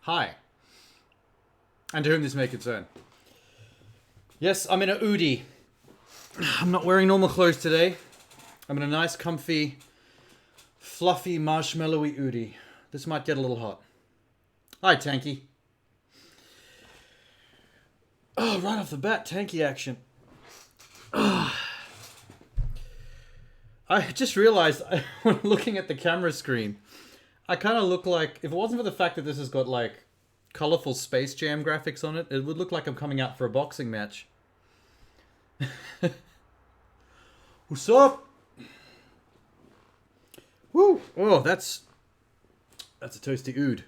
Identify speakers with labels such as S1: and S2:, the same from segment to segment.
S1: Hi. And to whom this may concern. Yes, I'm in a hoodie. I'm not wearing normal clothes today. I'm in a nice, comfy, fluffy, marshmallowy hoodie. This might get a little hot. Hi, Tanky. Oh, right off the bat, Tanky action. I just realized, when looking at the camera screen, I kind of look like, if it wasn't for the fact that this has got, like, colorful Space Jam graphics on it, it would look like I'm coming out for a boxing match. What's up? Woo! Oh, that's a toasty ood.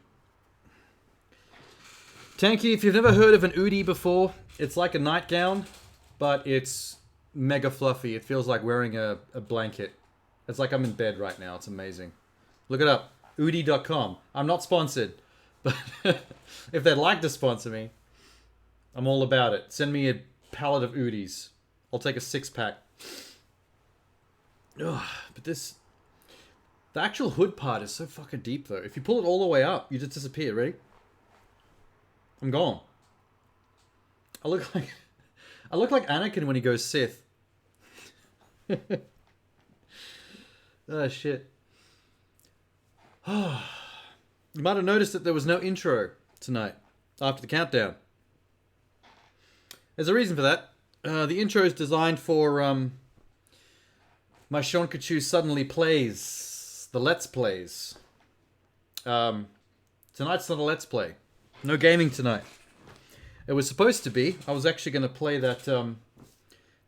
S1: Tanky, if you've never heard of an oodie before, it's like a nightgown, but it's mega fluffy. It feels like wearing a blanket. It's like I'm in bed right now. It's amazing. Look it up. Oodie.com. I'm not sponsored, but if they'd like to sponsor me, I'm all about it. Send me a pallet of oodies. I'll take a 6-pack. Ugh, but the actual hood part is so fucking deep though. If you pull it all the way up, you just disappear. Ready? I'm gone. I look like Anakin when he goes Sith. Oh shit. You might have noticed that there was no intro tonight after the countdown. There's a reason for that. The intro is designed for my Seankichu Suddenly Plays, the Let's Plays. Tonight's not a Let's Play. No gaming tonight. It was supposed to be. I was actually going to play that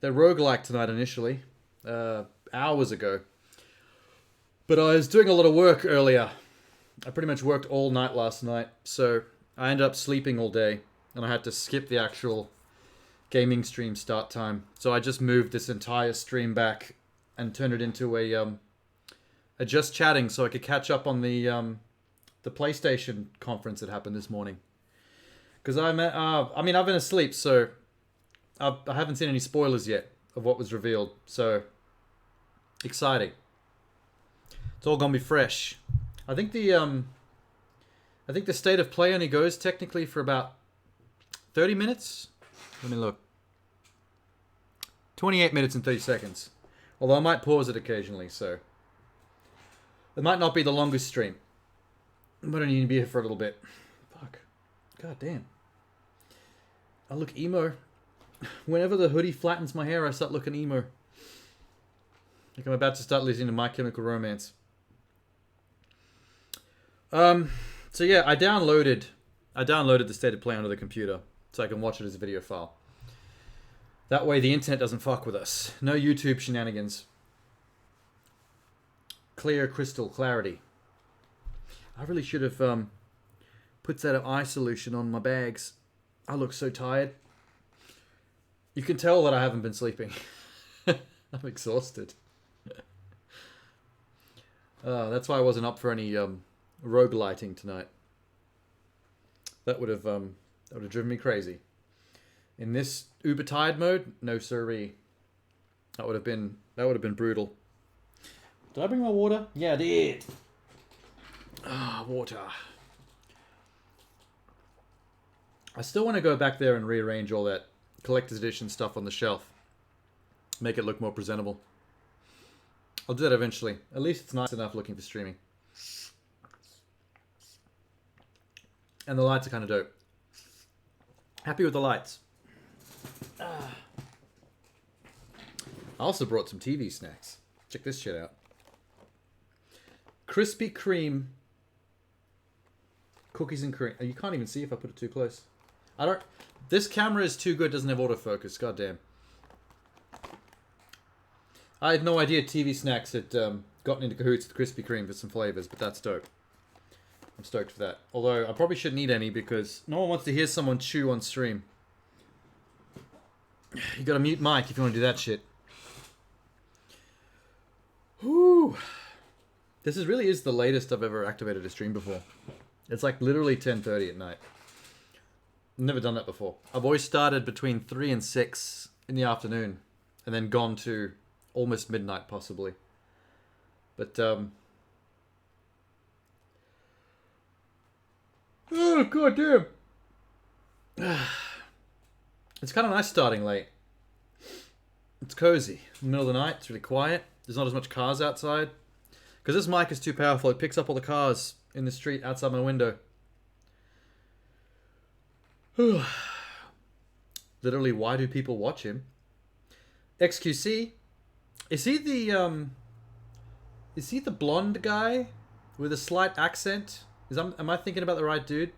S1: roguelike tonight initially, hours ago. But I was doing a lot of work earlier. I pretty much worked all night last night, so I ended up sleeping all day, and I had to skip the actual gaming stream start time. So I just moved this entire stream back and turned it into a just chatting, so I could catch up on the PlayStation conference that happened this morning. Because I've been asleep, so I haven't seen any spoilers yet of what was revealed. So exciting! It's all gonna be fresh. I think the state of play only goes technically for about 30 minutes. Let me look. 28 minutes and 30 seconds. Although I might pause it occasionally, so it might not be the longest stream. But I need to be here for a little bit. Fuck. God damn. I look emo. Whenever the hoodie flattens my hair, I start looking emo. Like I'm about to start listening to My Chemical Romance. So yeah, I downloaded the State of Play onto the computer so I can watch it as a video file. That way the internet doesn't fuck with us. No YouTube shenanigans. Clear crystal clarity. I really should have put that eye solution on my bags. I look so tired. You can tell that I haven't been sleeping. I'm exhausted. That's why I wasn't up for any roguelighting tonight. That would have driven me crazy. In this uber tired mode, no siree. That would have been brutal. Did I bring my water? Yeah, I did. Water. I still want to go back there and rearrange all that collector's edition stuff on the shelf. Make it look more presentable. I'll do that eventually. At least it's nice enough looking for streaming. And the lights are kind of dope. Happy with the lights. I also brought some TV snacks. Check this shit out. Krispy Kreme cookies and cream. You can't even see if I put it too close. This camera is too good. Doesn't have autofocus. God damn. I had no idea TV snacks had gotten into cahoots with Krispy Kreme for some flavors, but that's dope. I'm stoked for that. Although I probably shouldn't eat any because no one wants to hear someone chew on stream. You gotta mute mic if you want to do that shit. Whoo! This really is the latest I've ever activated a stream before. It's like literally 10:30 at night. I've never done that before. I've always started between 3 and 6 in the afternoon and then gone to almost midnight possibly. But Oh, god damn. It's kind of nice starting late. It's cozy. In the middle of the night, it's really quiet. There's not as much cars outside. Because this mic is too powerful, it picks up all the cars in the street outside my window. Literally, why do people watch him? XQC? Is he the blonde guy with a slight accent? Am I thinking about the right dude?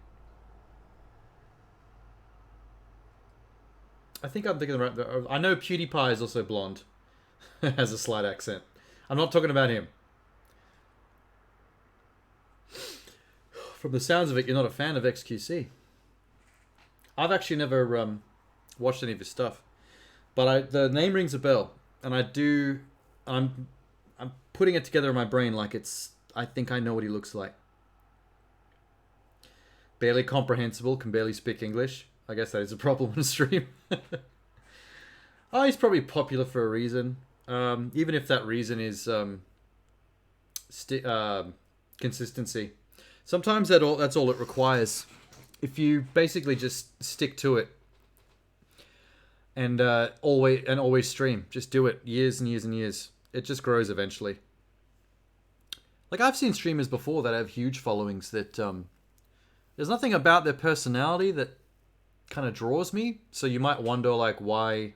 S1: I think I'm thinking the right. I know PewDiePie is also blonde, has a slight accent. I'm not talking about him. From the sounds of it, you're not a fan of XQC. I've actually never watched any of his stuff, but the name rings a bell, and I'm putting it together in my brain like I think I know what he looks like. Barely comprehensible, can barely speak English. I guess that is a problem on stream. Oh, he's probably popular for a reason. Even if that reason is consistency. Sometimes that's all it requires. If you basically just stick to it and always stream, just do it years and years and years. It just grows eventually. Like I've seen streamers before that have huge followings that there's nothing about their personality that kind of draws me. So you might wonder like why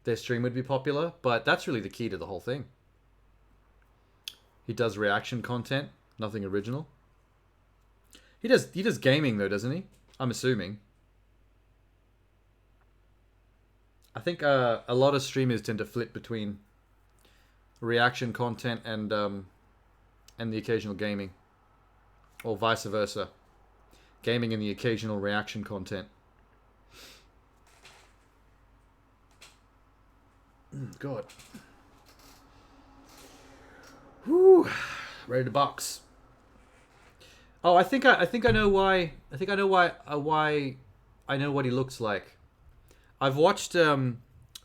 S1: their stream would be popular, but that's really the key to the whole thing. He does reaction content, nothing original. He does gaming though, doesn't he? I'm assuming. I think a lot of streamers tend to flip between reaction content and the occasional gaming, or vice versa. Gaming and the occasional reaction content. God. Whew. Ready to box. Oh, I think I know why. I think I know why I know what he looks like. I've watched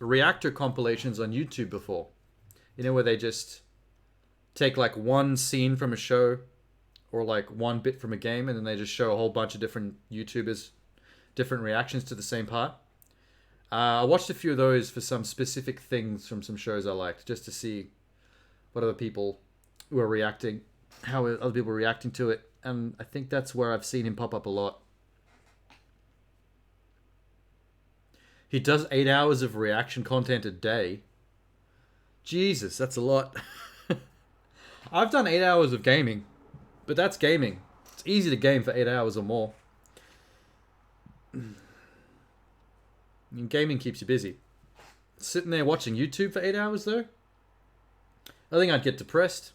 S1: reactor compilations on YouTube before. You know, where they just take like one scene from a show or like one bit from a game, and then they just show a whole bunch of different YouTubers, different reactions to the same part. I watched a few of those for some specific things from some shows I liked, just to see what other people were reacting, how other people were reacting to it. And I think that's where I've seen him pop up a lot. He does 8 hours of reaction content a day. Jesus, that's a lot. I've done 8 hours of gaming, but that's gaming. It's easy to game for 8 hours or more. I mean, gaming keeps you busy. Sitting there watching YouTube for 8 hours, though? I think I'd get depressed.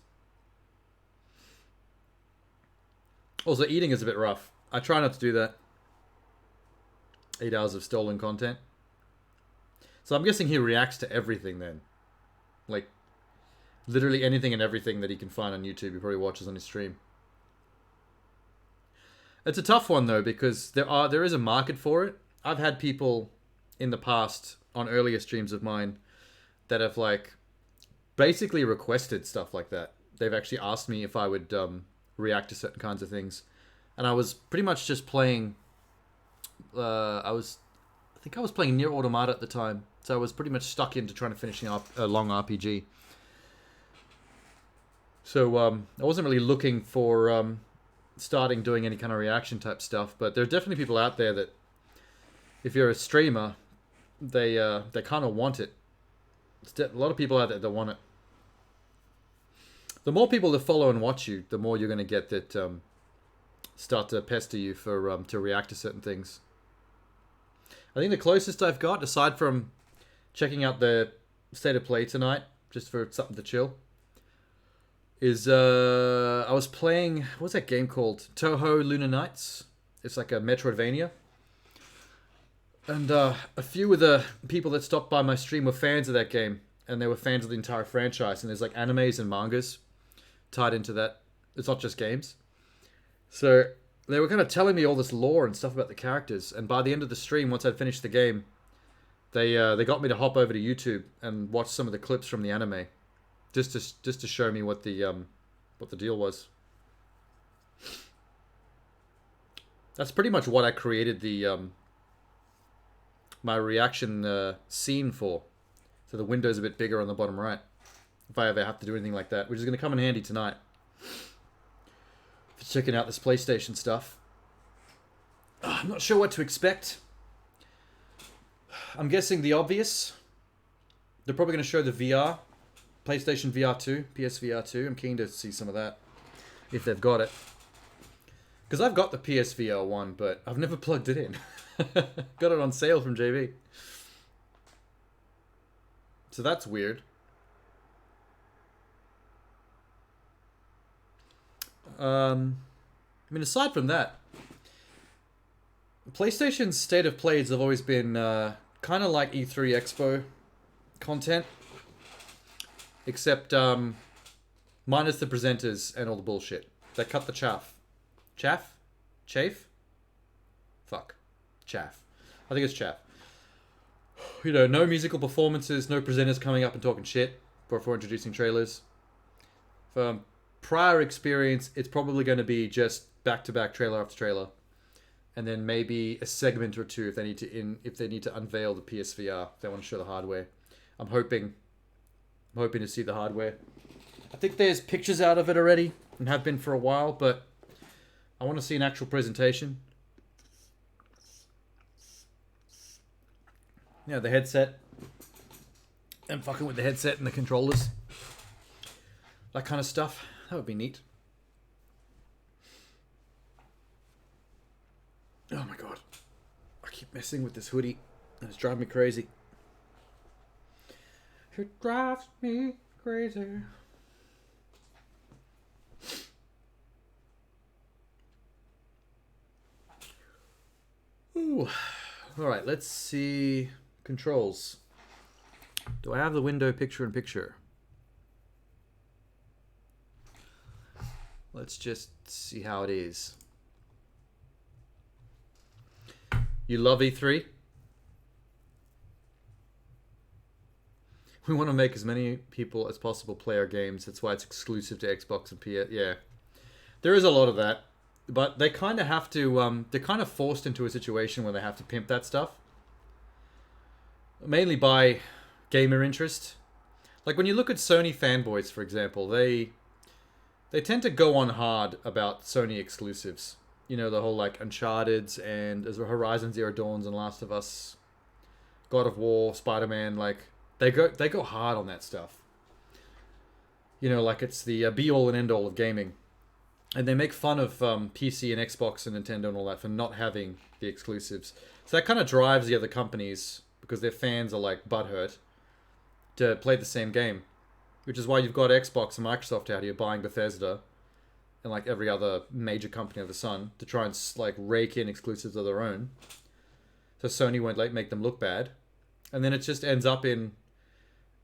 S1: Also, eating is a bit rough. I try not to do that. 8 hours of stolen content. So I'm guessing he reacts to everything then. Like, literally anything and everything that he can find on YouTube, he probably watches on his stream. It's a tough one, though, because there is a market for it. I've had people in the past on earlier streams of mine that have like basically requested stuff like that. They've actually asked me if I would react to certain kinds of things, and I was pretty much just playing. I think I was playing Nier Automata at the time, so I was pretty much stuck into trying to finish a long RPG. So I wasn't really looking for starting doing any kind of reaction type stuff, but there are definitely people out there that, if you're a streamer, they kind of want it. A lot of people out there that want it. The more people that follow and watch you, the more you're going to get that start to pester you for to react to certain things. I think the closest I've got, aside from checking out the State of Play tonight, just for something to chill, is I was playing, what's that game called? Toho Lunar Nights. It's like a Metroidvania. And a few of the people that stopped by my stream were fans of that game, and they were fans of the entire franchise. And there's like animes and mangas tied into that. It's not just games. So they were kind of telling me all this lore and stuff about the characters. And by the end of the stream, once I'd finished the game, they got me to hop over to YouTube and watch some of the clips from the anime, just to show me what the deal was. That's pretty much what I created the my reaction scene for. So the window's a bit bigger on the bottom right. If I ever have to do anything like that, which is going to come in handy tonight for checking out this PlayStation stuff. I'm not sure what to expect. I'm guessing the obvious. They're probably going to show the VR. PlayStation VR 2, PSVR 2. I'm keen to see some of that, if they've got it. Because I've got the PSVR 1, but I've never plugged it in. Got it on sale from JB. So that's weird. I mean, aside from that, PlayStation's state of plays have always been kind of like E3 Expo content, except minus the presenters and all the bullshit. They cut the chaff. Chaff? Chafe? Fuck. Chaff. I think it's chaff. You know, no musical performances, no presenters coming up and talking shit before introducing trailers. From prior experience, it's probably going to be just back-to-back trailer after trailer. And then maybe a segment or two if they need to unveil the PSVR, if they want to show the hardware. I'm hoping to see the hardware. I think there's pictures out of it already and have been for a while, but I want to see an actual presentation. Yeah, the headset. And fucking with the headset and the controllers. That kind of stuff. That would be neat. Oh my god. I keep messing with this hoodie and it's driving me crazy. It drives me crazy. Ooh. Alright, let's see. Controls. Do I have the window picture-in-picture? Let's just see how it is. You love E3? We want to make as many people as possible play our games. That's why it's exclusive to Xbox and PS. Yeah. There is a lot of that. But they kind of have to... they're kind of forced into a situation where they have to pimp that stuff. Mainly by gamer interest. Like when you look at Sony fanboys, for example, they tend to go on hard about Sony exclusives. You know, the whole like Uncharted's and Horizon Zero Dawns and Last of Us, God of War, Spider-Man, like they go hard on that stuff. You know, like it's the be all and end all of gaming. And they make fun of PC and Xbox and Nintendo and all that for not having the exclusives. So that kind of drives the other companies, because their fans are like butthurt, to play the same game. Which is why you've got Xbox and Microsoft out here buying Bethesda and like every other major company of the sun to try and like rake in exclusives of their own. So Sony won't like make them look bad. And then it just ends up in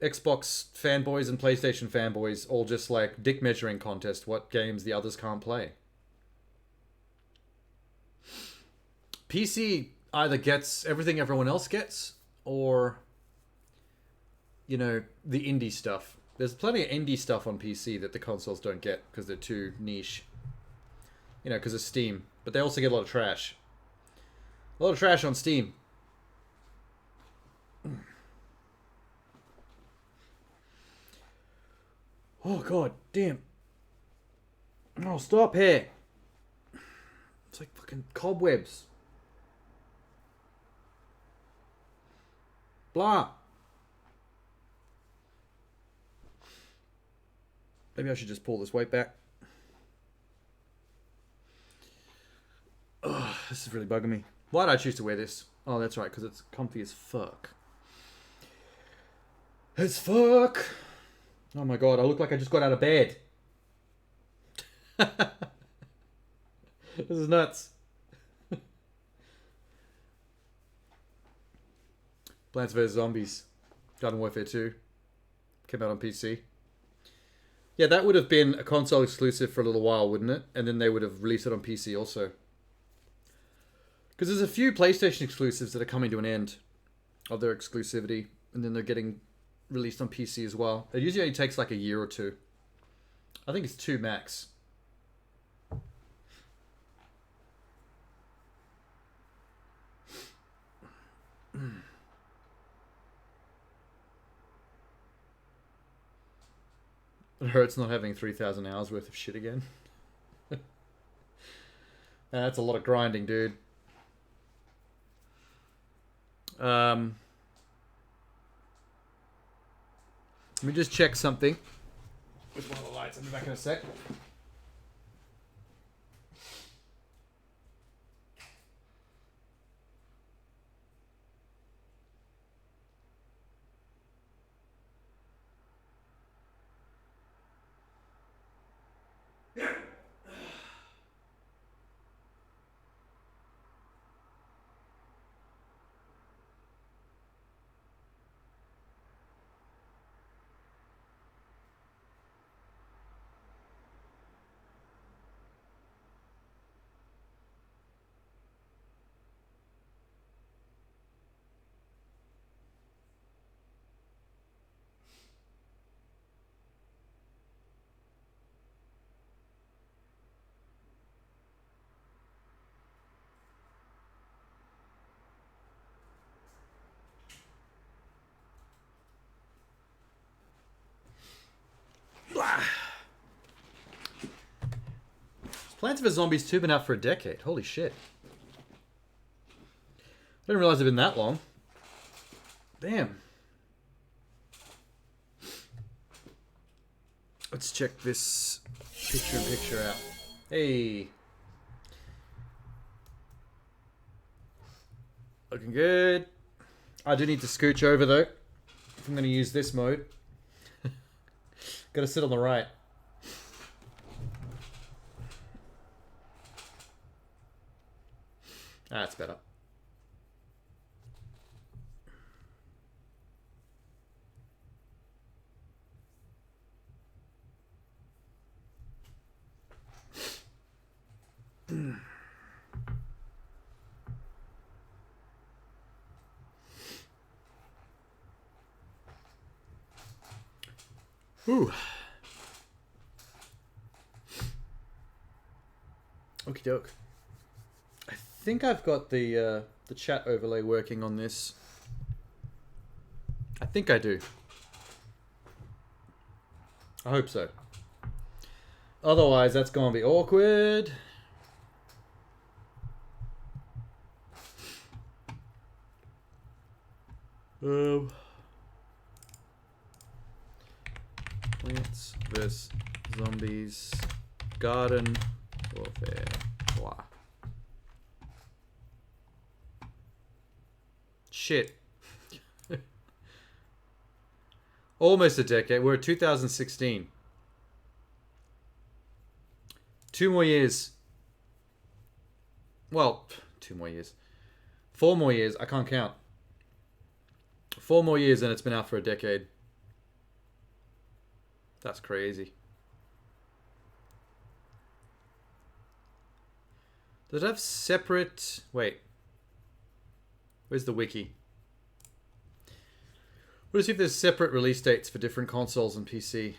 S1: Xbox fanboys and PlayStation fanboys all just like dick measuring contest what games the others can't play. PC either gets everything everyone else gets, or, you know, the indie stuff. There's plenty of indie stuff on PC that the consoles don't get because they're too niche. You know, because of Steam. But they also get a lot of trash. A lot of trash on Steam. Oh, god damn. Oh, stop here. It's like fucking cobwebs. Blah. Maybe I should just pull this weight back. Oh, this is really bugging me. Why did I choose to wear this? Oh, that's right, because it's comfy as fuck. As fuck. Oh my god, I look like I just got out of bed. This is nuts. Plants vs. Zombies. Garden Warfare 2. Came out on PC. Yeah, that would have been a console exclusive for a little while, wouldn't it? And then they would have released it on PC also. Because there's a few PlayStation exclusives that are coming to an end of their exclusivity. And then they're getting released on PC as well. It usually only takes like a year or two. I think it's 2 max. It hurts not having 3,000 hours worth of shit again. That's a lot of grinding, dude. Let me just check something with one of the lights. I'll be back in a sec. Plants vs. Zombies 2 been out for a decade. Holy shit. I didn't realize it'd been that long. Damn. Let's check this picture-in-picture out. Hey. Looking good. I do need to scooch over though, if I'm going to use this mode. Gotta sit on the right. That's better. Ooh. Okie doke. I think I've got the chat overlay working on this. I think I do. I hope so. Otherwise, that's gonna be awkward. Plants vs. Zombies. Garden Warfare. Blah. Shit. Almost a decade. We're at 2016. 2 more years. Well, 2 more years. 4 more years. I can't count. 4 more years and it's been out for a decade. That's crazy. Does it have separate... Wait. Where's the wiki? We'll see if there's separate release dates for different consoles and PC.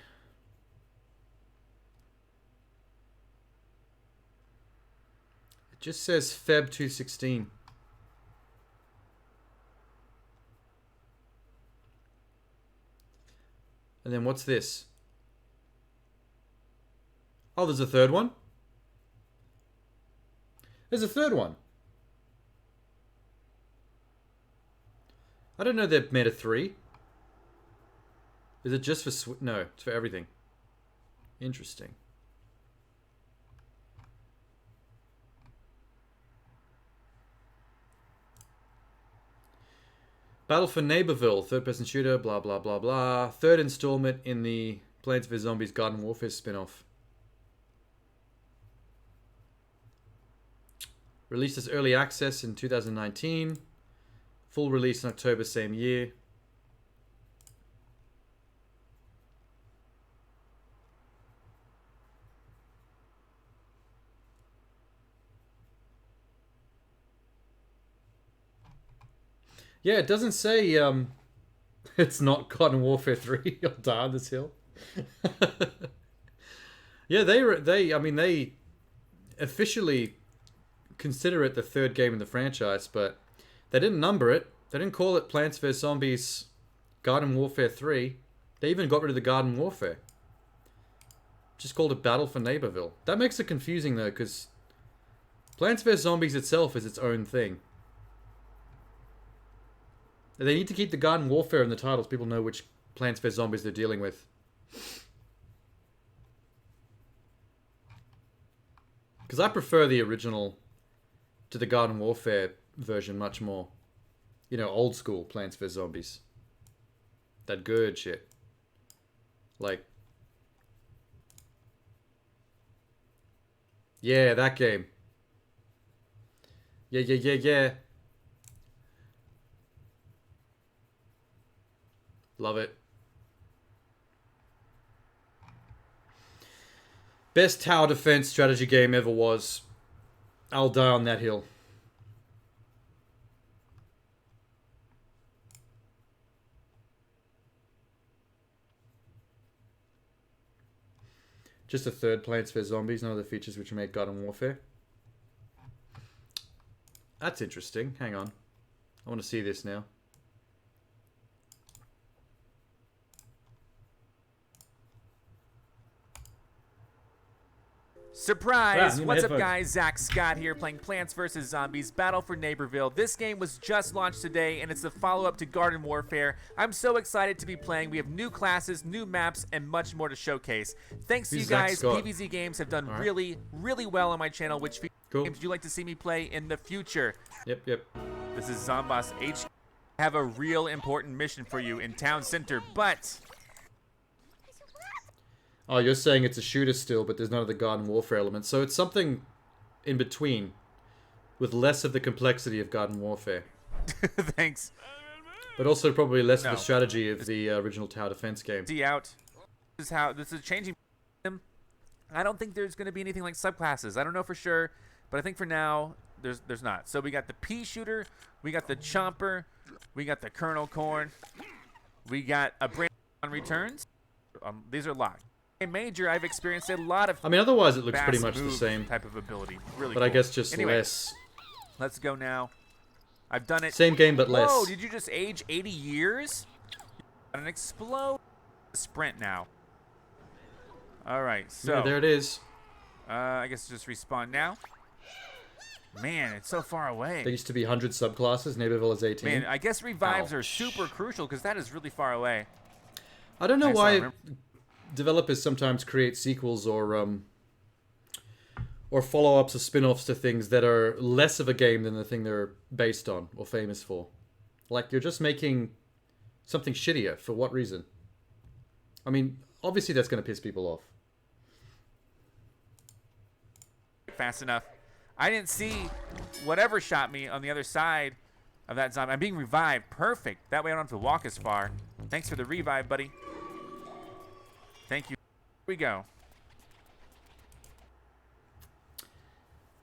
S1: It just says Feb 2016. And then what's this? Oh, there's a third one? There's a third one. I don't know they've made a 3. Is it just for... No, it's for everything. Interesting. Battle for Neighborville, third-person shooter, blah, blah, blah, blah. Third installment in the Plants vs. Zombies Garden Warfare spin-off. Released as early access in 2019. Full release in October same year. Yeah, it doesn't say it's not Garden Warfare 3 or Die on This Hill. Yeah, they officially consider it the third game in the franchise, but they didn't number it. They didn't call it Plants vs. Zombies Garden Warfare 3. They even got rid of the Garden Warfare. just called it Battle for Neighborville. That makes it confusing though, because Plants vs. Zombies itself is its own thing. They need to keep the Garden Warfare in the title so people know which Plants vs. Zombies they're dealing with. Because I prefer the original to the Garden Warfare version much more. You know, old school Plants vs. Zombies. That good shit. Like... yeah, that game. Yeah. Love it. Best tower defense strategy game ever was. I'll die on that hill. Just a third Plants vs. Zombies, none of the features which make Garden Warfare. That's interesting. Hang on. I want to see this now.
S2: Surprise! What's up, guys? Zach Scott here, playing Plants vs. Zombies Battle for Neighborville. This game was just launched today, and it's the follow-up to Garden Warfare. I'm so excited to be playing. We have new classes, new maps, and much more to showcase. Thanks to you guys, PvZ Games have done really well on my channel. Which games would you like to see me play in the future?
S1: Yep.
S2: This is Zomboss H. I have a real important mission for you in Town Center, but...
S1: oh, you're saying it's a shooter still, but there's none of the Garden Warfare elements. So it's something in between, with less of the complexity of Garden Warfare.
S2: Thanks.
S1: But also probably less of the strategy of the original tower defense game.
S2: See out. This is changing. I don't think there's going to be anything like subclasses. I don't know for sure, but I think for now there's not. So we got the pea shooter, we got the chomper, we got the kernel corn, we got a brand on returns. These are locked. In Major, I've experienced a lot of...
S1: I mean, otherwise it looks pretty much the same
S2: type of ability. Really
S1: but
S2: cool.
S1: I guess just
S2: anyway,
S1: less.
S2: Let's go now. I've done it.
S1: Same game, but less.
S2: Whoa, did you just age 80 years? Got an explode sprint now. All right, so...
S1: yeah, there it is.
S2: I guess just respawn now. Man, it's so far away.
S1: There used to be 100 subclasses. Neighborville is 18.
S2: Man, I guess revives are super crucial because that is really far away.
S1: I don't know why developers sometimes create sequels or follow-ups or spin-offs to things that are less of a game than the thing they're based on or famous for. Like, you're just making something shittier. For what reason? I mean, obviously that's going to piss people off.
S2: Fast enough. I didn't see whatever shot me on the other side of that zombie. I'm being revived. Perfect. That way I don't have to walk as far. Thanks for the revive, buddy. Thank you. Here we go.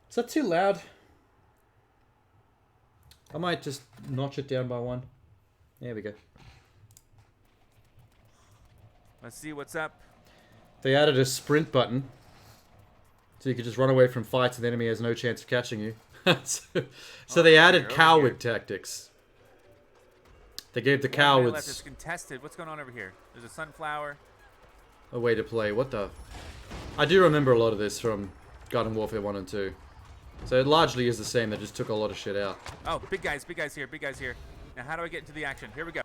S1: Is that too loud? I might just notch it down by one. There we go.
S2: Let's see what's up.
S1: They added a sprint button. So you could just run away from fights and the enemy has no chance of catching you. so they added coward tactics. They gave the cowards...
S2: left is contested. What's going on over here? There's a sunflower.
S1: a way to play. What the... I do remember a lot of this from Garden Warfare 1 and 2. So it largely is the same. They just took a lot of shit out.
S2: Oh, big guys here, big guys here. Now how do I get into the action? Here we go.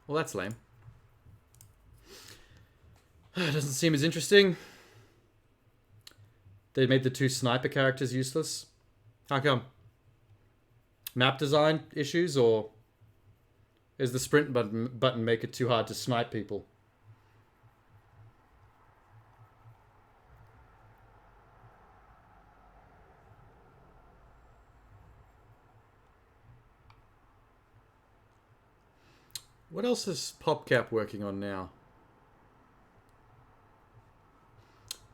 S1: Well, that's lame. It doesn't seem as interesting. They made the two sniper characters useless. How come? Map design issues, or is the sprint button make it too hard to snipe people? What else is PopCap working on now?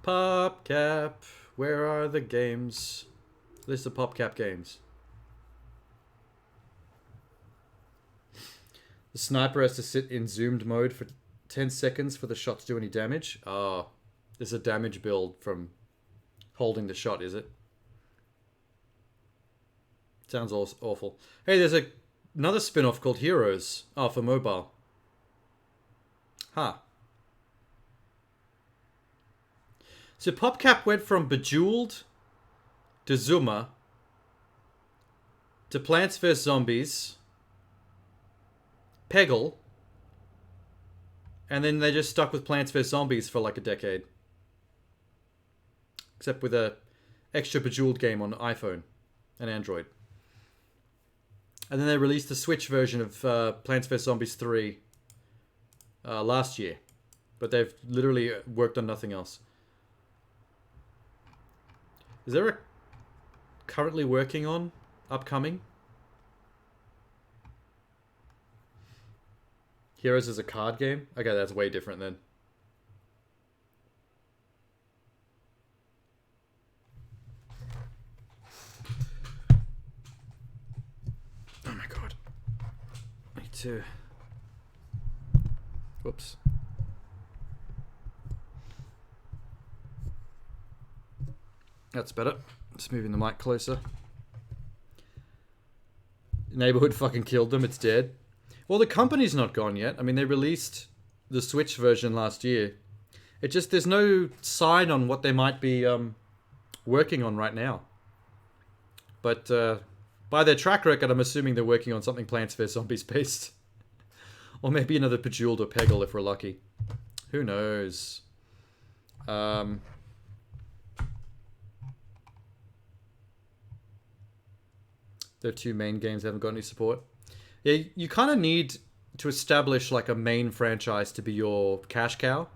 S1: PopCap, where are the games? List of PopCap games. The sniper has to sit in zoomed mode for 10 seconds for the shot to do any damage. Oh, there's a damage build from holding the shot, is it? Sounds awful. Hey, there's another spin-off called Heroes. Oh, for mobile. Huh. So PopCap went from Bejeweled to Zuma to Plants vs. Zombies, Peggle, and then they just stuck with Plants vs. Zombies for like a decade. Except with a extra Bejeweled game on iPhone and Android. And then they released the Switch version of Plants vs. Zombies 3 last year. But they've literally worked on nothing else. Is there a currently working on upcoming? Heroes is a card game? Okay, that's way different then. Oh my god. Me too. Whoops. That's better. Just moving the mic closer. Neighborhood fucking killed them. It's dead. Well, the company's not gone yet. I mean, they released the Switch version last year. It just, there's no sign on what they might be working on right now. But by their track record, I'm assuming they're working on something Plants vs. Zombies based. Or maybe another Bejeweled or Peggle if we're lucky. Who knows? Their two main games haven't got any support. Yeah, you kind of need to establish like a main franchise to be your cash cow,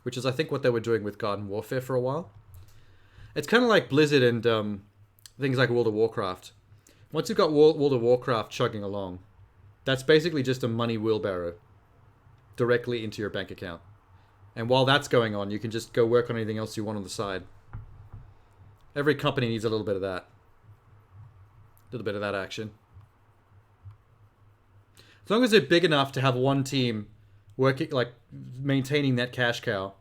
S1: which is I think what they were doing with Garden Warfare for a while. It's kind of like Blizzard and things like World of Warcraft. Once you've got World of Warcraft chugging along, that's basically just a money wheelbarrow directly into your bank account. And while that's going on, you can just go work on anything else you want on the side. Every company needs a little bit of that. A little bit of that action. As long as they're big enough to have one team working, like maintaining that cash cow,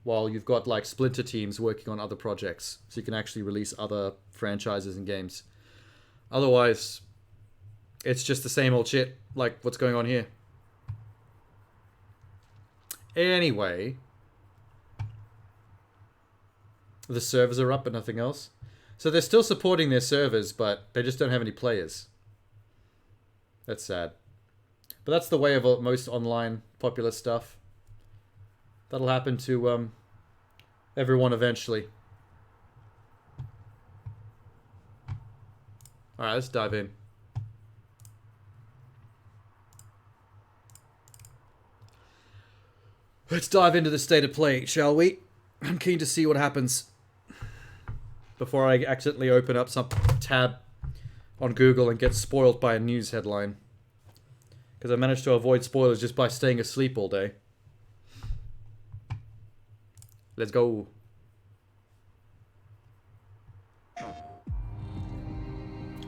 S1: while you've got like splinter teams working on other projects, so you can actually release other franchises and games. Otherwise, it's just the same old shit, like what's going on here. Anyway, the servers are up but nothing else. So they're still supporting their servers, but they just don't have any players. That's sad. But that's the way of most online popular stuff. That'll happen to everyone eventually. Alright, let's dive in. Let's dive into the state of play, shall we? I'm keen to see what happens. Before I accidentally open up some tab on Google and get spoiled by a news headline. Because I managed to avoid spoilers just by staying asleep all day. Let's go.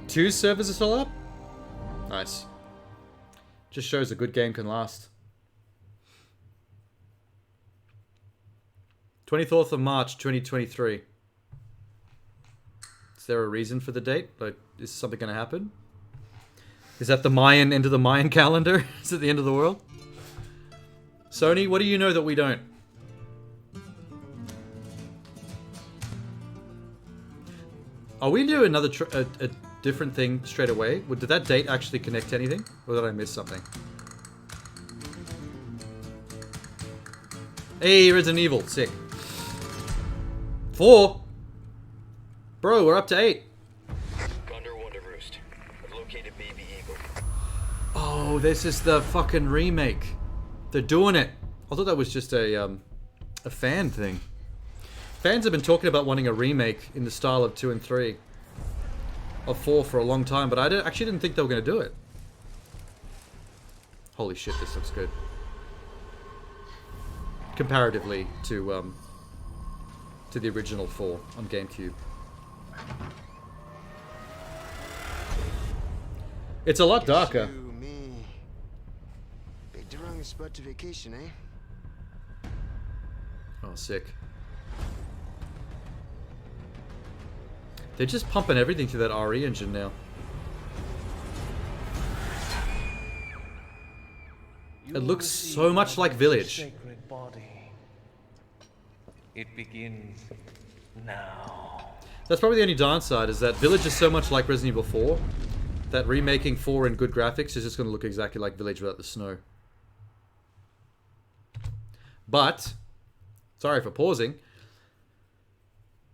S1: Two servers are still up? Nice. Just shows a good game can last. 24th of March 2023. Is there a reason for the date? Like, is something going to happen? Is that the Mayan end of the Mayan calendar? Is it the end of the world? Sony, what do you know that we don't? Are we doing another a different thing straight away? Did that date actually connect to anything? Or did I miss something? Hey, Resident Evil. Sick. 4? Bro, we're up to 8.
S3: Condor Wonder Roost. I've located Baby Eagle.
S1: Oh, this is the fucking remake. They're doing it. I thought that was just a fan thing. Fans have been talking about wanting a remake in the style of 2 and 3. Of 4 for a long time, but I actually didn't think they were going to do it. Holy shit, this looks good. Comparatively to the original 4 on GameCube. It's a lot darker.
S4: Picked the wrong spot to vacation, eh?
S1: Oh, sick. They're just pumping everything through that RE engine now. It looks so much like Village.
S5: It begins now.
S1: That's probably the only downside, is that Village is so much like Resident Evil 4 that remaking 4 in good graphics is just going to look exactly like Village without the snow. But, sorry for pausing.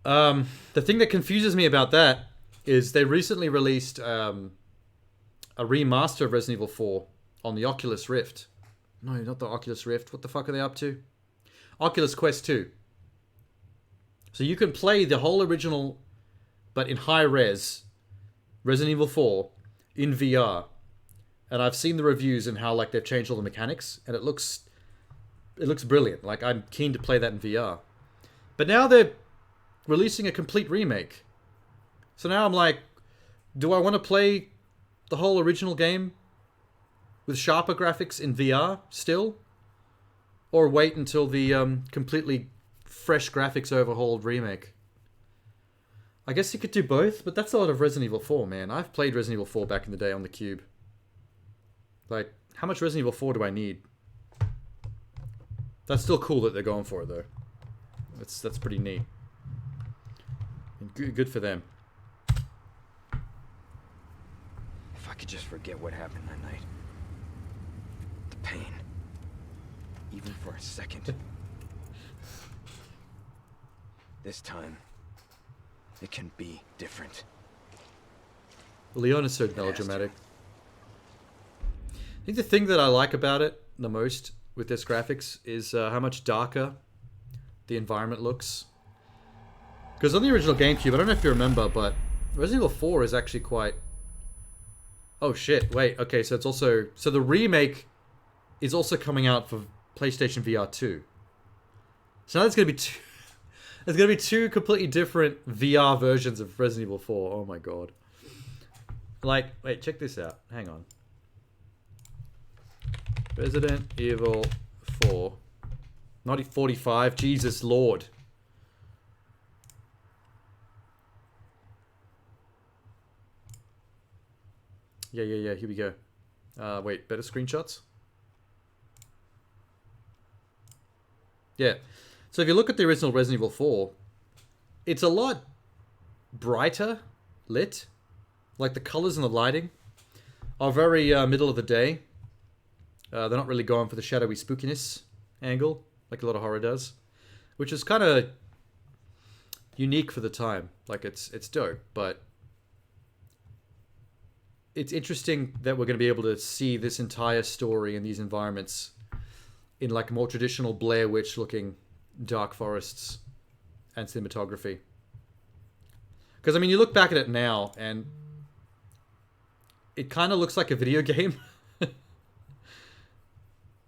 S1: The thing that confuses me about that is they recently released a remaster of Resident Evil 4 on the Oculus Rift. No, not the Oculus Rift. What the fuck are they up to? Oculus Quest 2. So you can play the whole original, but in high res, Resident Evil 4 in VR. And I've seen the reviews and how like they've changed all the mechanics, and it looks brilliant. Like, I'm keen to play that in VR. But now they're releasing a complete remake. So now I'm like, do I want to play the whole original game with sharper graphics in VR still? Or wait until the completely fresh graphics overhauled remake? I guess you could do both, but that's a lot of Resident Evil 4, man. I've played Resident Evil 4 back in the day on the Cube. Like, how much Resident Evil 4 do I need? That's still cool that they're going for it, though. That's pretty neat. And good for them.
S4: If I could just forget what happened that night. The pain. Even for a second. This time, it can be different.
S1: Leon is so melodramatic. I think the thing that I like about it the most with this graphics is how much darker the environment looks. Because on the original GameCube, I don't know if you remember, but Resident Evil 4 is actually quite... Oh shit, wait, okay, so it's also... So the remake is also coming out for PlayStation VR 2. So now there's going to be two... There's going to be two completely different VR versions of Resident Evil 4. Oh my god. Like, wait, check this out. Hang on. Resident Evil 4. Not 45. Jesus Lord. Yeah. Here we go. Wait, better screenshots? Yeah. So if you look at the original Resident Evil 4, it's a lot brighter lit. Like the colors and the lighting are very middle of the day. They're not really going for the shadowy spookiness angle like a lot of horror does, which is kind of unique for the time. Like it's dope, but it's interesting that we're going to be able to see this entire story in these environments in like more traditional Blair Witch looking dark forests and cinematography. Because I mean, you look back at it now and it kind of looks like a video game.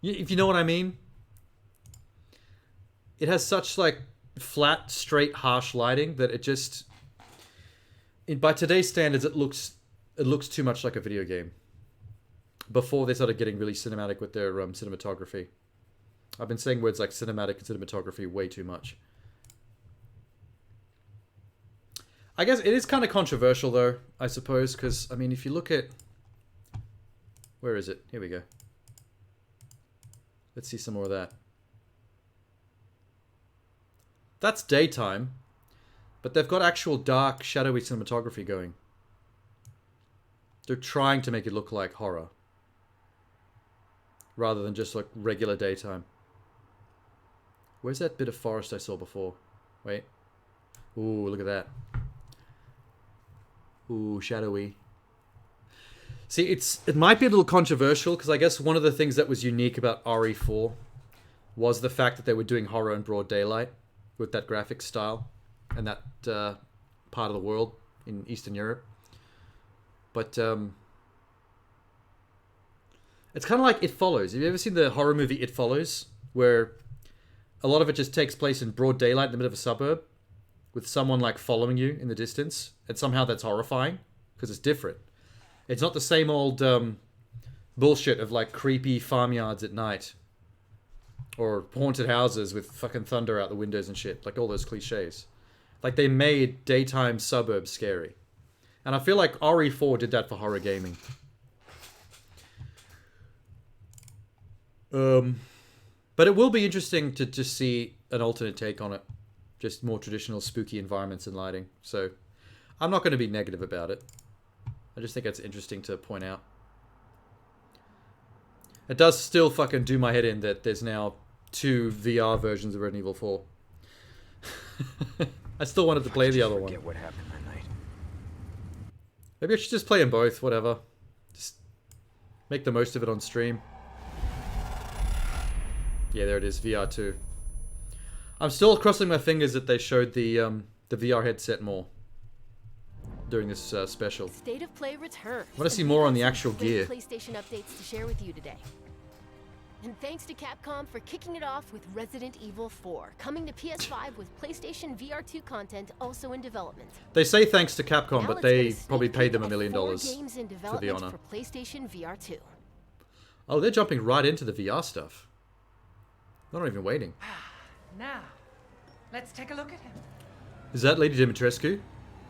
S1: If you know what I mean. It has such like flat, straight, harsh lighting that it just... by today's standards, it looks too much like a video game. Before they started getting really cinematic with their cinematography. I've been saying words like cinematic and cinematography way too much. I guess it is kind of controversial though, I suppose, because, I mean, if you look at... Where is it? Here we go. Let's see some more of that. That's daytime, but they've got actual dark, shadowy cinematography going. They're trying to make it look like horror, rather than just like regular daytime. Where's that bit of forest I saw before? Wait. Ooh, look at that. Ooh, shadowy. See, it might be a little controversial, because I guess one of the things that was unique about RE4 was the fact that they were doing horror in broad daylight with that graphic style and that part of the world in Eastern Europe. But it's kind of like It Follows. Have you ever seen the horror movie It Follows? Where a lot of it just takes place in broad daylight in the middle of a suburb with someone like following you in the distance. And somehow that's horrifying because it's different. It's not the same old bullshit of like creepy farmyards at night. Or haunted houses with fucking thunder out the windows and shit. Like all those cliches. Like they made daytime suburbs scary. And I feel like RE4 did that for horror gaming. But it will be interesting to just see an alternate take on it. just more traditional spooky environments and lighting. So I'm not going to be negative about it. I just think it's interesting to point out. It does still fucking do my head in that there's now 2 VR versions of Resident Evil 4. I still wanted to play the other one.
S4: What happened that night.
S1: Maybe I should just play them both, whatever. Just make the most of it on stream. Yeah, there it is, VR 2. I'm still crossing my fingers that they showed the VR headset more during this special.
S6: State of Play returns.
S1: I want to see more on the actual gear.
S6: PlayStation updates to share with you today. And thanks to Capcom for kicking it off with Resident Evil 4, coming to PS5 with PlayStation VR 2 content also in development.
S1: They say thanks to Capcom,
S6: Now
S1: but
S6: let's
S1: they
S6: get a sneak
S1: probably paid them $1
S6: peek at
S1: million
S6: 4 games in
S1: for the
S6: development
S1: honor.
S6: for PlayStation VR 2.
S1: Oh, they're jumping right into the VR stuff. They're not even waiting.
S7: Now, let's take a look at him.
S1: Is that Lady Dimitrescu?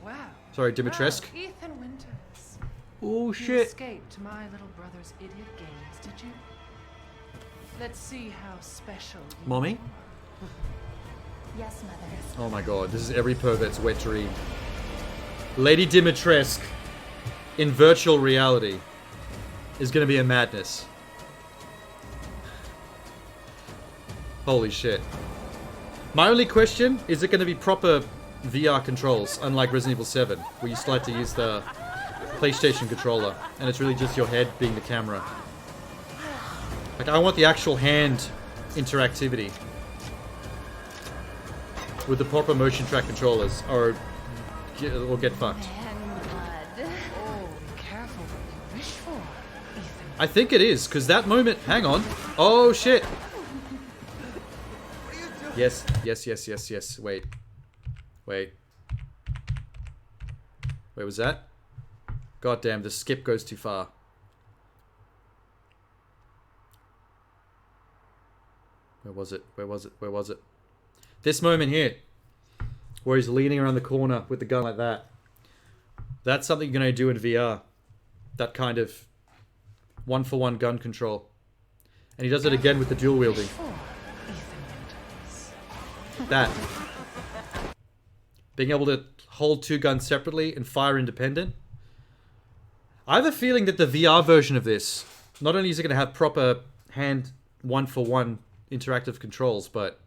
S7: Wow.
S1: Sorry, Dimitrescu.
S7: Oh, Ethan Winters.
S1: Oh,
S7: You
S1: shit.
S7: escaped my little brother's idiot games, did you? Let's see how special you
S1: Mommy?
S6: Yes, Mother.
S1: Oh my god, this is every pervert's wet dream. Lady Dimitrescu in virtual reality is going to be a madness. Holy shit. My only question, is it going to be proper VR controls, unlike Resident Evil 7, where you still have to use the PlayStation controller, and it's really just your head being the camera. Like, I want the actual hand interactivity with the proper motion track controllers, or get fucked.
S7: Oh, be careful what you wish for, Ethan.
S1: I think it is, because that moment... Hang on. Oh, shit. Yes, yes, yes, yes, yes. Wait. Wait. Wait, was that? God damn, the skip goes too far. Where was it? Where was it? Where was it? This moment here, where he's leaning around the corner with the gun like that. That's something you're going to do in VR. That kind of one-for-one gun control. And he does it again with the dual wielding. That. Being able to hold 2 guns separately and fire independent. I have a feeling that the VR version of this, not only is it going to have proper hand one-for-one interactive controls, but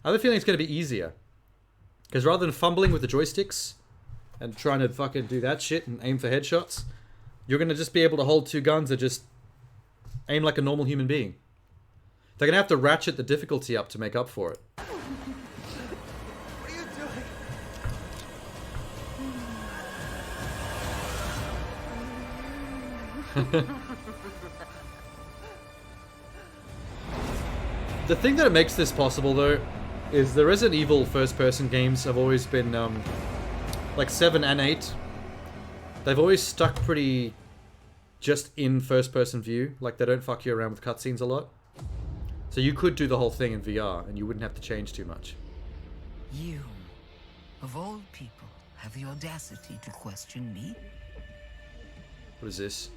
S1: I have a feeling it's going to be easier. Because rather than fumbling with the joysticks and trying to fucking do that shit and aim for headshots, you're going to just be able to hold 2 guns and just aim like a normal human being. They're going to have to ratchet the difficulty up to make up for it.
S8: What are you doing?
S1: The thing that makes this possible, though, is the Resident Evil first-person games have always been, like 7 and 8. They've always stuck pretty just in first-person view. Like, they don't fuck you around with cutscenes a lot. So you could do the whole thing in VR, and you wouldn't have to change too much.
S9: You, of all people, have the audacity to question me?
S1: What is this?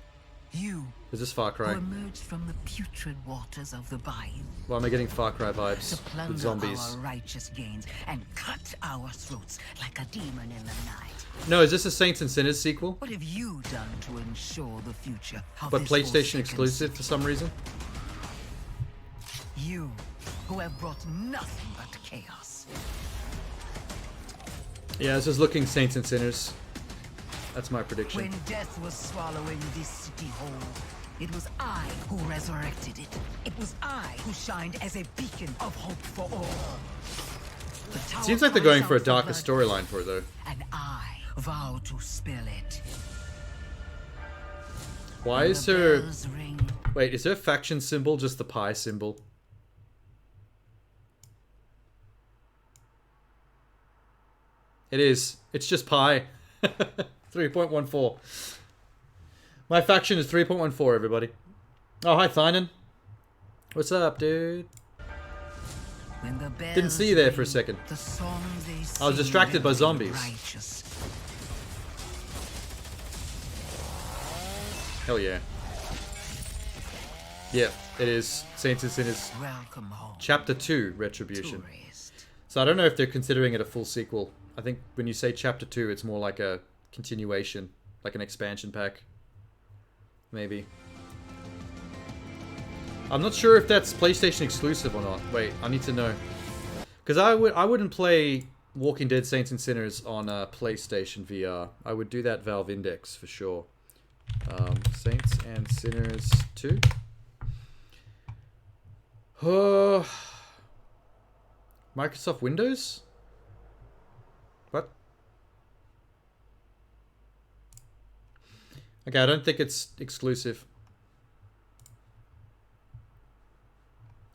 S9: You,
S1: Is this Far Cry?
S9: who emerged from the putrid waters of the bayou
S1: Why am I getting Far Cry
S9: to
S1: vibes with
S9: plunder
S1: zombies?
S9: our righteous gains and cut our throats like a demon in the night.
S1: No, is this a Saints and Sinners sequel?
S9: What have you done to ensure the future of
S1: But
S9: this
S1: PlayStation
S9: forsaken
S1: exclusive for
S9: city?
S1: some reason?
S9: You, who have brought nothing but chaos.
S1: Yeah, this is looking Saints and Sinners. That's my prediction.
S9: When death was swallowing this city whole, it was I who resurrected it. It was I who shined as a beacon of hope for all. The tower
S1: Seems like they're going
S9: cries
S1: for a
S9: out for
S1: darker
S9: blood,
S1: storyline for it, though.
S9: and I vow to spill it.
S1: Why
S9: When
S1: is
S9: the
S1: her...
S9: bells ring,
S1: Wait, is her faction symbol just the pie symbol? It is. It's just pi. 3.14. My faction is 3.14, everybody. Oh, hi, Thinan. What's up, dude?
S9: when the bells
S1: Didn't see you there for a
S9: ring,
S1: second.
S9: the song they
S1: I was
S9: sing
S1: distracted by
S9: will be
S1: zombies.
S9: righteous.
S1: Hell yeah. Yeah, it is Saints and Sinners
S9: Welcome home,
S1: Chapter 2 Retribution.
S9: tourist.
S1: So I don't know if they're considering it a full sequel. I think when you say Chapter 2, it's more like a continuation, like an expansion pack. Maybe. I'm not sure if that's PlayStation exclusive or not. Wait, I need to know. Because I wouldn't play Walking Dead Saints and Sinners on PlayStation VR. I would do that Valve Index for sure. Saints and Sinners 2. Microsoft Windows? What? Okay, I don't think it's exclusive.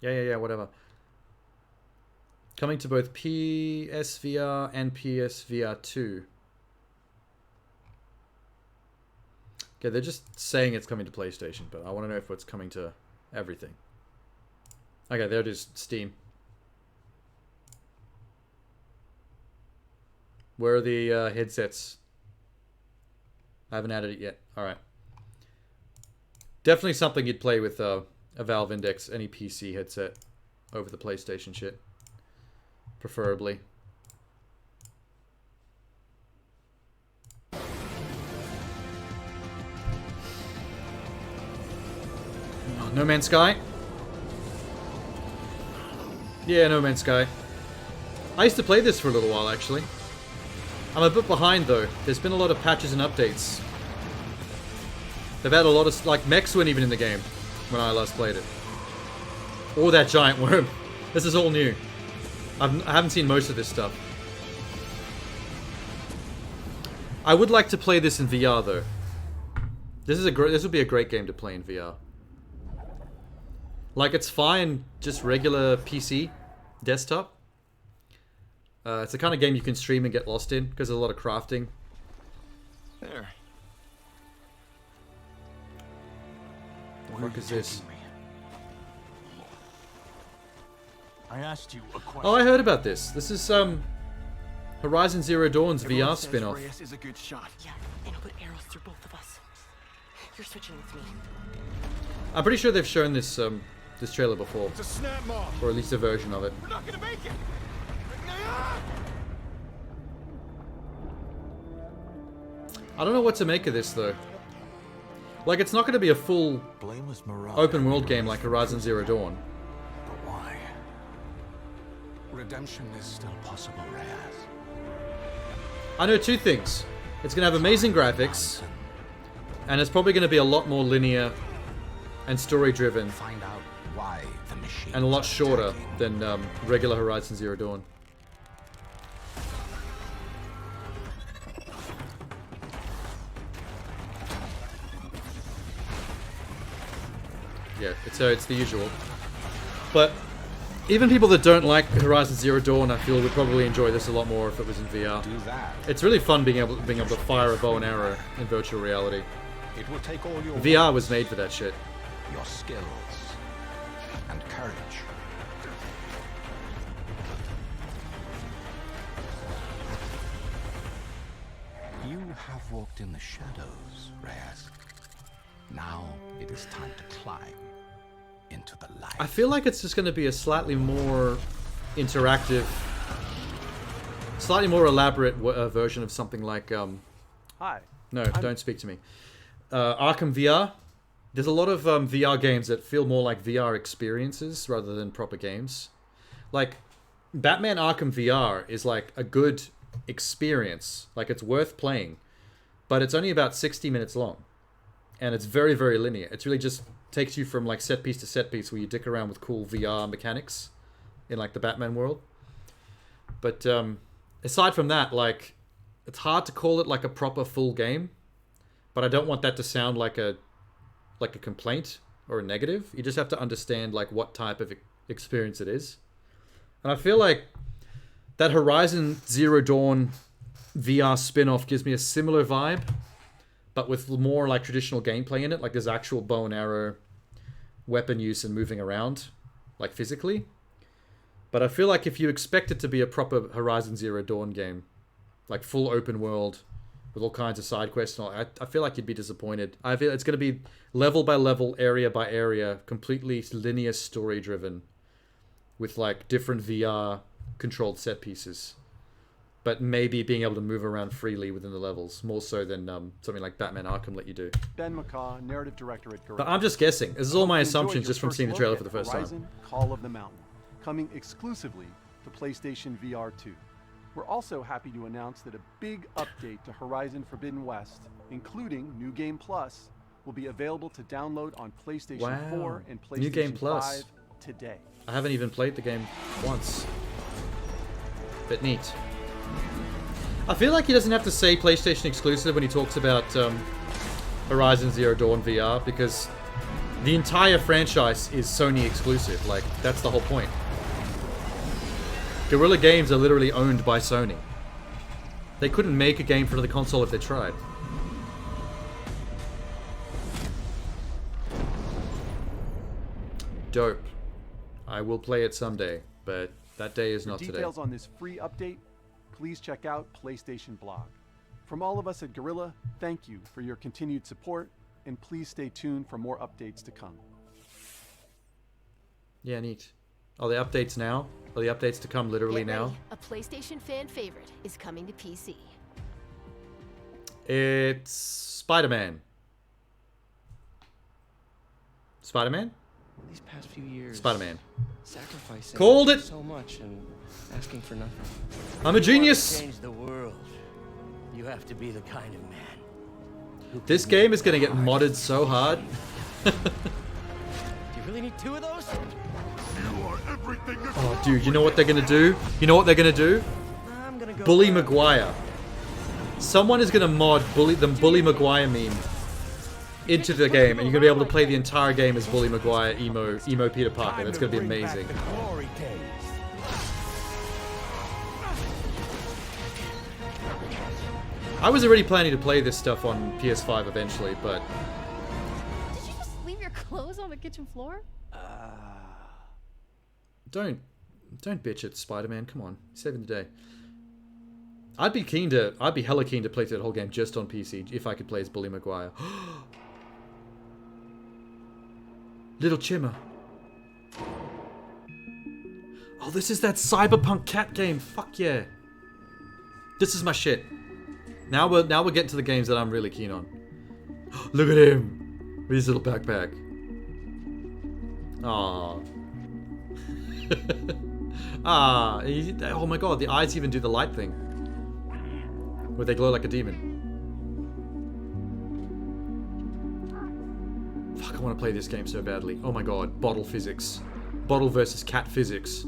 S1: Yeah, whatever. Coming to both PSVR and PSVR 2. Okay, they're just saying it's coming to PlayStation, but I want to know if it's coming to everything. Okay, there it is, Steam. Where are the headsets? I haven't added it yet. Alright. Definitely something you'd play with a Valve Index, any PC headset, over the PlayStation shit. Preferably. No Man's Sky? Yeah, No Man's Sky. I used to play this for a little while, actually. I'm a bit behind, though. There's been a lot of patches and updates. They've had a lot of... Like, mechs weren't even in the game when I last played it. Or that giant worm. This is all new. I haven't seen most of this stuff. I would like to play this in VR, though. This would be a great game to play in VR. Like, it's fine, just regular PC, desktop. It's the kind of game you can stream and get lost in, because there's a lot of crafting.
S4: There.
S1: What the fuck is this?
S8: I asked you a question.
S1: Oh, I heard about this. This is, Horizon Zero Dawn's VR spin-off.
S8: Reyes is a good shot.
S10: Yeah, and I'll put arrows through both of us. You're switching with me.
S1: I'm pretty sure they've shown this, this trailer before.
S8: It's a snap mob.
S1: Or at least a version of it.
S8: We're not gonna make it.
S1: I don't know what to make of this, though. Like, it's not going to be a full open world game like Horizon Zero Dawn.
S8: But why? Redemption is still possible, Reyes.
S1: I know two things. It's going to have amazing graphics, and it's probably going to be a lot more linear and story-driven,
S8: Find out why the machine
S1: and a lot shorter than regular Horizon Zero Dawn. Yeah, it's the usual. But even people that don't like Horizon Zero Dawn, I feel would probably enjoy this a lot more if it was in VR.
S8: do that.
S1: It's really fun being able to fire a bow and arrow in virtual reality.
S8: It will take all your
S1: VR was made for that shit.
S8: your skills and courage. You have walked in the shadows, Reyes. Now it is time to climb into the light.
S1: I feel like it's just going to be a slightly more interactive, slightly more elaborate version of something like
S11: Hi.
S1: No, don't speak to me. Arkham VR. There's a lot of VR games that feel more like VR experiences rather than proper games. Like, Batman Arkham VR is like a good experience. Like, it's worth playing. But it's only about 60 minutes long. And it's very, very linear. It's really just takes you from like set piece to set piece where you dick around with cool VR mechanics in like the Batman world. But aside from that, like, it's hard to call it like a proper full game. But I don't want that to sound like a complaint or a negative. You just have to understand like what type of experience it is. And I feel like that Horizon Zero Dawn VR spin-off gives me a similar vibe, but with more like traditional gameplay in it. Like, there's actual bow and arrow weapon use and moving around, like physically. But I feel like if you expect it to be a proper Horizon Zero Dawn game, like full open world with all kinds of side quests and all, I feel like you'd be disappointed. I feel it's going to be level by level, area by area, completely linear story driven with like different VR controlled set pieces. But maybe being able to move around freely within the levels, more so than something like Batman Arkham let you do.
S11: Ben McCaw, narrative director at Guerrilla.
S1: But I'm just guessing. This is all my assumptions just from seeing the trailer for the first
S11: Horizon,
S1: time.
S11: Call of the Mountain, coming exclusively to PlayStation VR 2. We're also happy to announce that a big update to Horizon Forbidden West, including New Game Plus, will be available to download on PlayStation 4 and PlayStation
S1: New Game Plus.
S11: 5 today.
S1: I haven't even played the game once. Bit neat. I feel like he doesn't have to say PlayStation exclusive when he talks about Horizon Zero Dawn VR, because the entire franchise is Sony exclusive. Like, that's the whole point. Guerrilla Games are literally owned by Sony. They couldn't make a game for the console if they tried. Dope. I will play it someday, but that day is not today.
S11: For details on this free update, please check out PlayStation Blog. From all of us at Guerrilla, thank you for your continued support, and please stay tuned for more updates to come.
S1: Yeah, neat. Are the updates now? Are the updates to come literally
S6: Get ready.
S1: now?
S6: A PlayStation fan favorite is coming to PC.
S1: It's Spider-Man. Spider-Man?
S12: These past few years,
S1: Spider-Man.
S12: sacrificing
S1: Called it!
S12: so much and asking for nothing.
S1: I'm a genius!
S13: To change the world, you have to be the kind of man.
S1: This game is gonna get modded so hard.
S13: Do you really need two of those?
S14: You are everything.
S1: Oh, dude, you know what they're gonna do? You know what they're gonna do?
S13: I'm gonna go
S1: Bully Maguire. Someone is gonna mod the Bully Maguire meme into the game, and you're gonna be able to play the entire game as Bully Maguire, emo Peter Parker. That's gonna be amazing. I was already planning to play this stuff on PS5 eventually, but
S6: Did you just leave your clothes on the kitchen floor?
S1: don't bitch at Spider-Man. Come on, saving the day. I'd be hella keen to play through that whole game just on PC if I could play as Bully Maguire. Little Chimmer. Oh, this is that cyberpunk cat game. Fuck yeah. This is my shit. Now we're getting to the games that I'm really keen on. Look at him with his little backpack. Aww. Oh my god, the eyes even do the light thing. Where they glow like a demon. Fuck, I want to play this game so badly. Oh my god, bottle physics. Bottle versus cat physics.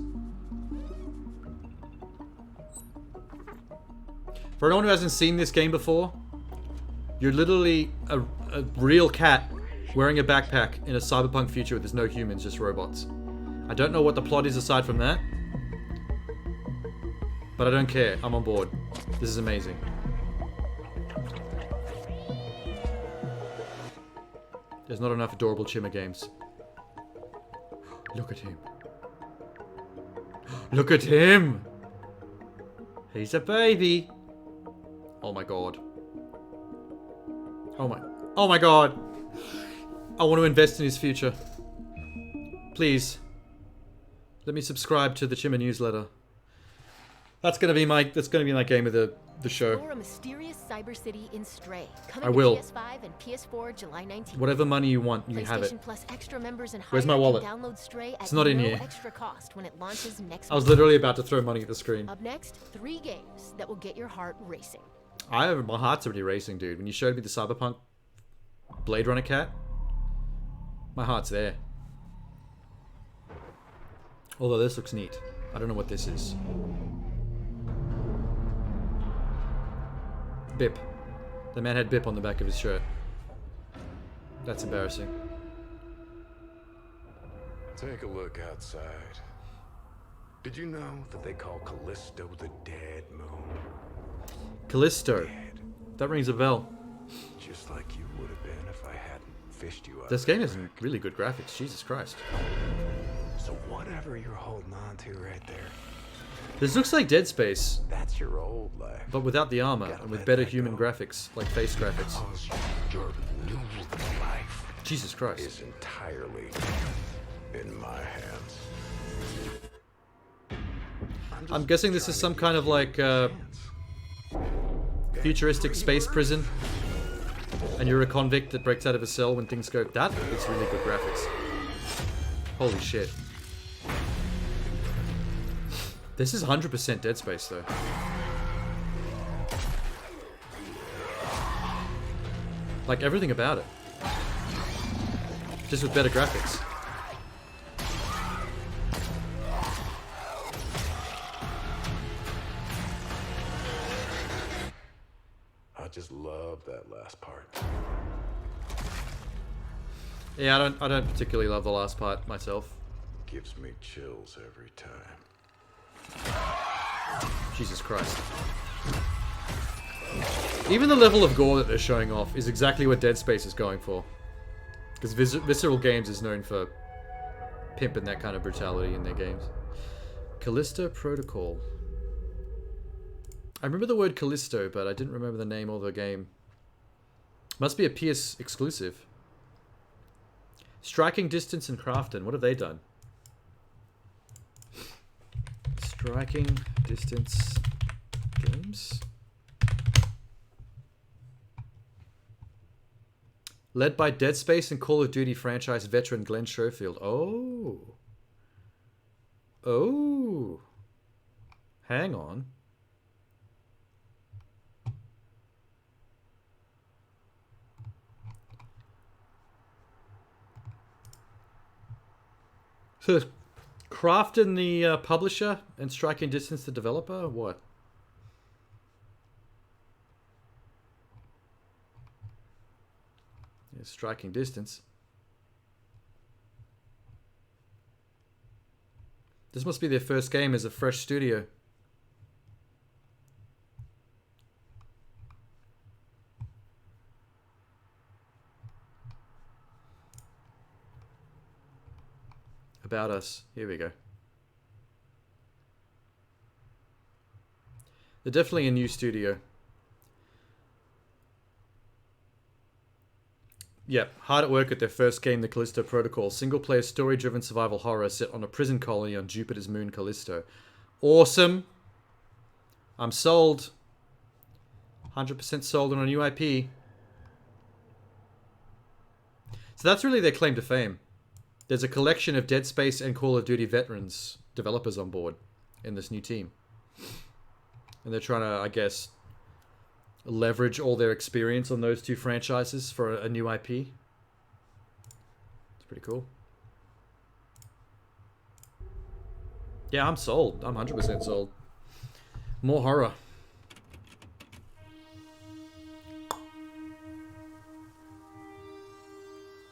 S1: For anyone who hasn't seen this game before, you're literally a real cat wearing a backpack in a cyberpunk future where there's no humans, just robots. I don't know what the plot is aside from that, but I don't care. I'm on board. This is amazing. There's not enough adorable Chimmer games. Look at him. Look at him! He's a baby! Oh my god. Oh my god! I want to invest in his future. Please. Let me subscribe to the Chimmer newsletter. That's gonna be my game of the show.
S6: Explore a mysterious cyber city in Stray. Coming
S1: I will.
S6: to PS5 and PS4 July 19th.
S1: Whatever money you want, you have it.
S6: PlayStation Plus extra members and
S1: Where's my wallet?
S6: download Stray at
S1: It's not in
S6: no
S1: here.
S6: extra cost when it launches next
S1: I was
S6: month.
S1: literally about to throw money at the screen.
S6: Up next, 3 games that will get your heart racing.
S1: My heart's already racing, dude. When you showed me the Cyberpunk Blade Runner cat, my heart's there. Although this looks neat. I don't know what this is. Bip. The man had Bip on the back of his shirt. That's embarrassing.
S14: Take a look outside. Did you know that they call Callisto the dead moon?
S1: Callisto. That rings a bell.
S14: Just like you would have been if I hadn't fished you up.
S1: This game has really good graphics. Jesus Christ.
S14: So whatever you're holding on to right there,
S1: This looks like Dead Space,
S14: that's your old life.
S1: but without the armor and with better human graphics, like face graphics.
S14: Your new life
S1: Jesus Christ.
S14: is entirely in my hands.
S1: I'm guessing this is some kind of like futuristic space prison, and you're a convict that breaks out of a cell when things go. That is really good graphics. Holy shit. This is 100% Dead Space though. Like everything about it. Just with better graphics.
S14: I just love that last part.
S1: Yeah, I don't particularly love the last part myself.
S14: Gives me chills every time.
S1: Jesus Christ. Even the level of gore that they're showing off is exactly what Dead Space is going for. Because Visceral Games is known for pimping that kind of brutality in their games. Callisto Protocol. I remember the word Callisto, but I didn't remember the name of the game. Must be a PS exclusive. Striking Distance and Crafton. What have they done? Striking Distance games. Led by Dead Space and Call of Duty franchise veteran Glenn Schofield. Oh. Oh. Hang on. So, Crafton the publisher and Striking Distance the developer? What? Yeah, Striking Distance. This must be their first game as a fresh studio. About Us. Here we go. They're definitely a new studio. Yep, hard at work at their first game, The Callisto Protocol. Single-player, story-driven survival horror set on a prison colony on Jupiter's moon, Callisto. Awesome. I'm sold. 100% sold on a new IP. So that's really their claim to fame. There's a collection of Dead Space and Call of Duty veterans, developers on board in this new team. And they're trying to, I guess, leverage all their experience on those two franchises for a new IP. It's pretty cool. Yeah, I'm sold. I'm 100% sold. More horror.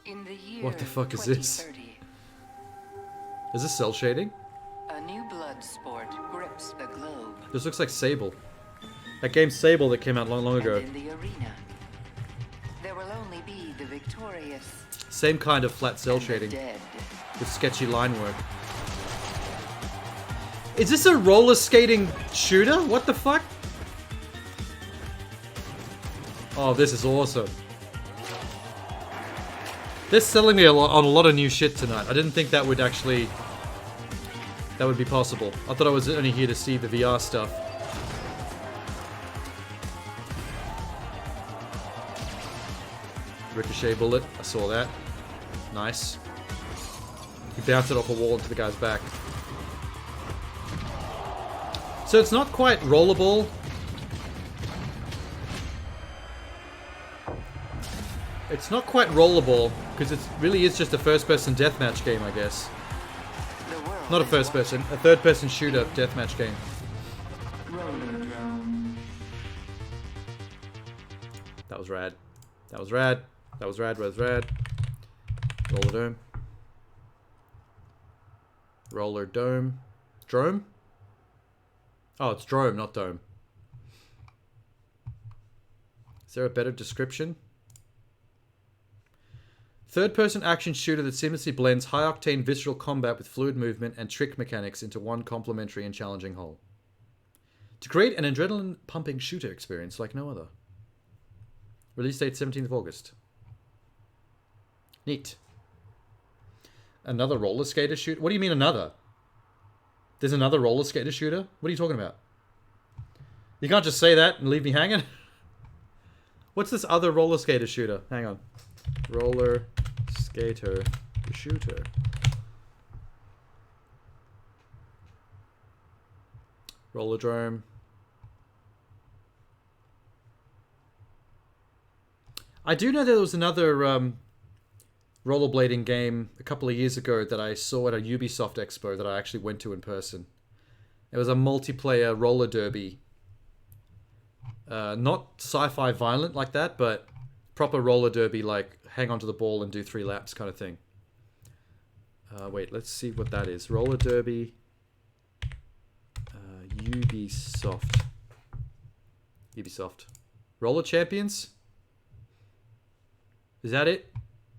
S9: In the year
S1: What the fuck is this?
S9: 2030,
S1: Is this cell shading?
S9: a new blood sport grips the globe.
S1: This looks like Sable. That game Sable that came out long ago.
S9: And in the arena, there will only be the victorious.
S1: Same kind of flat cell shading.
S9: Dead.
S1: With sketchy line work. Is this a roller skating shooter? What the fuck? Oh, this is awesome. They're selling me on a lot of new shit tonight. I didn't think that would actually... that would be possible. I thought I was only here to see the VR stuff. Ricochet bullet. I saw that. Nice. He bounced it off a wall into the guy's back. So it's not quite rollerball. It's not quite rollerball, because it really is just a first-person deathmatch game, I guess. Not a first-person, a third-person shooter deathmatch game. That was rad. That was rad. That was rad, was rad. Roller dome. Roller dome. Drome? Oh, it's drome, not dome. Is there a better description? Third-person action shooter that seamlessly blends high-octane visceral combat with fluid movement and trick mechanics into one complementary and challenging whole. To create an adrenaline-pumping shooter experience like no other. Release date 17th of August. Neat. Another roller skater shoot? What do you mean another? There's another roller skater shooter? What are you talking about? You can't just say that and leave me hanging. What's this other roller skater shooter? Hang on. Roller skater shooter. Rollerdrome. I do know there was another rollerblading game a couple of years ago that I saw at a Ubisoft expo that I actually went to in person. It was a multiplayer roller derby. Not sci-fi violent like that, but proper roller derby, like hang onto the ball and do 3 laps kind of thing. Wait, let's see what that is. Roller derby. Ubisoft. Ubisoft. Roller Champions? Is that it?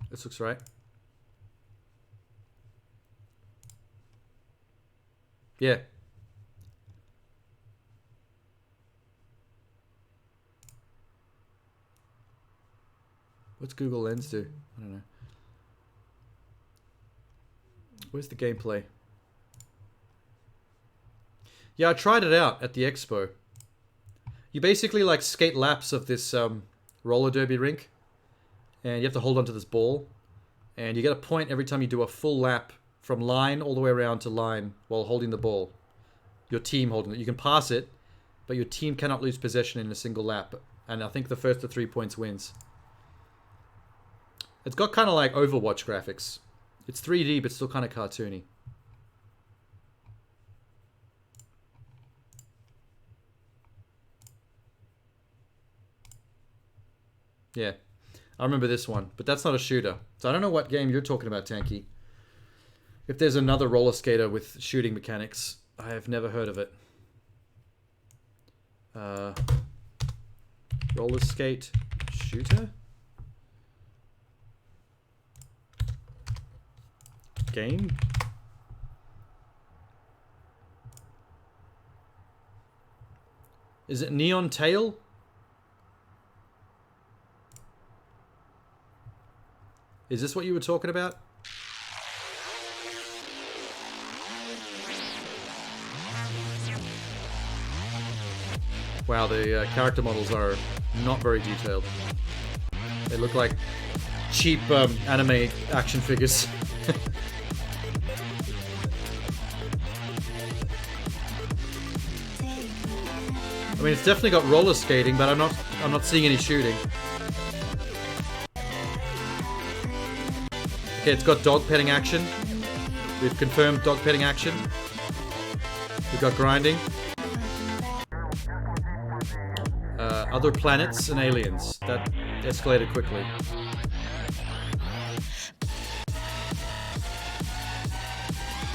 S1: This looks right. Yeah. What's Google Lens do? I don't know. Where's the gameplay? Yeah, I tried it out at the expo. You basically like skate laps of this roller derby rink. And you have to hold onto this ball. And you get a point every time you do a full lap from line all the way around to line while holding the ball. Your team holding it. You can pass it, but your team cannot lose possession in a single lap. And I think the first to 3 points wins. It's got kind of like Overwatch graphics. It's 3D, but still kind of cartoony. Yeah. I remember this one, but that's not a shooter. So I don't know what game you're talking about, Tanky. If there's another roller skater with shooting mechanics, I have never heard of it. Roller skate shooter? Game? Is it Neon Tail? Is this what you were talking about? Wow, the character models are not very detailed. They look like cheap anime action figures. I mean, it's definitely got roller skating, but I'm not seeing any shooting. Okay, it's got dog petting action. We've confirmed dog petting action. We've got grinding. Other planets and aliens. That escalated quickly.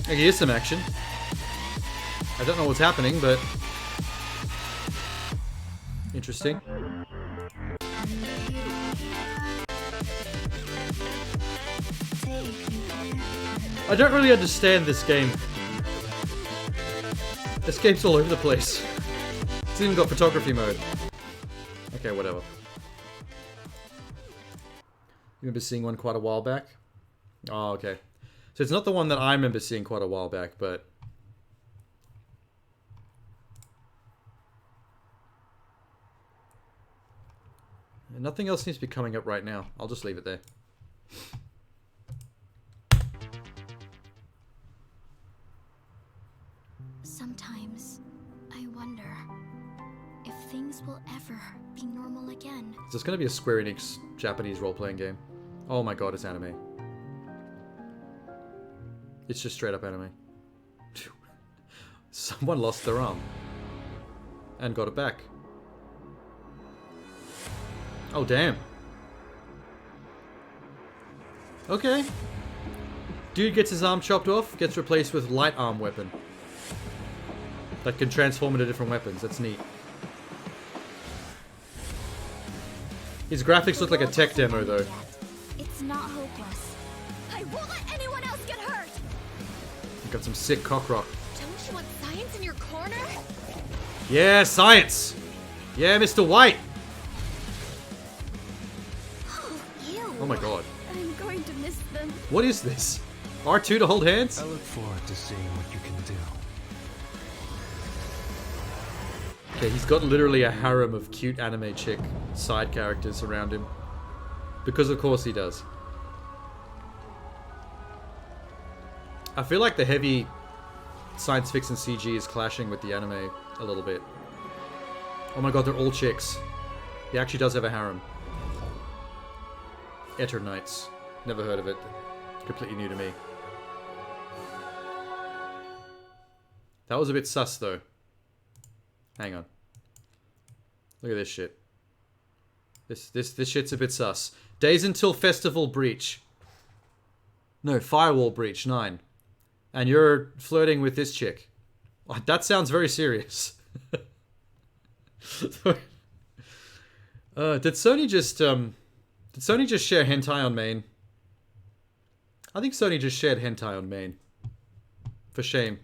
S1: Okay, here's some action. I don't know what's happening, but interesting. I don't really understand this game. This game's all over the place. It's even got photography mode. Okay, whatever. You remember seeing one quite a while back? Oh, okay. So it's not the one that I remember seeing quite a while back, but... nothing else seems to be coming up right now. I'll just leave it there.
S15: Sometimes I wonder if things will ever be normal again.
S1: Is this going to be a Square Enix Japanese role-playing game? Oh my god, it's anime. It's just straight up anime. Someone lost their arm. And got it back. Oh, damn. Okay. Dude gets his arm chopped off, gets replaced with light arm weapon. That can transform into different weapons. That's neat. His graphics look like a tech demo, though.
S15: It's not hopeless. I won't let anyone else get hurt!
S1: You've got some sick cock rock.
S15: Don't you want science in your corner?
S1: Yeah, science! Yeah, Mr. White!
S15: Ew.
S1: Oh my god.
S15: I'm going to miss them.
S1: What is this? R2 to hold hands?
S8: I look forward to seeing what you can do.
S1: Okay, he's got literally a harem of cute anime chick side characters around him. Because of course he does. I feel like the heavy science fiction CG is clashing with the anime a little bit. Oh my god, they're all chicks. He actually does have a harem. Eternites. Never heard of it. Completely new to me. That was a bit sus though. Hang on. Look at this shit. This shit's a bit sus. Days until Festival Breach. No, Firewall Breach 9. And you're flirting with this chick. That sounds very serious. Did Sony just share hentai on main? I think Sony just shared hentai on main. For shame.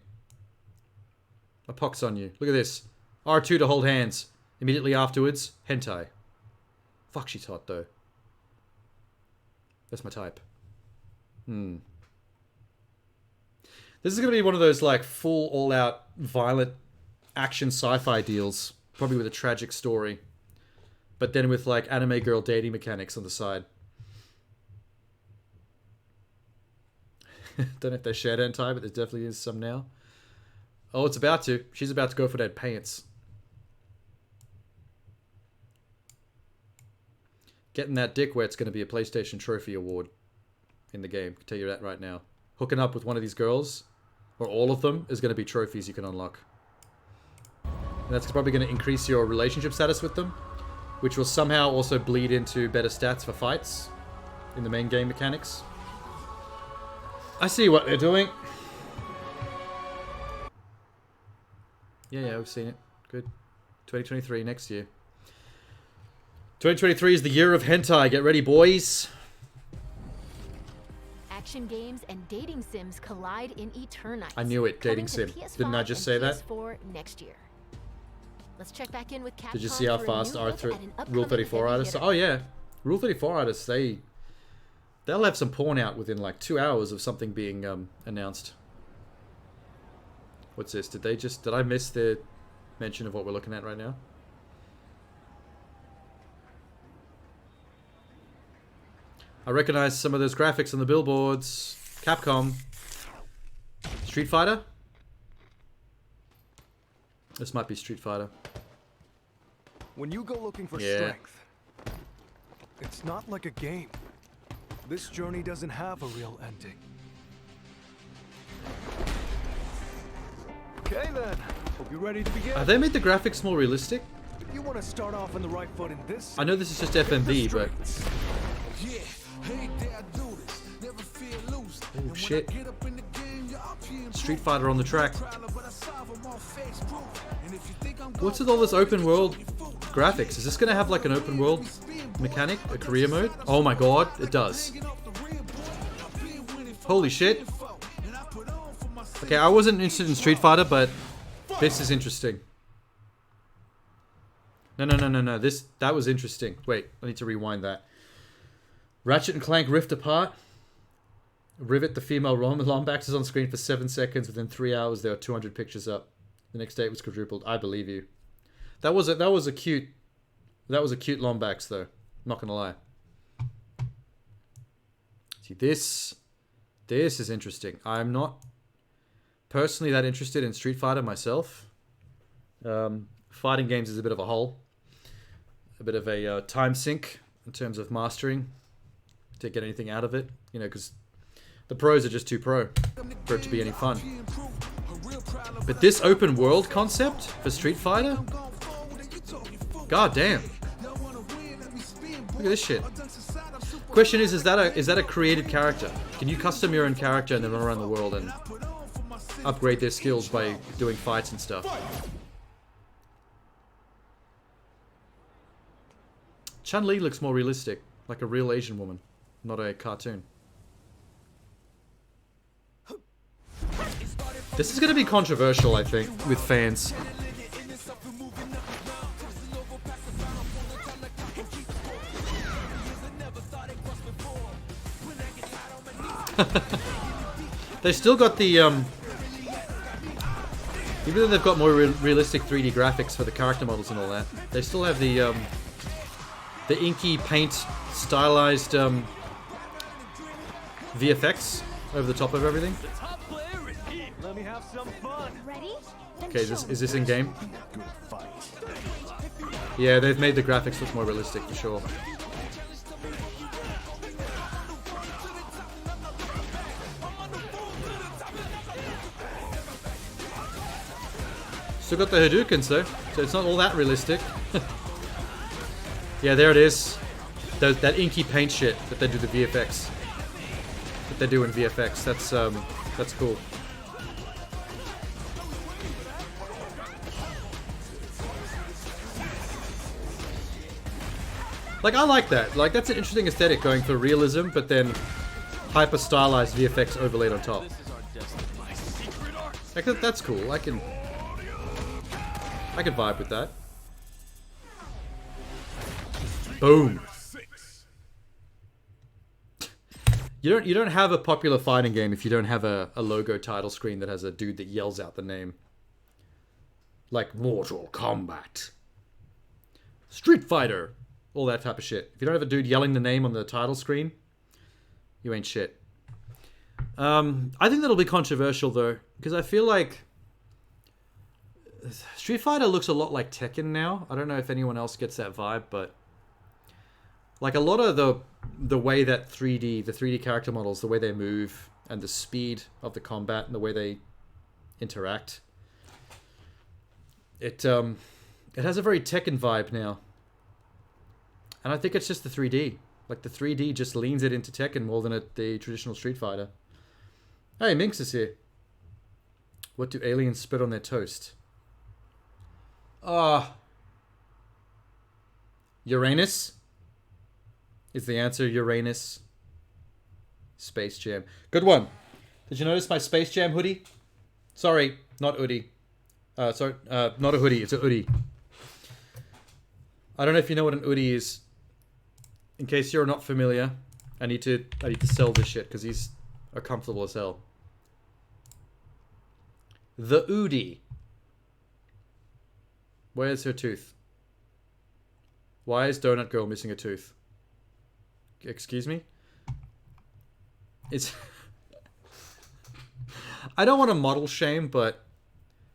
S1: A pox on you. Look at this. R2 to hold hands. Immediately afterwards, hentai. Fuck, she's hot though. That's my type. This is gonna be one of those like full all-out violent action sci-fi deals. Probably with a tragic story. But then with like anime girl dating mechanics on the side. Don't know if they shared hentai, but there definitely is some now. Oh, it's about to. She's about to go for that pants. Getting that dick wet's going to be a PlayStation Trophy award in the game. I can tell you that right now. Hooking up with one of these girls, or all of them, is going to be trophies you can unlock. And that's probably going to increase your relationship status with them, which will somehow also bleed into better stats for fights in the main game mechanics. I see what they're doing. Yeah, we've seen it. Good. 2023, next year. 2023 is the year of hentai. Get ready, boys.
S6: Action games and dating sims collide in Eternites.
S1: I knew it. Dating sim. Didn't I just say that?
S6: PS4 next year. Let's check back in with Capcom.
S1: Did you see how fast Rule 34 artists? Oh yeah, Rule 34 artists. They'll have some porn out within like 2 hours of something being announced. What's this? Did I miss the mention of what we're looking at right now? I recognize some of those graphics on the billboards. Capcom. Street Fighter? This might be Street Fighter.
S16: When you go looking for strength, it's not like a game. This journey doesn't have a real ending. Okay then, hope you're ready to begin.
S1: Have they made the graphics more realistic?
S16: If you want to start off on the right foot in this,
S1: I know this is just FMV, but oh shit! Street Fighter on the track. What's with all this open world graphics? Is this gonna have like an open world mechanic, a career mode? Oh my god, it does. Holy shit. Okay, I wasn't interested in Street Fighter, but this is interesting. No. That was interesting. Wait, I need to rewind that. Ratchet and Clank Rift Apart. Rivet the female Lombax is on screen for 7 seconds. Within 3 hours, there are 200 pictures up. The next day it was quadrupled. I believe you. That was a cute Lombax though. Not gonna lie. See, this is interesting. I'm not personally that interested in Street Fighter myself. Fighting games is a bit of a hole. A bit of a time sink in terms of mastering to get anything out of it. You know, because the pros are just too pro for it to be any fun. But this open world concept for Street Fighter? God damn. Look at this shit. Question is that a created character? Can you custom your own character and then run around the world and upgrade their skills by doing fights and stuff? Chun-Li looks more realistic, like a real Asian woman, not a cartoon. This is going to be controversial, I think, with fans. They still got the Even though they've got more realistic 3D graphics for the character models and all that, they still have the inky paint stylized VFX over the top of everything.
S16: Let me have some fun.
S15: Ready?
S1: Okay, is this in game? Yeah, they've made the graphics look more realistic for sure. Still got the Hadoukens though, so it's not all that realistic. Yeah, there it is. That inky paint shit that they do the VFX. That they do in VFX. That's cool. Like, I like that. Like, that's an interesting aesthetic, going for realism, but then hyper stylized VFX overlaid on top. Like, that's cool. I can vibe with that. Boom. You don't have a popular fighting game if you don't have a logo title screen that has a dude that yells out the name. Like Mortal Kombat, Street Fighter, all that type of shit. If you don't have a dude yelling the name on the title screen, you ain't shit. I think that'll be controversial though, because I feel like Street Fighter looks a lot like Tekken now. I don't know if anyone else gets that vibe, but like a lot of the way that the 3D character models, the way they move and the speed of the combat and the way they interact, it has a very Tekken vibe now. And I think it's just the 3D. Like, the 3D just leans it into Tekken more than the traditional Street Fighter. Hey, Minx is here. What do aliens spit on their toast? Uranus? Is the answer Uranus? Space Jam. Good one. Did you notice my Space Jam hoodie? Sorry, not hoodie. Not a hoodie, it's a hoodie. I don't know if you know what an hoodie is. In case you're not familiar, I need to sell this shit because these are comfortable as hell. The Oodie. Where's her tooth? Why is Donut Girl missing a tooth? Excuse me? It's... I don't want to model shame, but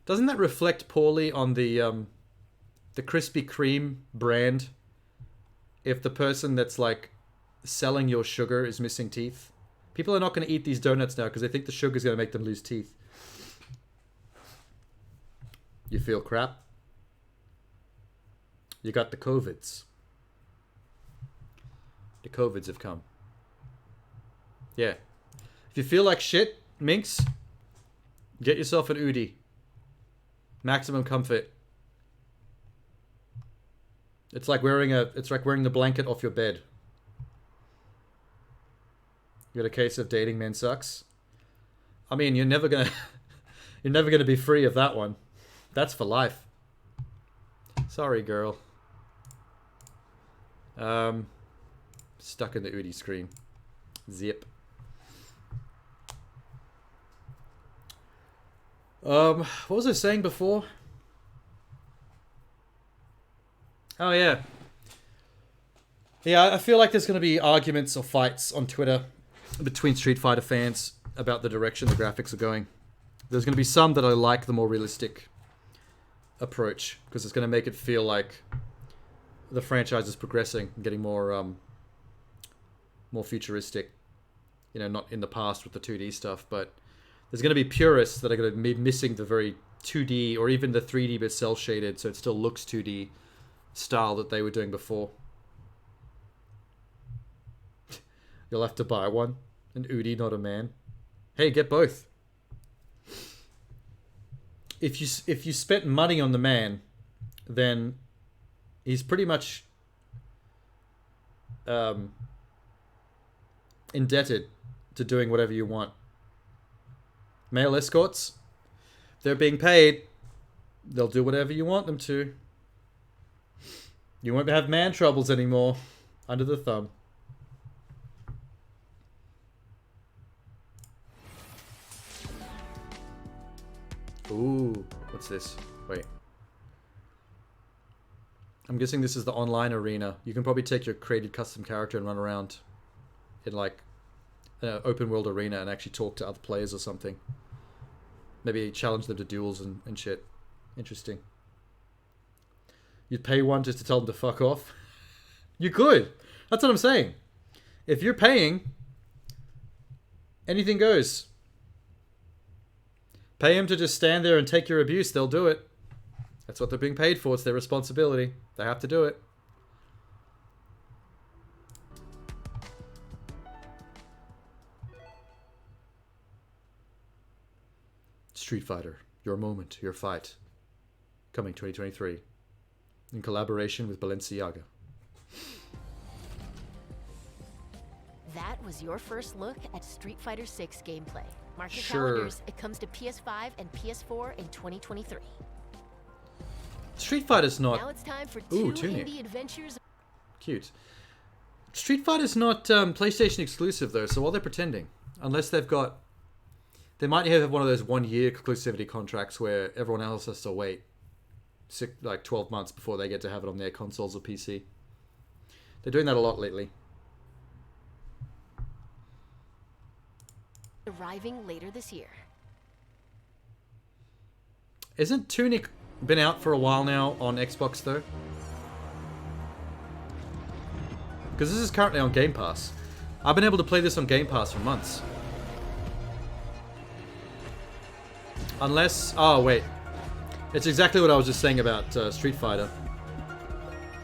S1: doesn't that reflect poorly on the Krispy Kreme brand? If the person that's like selling your sugar is missing teeth, people are not going to eat these donuts now because they think the sugar is going to make them lose teeth. You feel crap? You got the COVIDs. The COVIDs have come. Yeah. If you feel like shit, Minx, get yourself an Oodie. Maximum comfort. It's like wearing the blanket off your bed. You got a case of dating men sucks? I mean, you're never gonna be free of that one. That's for life. Sorry, girl. Stuck in the Oodie screen. Zip. What was I saying before? Oh, yeah. Yeah, I feel like there's going to be arguments or fights on Twitter between Street Fighter fans about the direction the graphics are going. There's going to be some that I like the more realistic approach, because it's going to make it feel like the franchise is progressing and getting more futuristic. You know, not in the past with the 2D stuff, but there's going to be purists that are going to be missing the very 2D or even the 3D but cel-shaded, so it still looks 2D style that they were doing before. You'll have to buy one. An Oodie, not a man. Hey, get both. If you spent money on the man, then he's pretty much indebted to doing whatever you want. Male escorts, they're being paid. They'll do whatever you want them to. You won't have man troubles anymore. Under the thumb. Ooh. What's this? Wait. I'm guessing this is the online arena. You can probably take your created custom character and run around in like an open world arena and actually talk to other players or something. Maybe challenge them to duels and shit. Interesting. You'd pay one just to tell them to fuck off? You could. That's what I'm saying. If you're paying, anything goes. Pay them to just stand there and take your abuse, they'll do it. That's what they're being paid for. It's their responsibility. They have to do it. Street Fighter. Your moment. Your fight. Coming 2023. In collaboration with Balenciaga.
S6: That was your first look at Street Fighter 6 gameplay. Mark your
S1: Sure.
S6: calendars. It comes to PS5 and PS4 in 2023.
S1: Street Fighter's not...
S6: Now it's time for
S1: Ooh,
S6: two
S1: Tunic.
S6: indie adventures.
S1: Cute. Street Fighter's not PlayStation exclusive though, so while they're pretending, unless they've got, they might have one of those 1-year exclusivity contracts where everyone else has to wait 12 months before they get to have it on their consoles or PC. They're doing that a lot lately.
S6: Arriving later this year.
S1: Isn't Tunic been out for a while now on Xbox though? Because this is currently on Game Pass. I've been able to play this on Game Pass for months. Unless... Oh, wait. It's exactly what I was just saying about Street Fighter.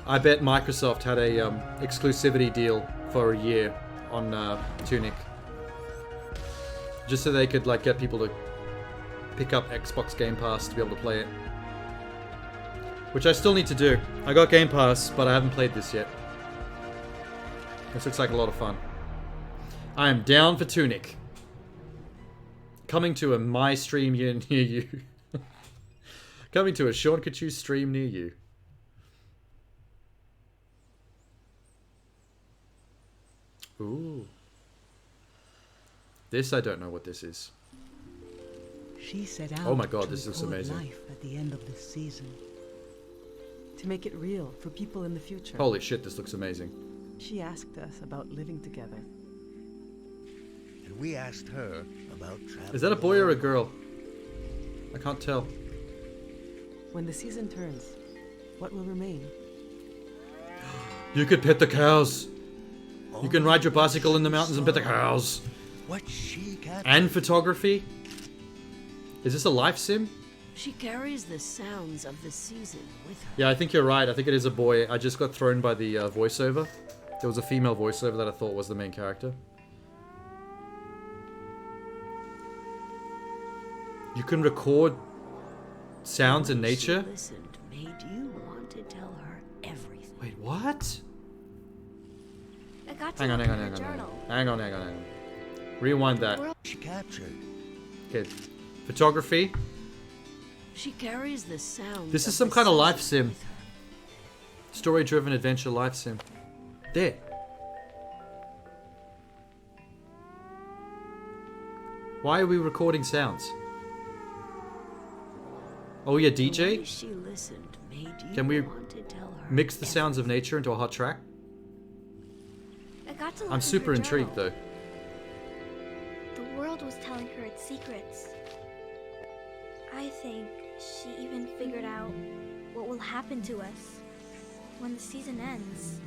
S1: I bet Microsoft had a exclusivity deal for a year on Tunic. Just so they could like get people to pick up Xbox Game Pass to be able to play it. Which I still need to do. I got Game Pass, but I haven't played this yet. This looks like a lot of fun. I am down for Tunic. Coming to a my stream near you. Coming to a Seankichu stream near you. Ooh. This, I don't know what this is.
S17: She set out
S1: Oh my god,
S17: to
S1: this looks
S17: record
S1: amazing.
S17: life at the end of this season. To make it real for people in the future.
S1: Holy shit, this looks amazing.
S17: She asked us about living together.
S18: And we asked her about traveling.
S1: Is that a boy or a girl? I can't tell.
S17: When the season turns, what will remain?
S1: You could pet the cows. You can ride your bicycle in the mountains and pet the cows.
S18: What she got.
S1: And photography? Is this a life sim?
S19: She carries the sounds of the season with her.
S1: Yeah, I think you're right. I think it is a boy. I just got thrown by the voiceover. There was a female voiceover that I thought was the main character. You can record sounds in nature?
S19: She listened, made you want to tell her everything.
S1: Wait, what?
S15: I got to
S1: Hang on,
S15: look
S1: hang on,
S15: in
S1: hang
S15: her
S1: on,
S15: journal.
S1: hang on, hang on, hang on. Rewind that.
S18: She captured.
S1: Okay, photography.
S19: She carries the sounds.
S1: This is some kind of life sim. Story-driven adventure life sim. There. Why are we recording sounds? Oh yeah, DJ?
S19: She listened, made you
S1: Can we
S19: want to tell her
S1: mix the sounds of nature into a hot track?
S15: I got to look
S1: I'm
S15: in
S1: super
S15: her
S1: intrigued
S15: journal.
S1: though.
S15: The world was telling her its secrets. I think she even figured out what will happen to us when the season ends.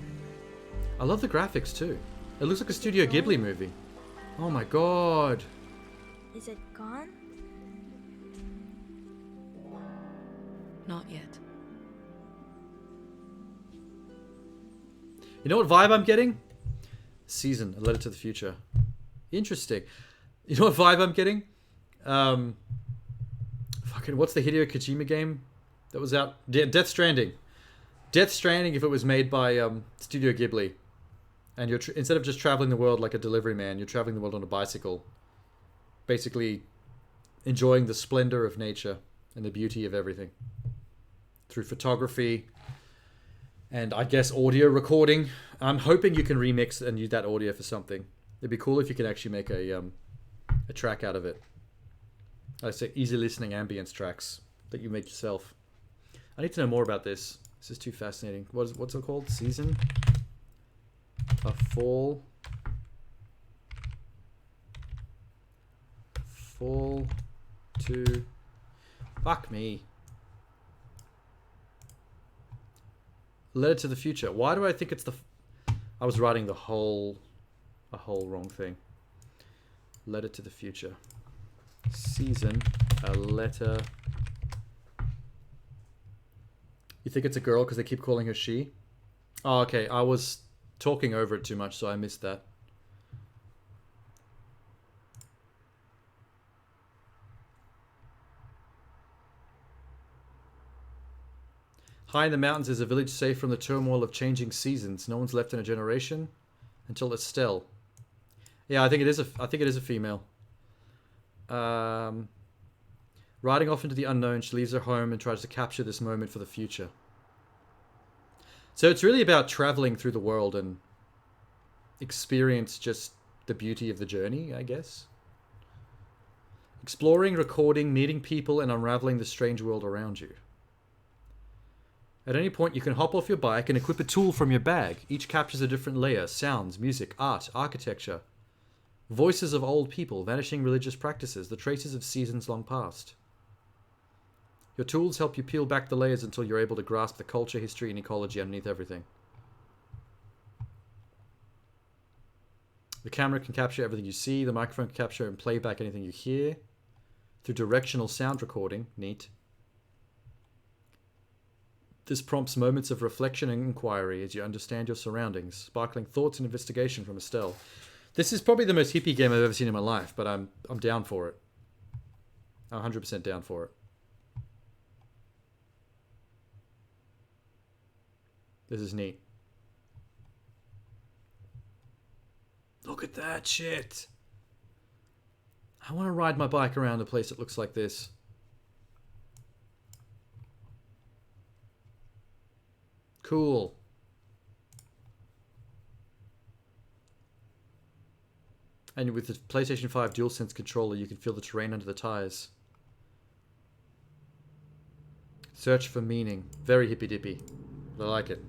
S1: I love the graphics too. It looks like a Studio Ghibli movie. Oh my god.
S15: Is it gone?
S7: Not yet.
S1: You know what vibe I'm getting? Season, A Letter to the Future. Interesting. You know what vibe I'm getting? Fucking, what's the Hideo Kojima game that was out? Death Stranding. Death Stranding if it was made by Studio Ghibli. And you're instead of just traveling the world like a delivery man, you're traveling the world on a bicycle. Basically enjoying the splendor of nature and the beauty of everything. Through photography and I guess audio recording. I'm hoping you can remix and use that audio for something. It'd be cool if you could actually make a track out of it. I say easy listening ambience tracks that you make yourself. I need to know more about this. This is too fascinating. What's it called? Season? A fall to... Fuck me. Letter to the future. Why do I think it's the... I was writing a whole wrong thing. Letter to the future. Season. A letter... You think it's a girl because they keep calling her she? Oh, okay. I was talking over it too much, so I missed that. High in the mountains is a village safe from the turmoil of changing seasons. No one's left in a generation until Estelle. Yeah, I think it is a female. Riding off into the unknown, she leaves her home and tries to capture this moment for the future. So it's really about traveling through the world and experience just the beauty of the journey, I guess. Exploring, recording, meeting people, and unraveling the strange world around you. At any point, you can hop off your bike and equip a tool from your bag. Each captures a different layer: sounds, music, art, architecture, voices of old people, vanishing religious practices, the traces of seasons long past. Your tools help you peel back the layers until you're able to grasp the culture, history, and ecology underneath everything. The camera can capture everything you see. The microphone can capture and play back anything you hear. Through directional sound recording. Neat. This prompts moments of reflection and inquiry as you understand your surroundings, sparkling thoughts and investigation from Estelle. This is probably the most hippie game I've ever seen in my life, but I'm down for it. I'm 100% down for it. This is neat. Look at that shit. I want to ride my bike around a place that looks like this. Cool. And with the PlayStation 5 DualSense controller, you can feel the terrain under the tires. Search for meaning. Very hippy-dippy. I like it.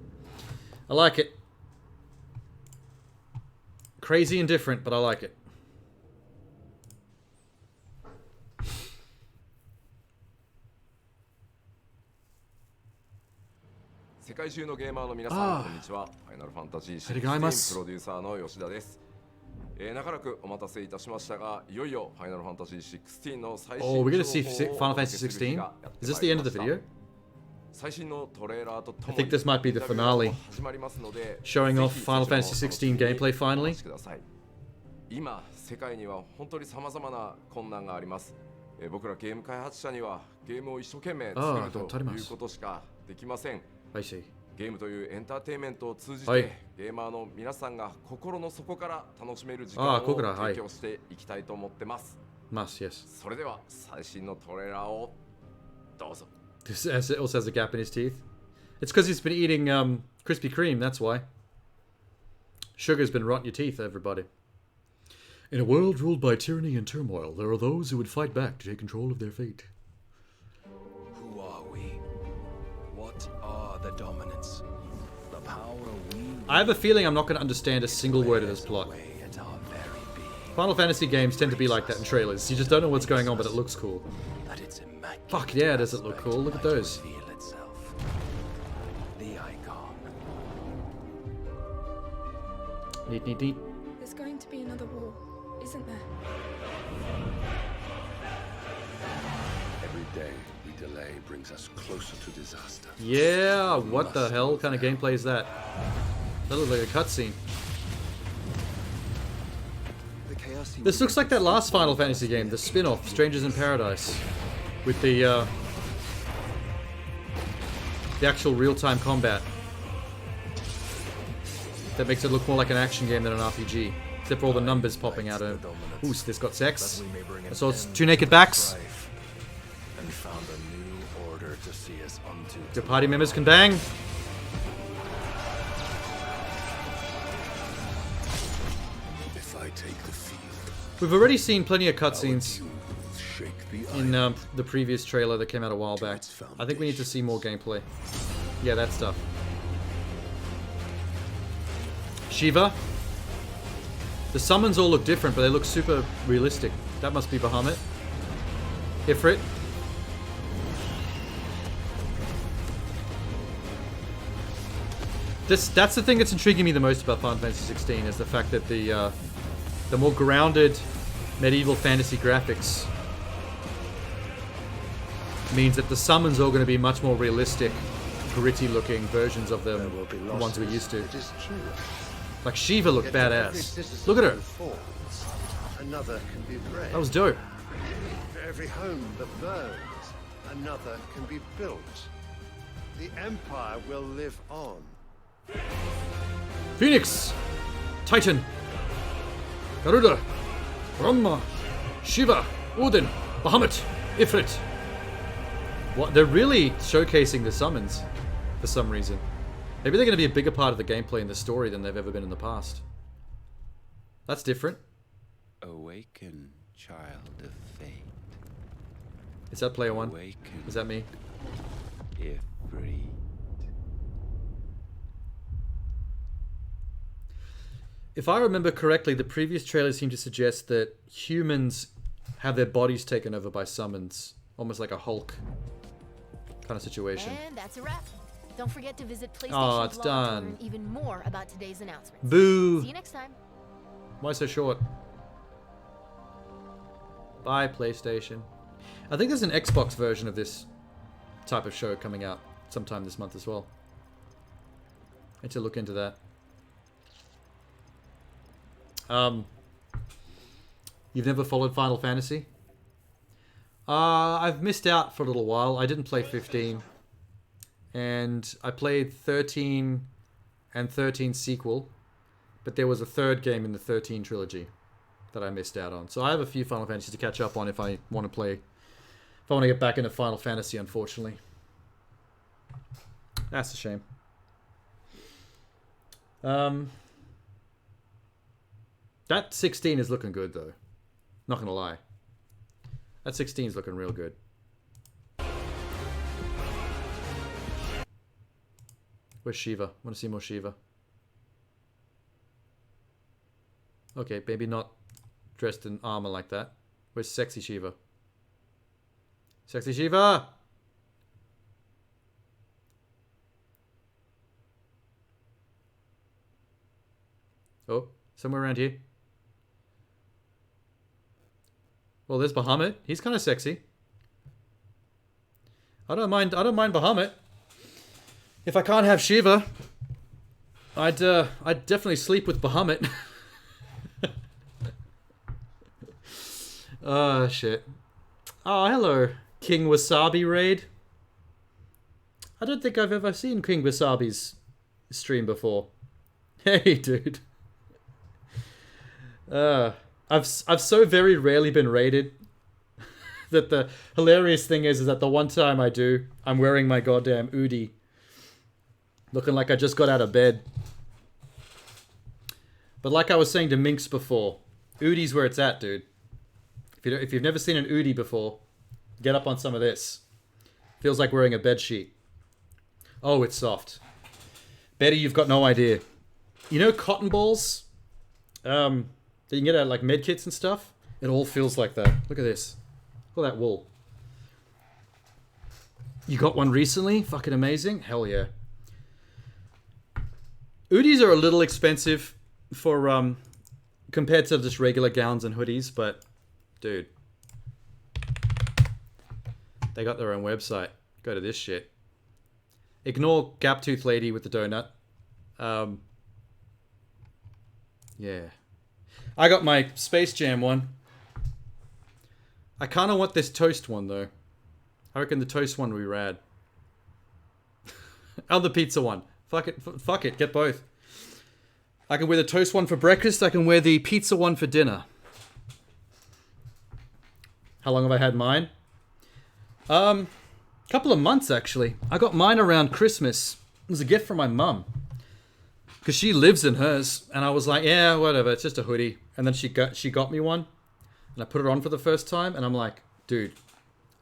S1: I like it. Crazy and different, but I like it. Oh, we're gonna see Final Fantasy 16? Is this the end of the video? I think this might be the finale. Showing off Final Fantasy 16 gameplay finally. I see.
S20: ゲームというエンターテインメントを通じて、ゲーマーの皆さんが心の底から楽しめる時間を提供していきたいと思ってます。それでは最新のトレーラーをどうぞ。
S1: This also has a gap in his teeth. It's because he's been eating Krispy Kreme, that's why. Sugar's been rotting your teeth, everybody. In a world ruled by tyranny and turmoil, there are those who would fight back to take control of their fate.
S8: Who are we? What are the dominants? The power we...
S1: I have a feeling I'm not going to understand a single word of this plot. Final Fantasy games tend to be like that in trailers. You just don't know what's going on, but it looks cool. Fuck yeah, does it look cool? Look at those. Neat, neat, neat.
S21: There's going to be another war, isn't there?
S8: Every day we delay brings us closer to disaster.
S1: Yeah, what the hell kind of gameplay is that? That looks like a cutscene. This looks like that last Final Fantasy game, the spin-off, Strangers in Paradise. With the actual real-time combat. That makes it look more like an action game than an RPG. Except for all the numbers popping out of it. Ooh, so this got sex. I saw it's 2 naked backs. Your party members can bang. We've already seen plenty of cutscenes. in the previous trailer that came out a while back. I think we need to see more gameplay. Yeah, that stuff. Shiva. The summons all look different, but they look super realistic. That must be Bahamut. Ifrit. That's the thing that's intriguing me the most about Final Fantasy 16 is the fact that the more grounded medieval fantasy graphics means that the summons are going to be much more realistic, gritty-looking versions of them, the ones we're used to. Like Shiva looked badass. Look at her.
S18: Another can be bred.
S1: That was dope.
S18: For every home that burns, another can be built. The Empire will live on.
S1: Phoenix, Titan, Garuda, Brahma, Shiva, Odin, Bahamut, Ifrit. What? They're really showcasing the summons for some reason. Maybe they're going to be a bigger part of the gameplay and the story than they've ever been in the past. That's different.
S8: Awaken, child of fate.
S1: Is that player one?
S8: Awaken.
S1: Is that me?
S8: Ifrit.
S1: If I remember correctly, the previous trailer seemed to suggest that humans have their bodies taken over by summons. Almost like a Hulk kind of situation.
S6: And that's a wrap. Don't forget to visit PlayStation's
S1: Oh, it's
S6: blog to
S1: done.
S6: learn even more about today's announcements.
S1: Boo!
S6: See you next time.
S1: Why so short? Bye, PlayStation. I think there's an Xbox version of this type of show coming out sometime this month as well. I need to look into that. You've never followed Final Fantasy? I've missed out for a little while. I didn't play 15. And I played 13 and 13 sequel. But there was a third game in the 13 trilogy that I missed out on. So I have a few Final Fantasies to catch up on if I want to play. If I want to get back into Final Fantasy, unfortunately. That's a shame. That 16 is looking good, though. Not gonna lie. That 16 is looking real good. Where's Shiva? Want to see more Shiva? Okay, maybe not dressed in armor like that. Where's sexy Shiva? Sexy Shiva! Oh, somewhere around here. Well, there's Bahamut. He's kind of sexy. I don't mind Bahamut. If I can't have Shiva, I'd definitely sleep with Bahamut. Oh, shit. Oh, hello, King Wasabi Raid. I don't think I've ever seen King Wasabi's stream before. Hey, dude. I've so very rarely been raided that the hilarious thing is that the one time I do, I'm wearing my goddamn Udi, looking like I just got out of bed. But like I was saying to Minx before, Udi's where it's at, dude. If you've never seen an Udi before, get up on some of this. Feels like wearing a bed sheet. Oh, it's soft. Betty, you've got no idea. You know cotton balls? That you can get at like med kits and stuff? It all feels like that. Look at this. Look at that wool. You got one recently? Fucking amazing. Hell yeah. Udis are a little expensive for compared to just regular gowns and hoodies, but dude, they got their own website. Go to this shit. Ignore Gaptooth Lady with the donut. Yeah. I got my Space Jam one. I kind of want this toast one, though. I reckon the toast one would be rad. Oh, the pizza one. Fuck it. Get both. I can wear the toast one for breakfast. I can wear the pizza one for dinner. How long have I had mine? Couple of months, actually. I got mine around Christmas. It was a gift from my mum. Because she lives in hers. And I was like, yeah, whatever. It's just a hoodie. And then she got me one. And I put it on for the first time. And I'm like, Dude,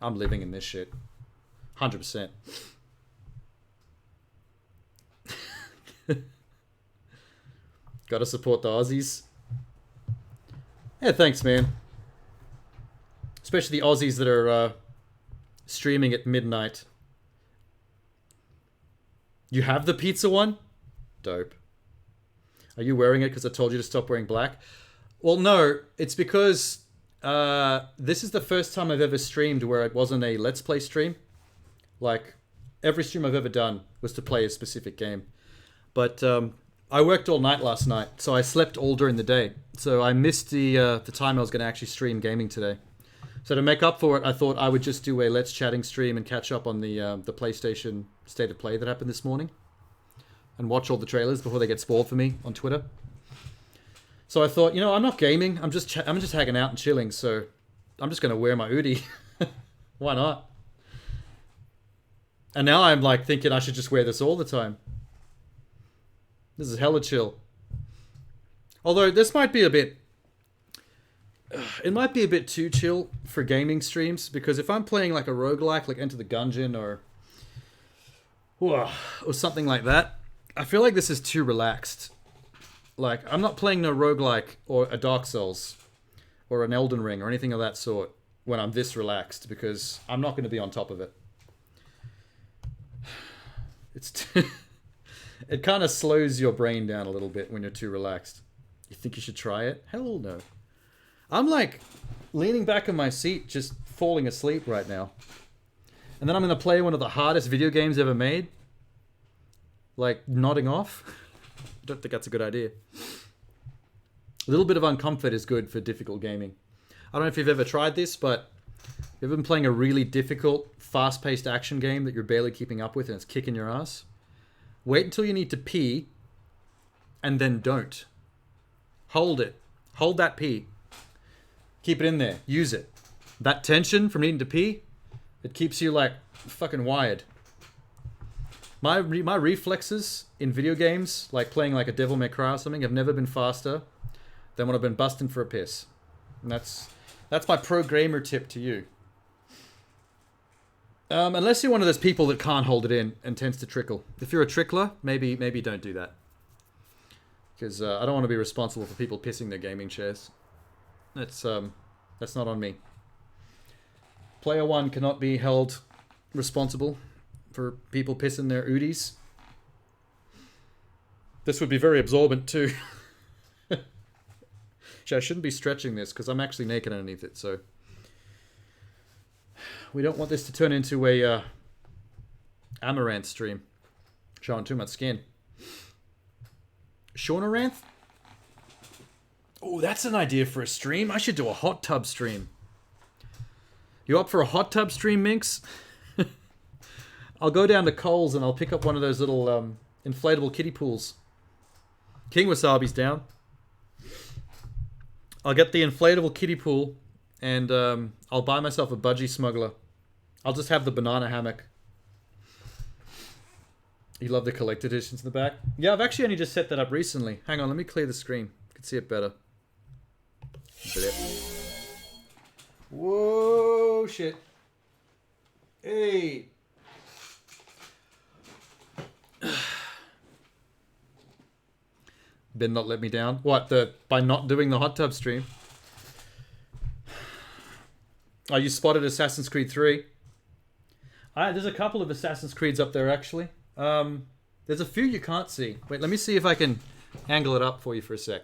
S1: I'm living in this shit. 100%. Gotta support the Aussies. Yeah, thanks, man. Especially the Aussies that are streaming at midnight. You have the pizza one? Dope. Are you wearing it because I told you to stop wearing black? Well, no. It's because this is the first time I've ever streamed where it wasn't a Let's Play stream. Like, every stream I've ever done was to play a specific game. But I worked all night last night, so I slept all during the day. So I missed the time I was going to actually stream gaming today. So to make up for it, I thought I would just do a Let's Chatting stream and catch up on the PlayStation State of Play that happened this morning. And watch all the trailers before they get spoiled for me on Twitter. So I thought, you know, I'm not gaming. I'm just hanging out and chilling. So I'm just going to wear my hoodie. Why not? And now I'm like thinking I should just wear this all the time. This is hella chill. Although this might be a bit... It might be a bit too chill for gaming streams. Because if I'm playing like a roguelike, like Enter the Gungeon or something like that, I feel like this is too relaxed. Like, I'm not playing no roguelike or a Dark Souls or an Elden Ring or anything of that sort when I'm this relaxed, because I'm not going to be on top of it. It kind of slows your brain down a little bit when you're too relaxed. You think you should try it? Hell no. I'm like leaning back in my seat, just falling asleep right now. And then I'm going to play one of the hardest video games ever made. Like, nodding off. I don't think that's a good idea. A little bit of uncomfort is good for difficult gaming. I don't know if you've ever tried this, but if you've been playing a really difficult, fast-paced action game that you're barely keeping up with and it's kicking your ass, wait until you need to pee, and then don't. Hold it. Hold that pee. Keep it in there. Use it. That tension from needing to pee, it keeps you, like, fucking wired. My reflexes in video games, like playing like a Devil May Cry or something, have never been faster than when I've been busting for a piss. And that's my pro gamer tip to you. Unless you're one of those people that can't hold it in and tends to trickle. If you're a trickler, maybe don't do that. Because I don't want to be responsible for people pissing their gaming chairs. That's not on me. Player 1 cannot be held responsible for people pissing their oodies. This would be very absorbent too. I shouldn't be stretching this because I'm actually naked underneath it, so we don't want this to turn into a Amaranth stream. Showing too much skin. Shaunaranth? Oh, that's an idea for a stream. I should do a hot tub stream. You up for a hot tub stream, Minx? I'll go down to Coles and I'll pick up one of those little inflatable kiddie pools. King Wasabi's down. I'll get the inflatable kiddie pool and I'll buy myself a budgie smuggler. I'll just have the banana hammock. You love the collector editions in the back? Yeah, I've actually only just set that up recently. Hang on, let me clear the screen. You can see it better. Blip. Whoa, shit. Hey. Ben not let me down. What, by not doing the hot tub stream? Oh, you spotted Assassin's Creed 3? There's a couple of Assassin's Creeds up there, actually. There's a few you can't see. Wait, let me see if I can angle it up for you for a sec.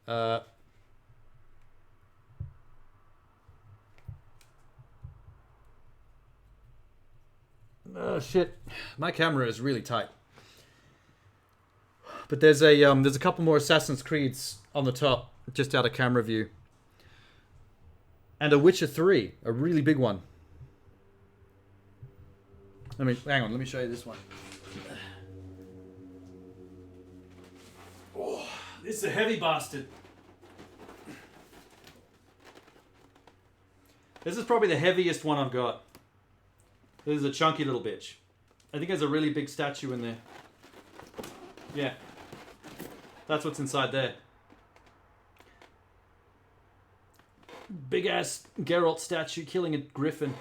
S1: Oh, shit. My camera is really tight. But there's a couple more Assassin's Creeds on the top, just out of camera view. And a Witcher 3, a really big one. Hang on, let me show you this one. Oh, this is a heavy bastard. This is probably the heaviest one I've got. This is a chunky little bitch. I think there's a really big statue in there. Yeah. That's what's inside there. big ass Geralt statue killing a griffin.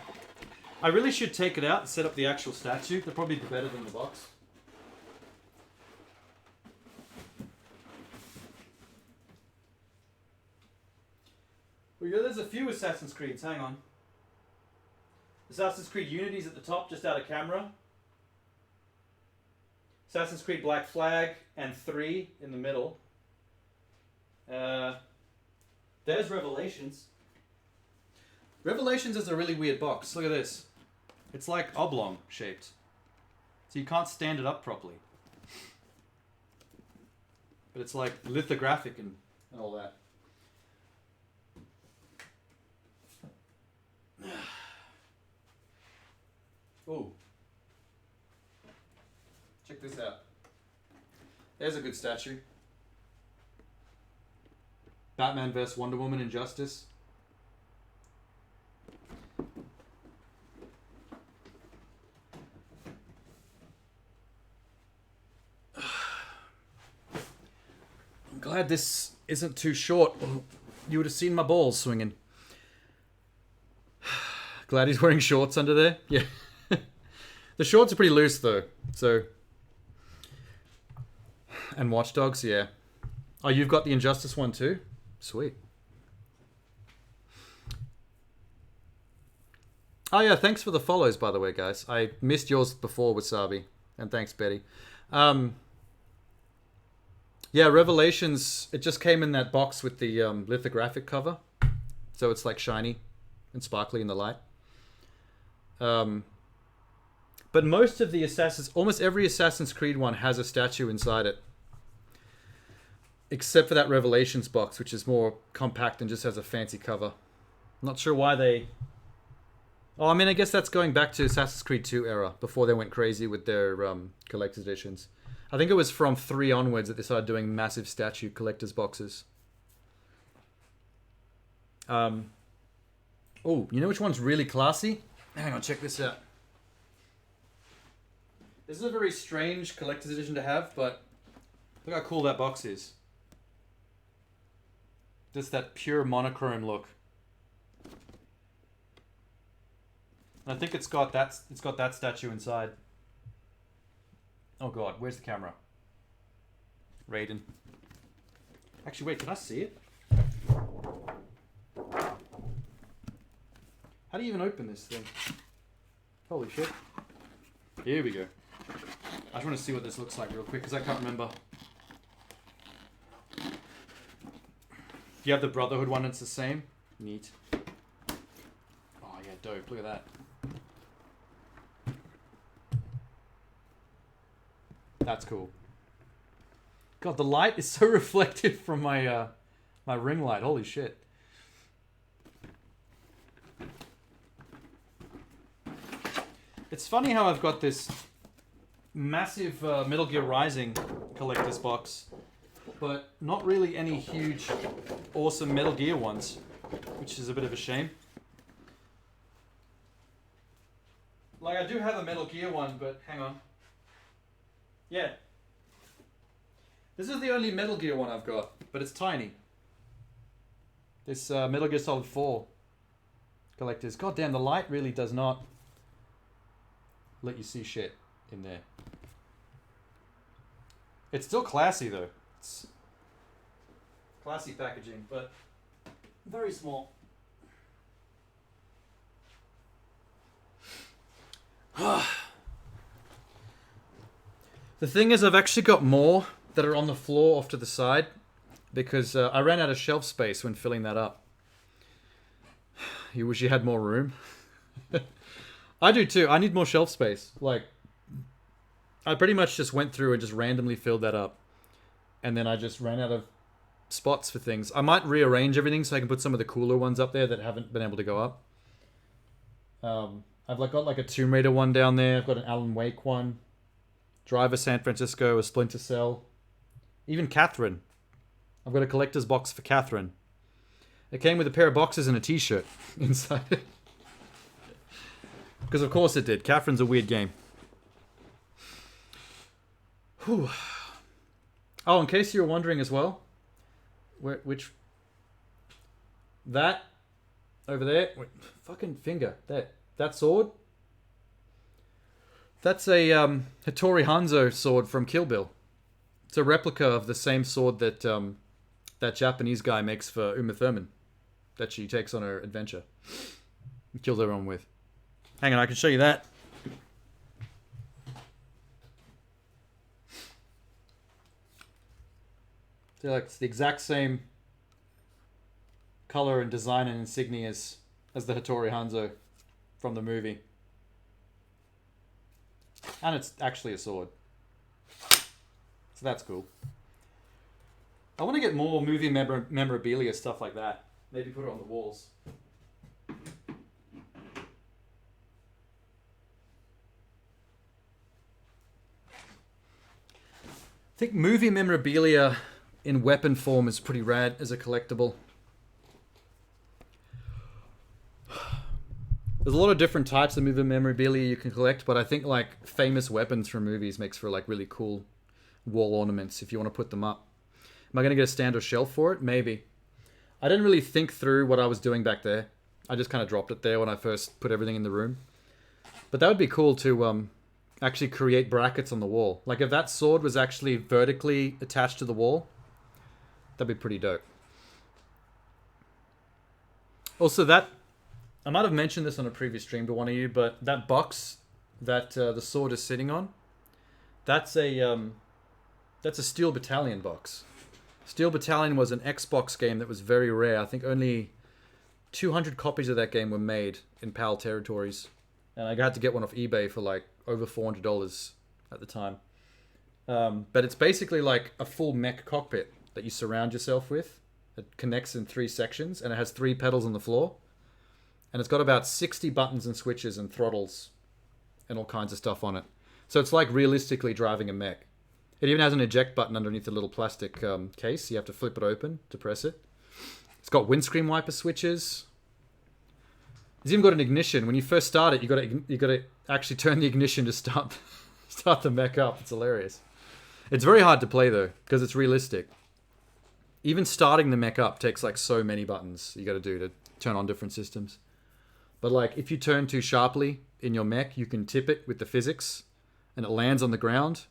S1: I really should take it out and set up the actual statue. That'd probably be better than the box. Well, yeah, there's a few Assassin's Creeds. Hang on. Assassin's Creed Unity's at the top, just out of camera. Assassin's Creed Black Flag and 3 in the middle. There's Revelations. Revelations is a really weird box. Look at this. It's like oblong shaped. So you can't stand it up properly. But it's like lithographic and all that. Ooh. Check this out. There's a good statue. Batman vs. Wonder Woman Injustice. I'm glad this isn't too short. You would have seen my balls swinging. Glad he's wearing shorts under there. Yeah. The shorts are pretty loose though. So. And Watch Dogs, yeah. Oh, you've got the Injustice one too? Sweet. Oh yeah, thanks for the follows, by the way, guys. I missed yours before, Wasabi. And thanks, Betty. Yeah, Revelations, it just came in that box with the lithographic cover. So it's like shiny and sparkly in the light. But most of the almost every Assassin's Creed one has a statue inside it. Except for that Revelations box, which is more compact and just has a fancy cover. Not sure why they... Oh, I mean, I guess that's going back to Assassin's Creed 2 era, before they went crazy with their collector's editions. I think it was from 3 onwards that they started doing massive statue collector's boxes. Oh, you know which one's really classy? Hang on, check this out. This is a very strange collector's edition to have, but look how cool that box is. Just that pure monochrome look. And I think it's got that statue inside. Oh god, where's the camera? Raiden. Actually, wait, can I see it? How do you even open this thing? Holy shit. Here we go. I just want to see what this looks like real quick, because I can't remember. You have the Brotherhood one, it's the same. Neat. Oh yeah, dope. Look at that. That's cool. God, the light is so reflective from my my ring light. Holy shit. It's funny how I've got this massive Metal Gear Rising collector's box, but not really any huge, awesome Metal Gear ones, which is a bit of a shame. Like, I do have a Metal Gear one, but hang on. Yeah. This is the only Metal Gear one I've got, but it's tiny. This Metal Gear Solid 4 collector's. God damn, the light really does not let you see shit in there. It's still classy though. It's classy packaging, but very small. The thing is, I've actually got more that are on the floor off to the side because I ran out of shelf space when filling that up. You wish you had more room? I do too. I need more shelf space. Like, I pretty much just went through and just randomly filled that up. And then I just ran out of spots for things. I might rearrange everything so I can put some of the cooler ones up there that haven't been able to go up. I've got like a Tomb Raider one down there. I've got an Alan Wake one. Driver San Francisco, a Splinter Cell. Even Catherine. I've got a collector's box for Catherine. It came with a pair of boxes and a t-shirt inside it. Because of course it did. Catherine's a weird game. Whew. Oh, in case you were wondering as well, which that over there. Wait, fucking finger. That sword. That's a Hattori Hanzo sword from Kill Bill. It's a replica of the same sword that that Japanese guy makes for Uma Thurman, that she takes on her adventure and kills everyone with. Hang on, I can show you that. So like it's the exact same color and design and insignia as the Hattori Hanzo from the movie. And it's actually a sword. So that's cool. I want to get more movie memorabilia, stuff like that. Maybe put it on the walls. I think movie memorabilia in weapon form is pretty rad as a collectible. There's a lot of different types of movie memorabilia you can collect, but I think like famous weapons from movies makes for like really cool wall ornaments if you want to put them up. Am I going to get a stand or shelf for it? Maybe. I didn't really think through what I was doing back there. I just kind of dropped it there when I first put everything in the room. But that would be cool to actually create brackets on the wall. Like if that sword was actually vertically attached to the wall, that'd be pretty dope. Also that, I might have mentioned this on a previous stream to one of you, but that box that the sword is sitting on, that's a Steel Battalion box. Steel Battalion was an Xbox game that was very rare. I think only 200 copies of that game were made in PAL territories. And I had to get one off eBay for like over $400 at the time. But it's basically like a full mech cockpit that you surround yourself with. It connects in 3 sections and it has 3 pedals on the floor. And it's got about 60 buttons and switches and throttles and all kinds of stuff on it. So it's like realistically driving a mech. It even has an eject button underneath the little plastic case. You have to flip it open to press it. It's got windscreen wiper switches. It's even got an ignition. When you first start it, you got to actually turn the ignition to start the mech up. It's hilarious. It's very hard to play though because it's realistic. Even starting the mech up takes like so many buttons you got to do to turn on different systems. But like if you turn too sharply in your mech, you can tip it with the physics and it lands on the ground.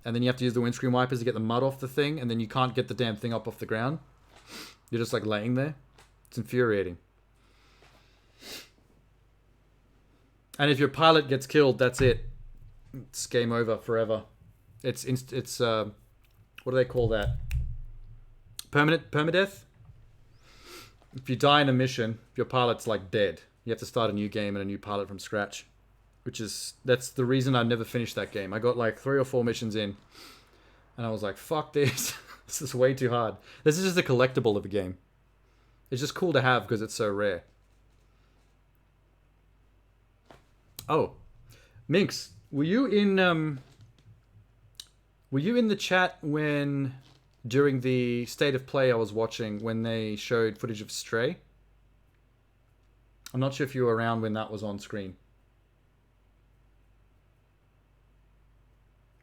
S1: And then you have to use the windscreen wipers to get the mud off the thing. And then you can't get the damn thing up off the ground. You're just like laying there. It's infuriating. And if your pilot gets killed, that's it. It's game over forever. It's what do they call that? Permadeath? If you die in a mission, your pilot's like dead. You have to start a new game and a new pilot from scratch. That's the reason I never finished that game. I got like 3 or 4 missions in. And I was like, fuck this. This is way too hard. This is just a collectible of a game. It's just cool to have because it's so rare. Oh. Minx, were you in the chat when during the State of Play I was watching when they showed footage of Stray? I'm not sure if you were around when that was on screen.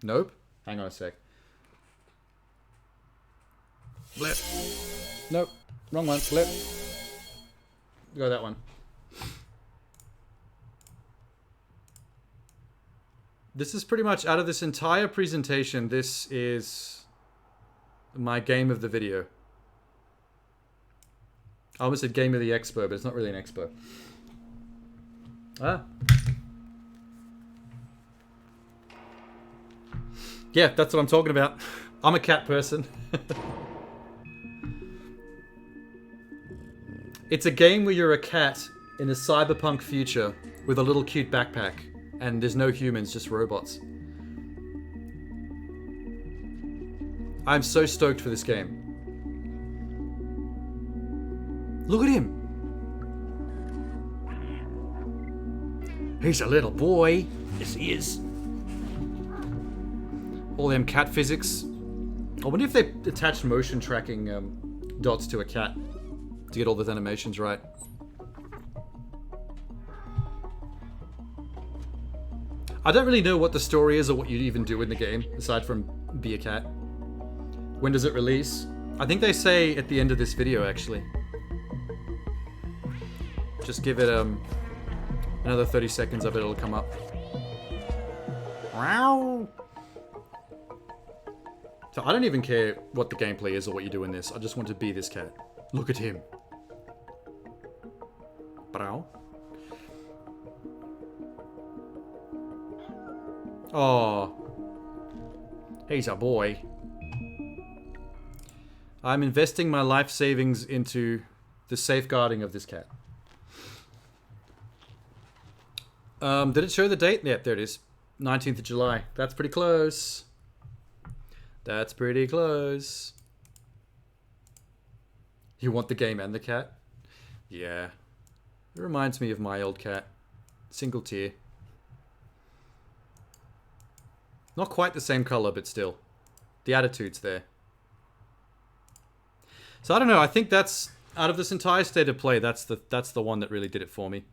S1: Nope. Hang on a sec. Blip. Nope. Wrong one. Blip. Go that one. This is pretty much, out of this entire presentation, this is my game of the video. I almost said game of the expo, but it's not really an expo. Ah. Yeah, that's what I'm talking about. I'm a cat person. It's a game where you're a cat in a cyberpunk future with a little cute backpack. And there's no humans, just robots. I'm so stoked for this game. Look at him! He's a little boy. Yes, he is. All them cat physics. I wonder if they attached motion tracking dots to a cat to get all those animations right. I don't really know what the story is or what you even do in the game, aside from be a cat. When does it release? I think they say at the end of this video, actually. Just give it another 30 seconds of it, it'll come up. Wow. So I don't even care what the gameplay is or what you do in this. I just want to be this cat. Look at him. Brow. Oh. He's a boy. I'm investing my life savings into the safeguarding of this cat. Did it show the date? Yeah, there it is. 19th of July. That's pretty close. That's pretty close. You want the game and the cat? Yeah. It reminds me of my old cat. Single tear. Not quite the same color, but still. The attitude's there. So I don't know, I think that's, out of this entire state of play, that's the one that really did it for me.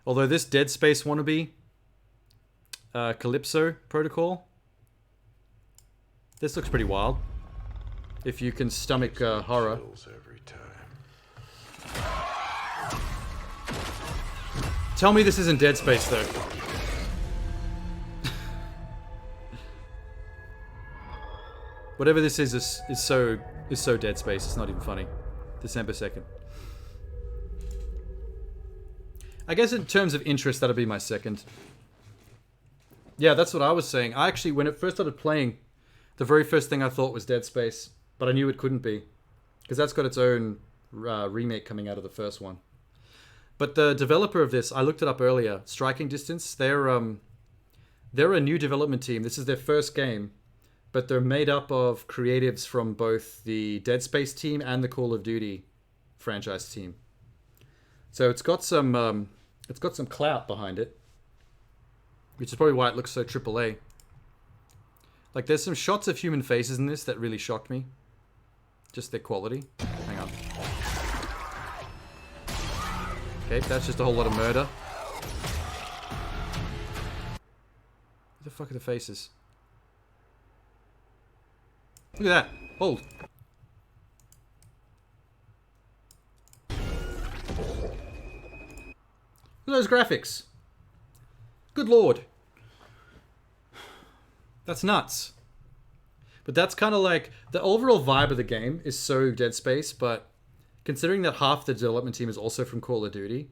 S1: Although this Dead Space wannabe, Calypso Protocol, this looks pretty wild. If you can stomach horror. Tell me this isn't Dead Space though. Whatever this is so Dead Space, it's not even funny. December 2nd. I guess in terms of interest, that'll be my second. Yeah, that's what I was saying. I actually, when it first started playing, the very first thing I thought was Dead Space, but I knew it couldn't be, because that's got its own remake coming out of the first one. But the developer of this, I looked it up earlier, Striking Distance, they're a new development team. This is their first game, but they're made up of creatives from both the Dead Space team and the Call of Duty franchise team. So it's got some clout behind it, which is probably why it looks so AAA. Like, there's some shots of human faces in this that really shocked me. Just their quality. Hang on. Okay, that's just a whole lot of murder. What the fuck are the faces? Look at that. Hold. Look at those graphics. Good lord. That's nuts. But that's kind of like, the overall vibe of the game is so Dead Space, but considering that half the development team is also from Call of Duty,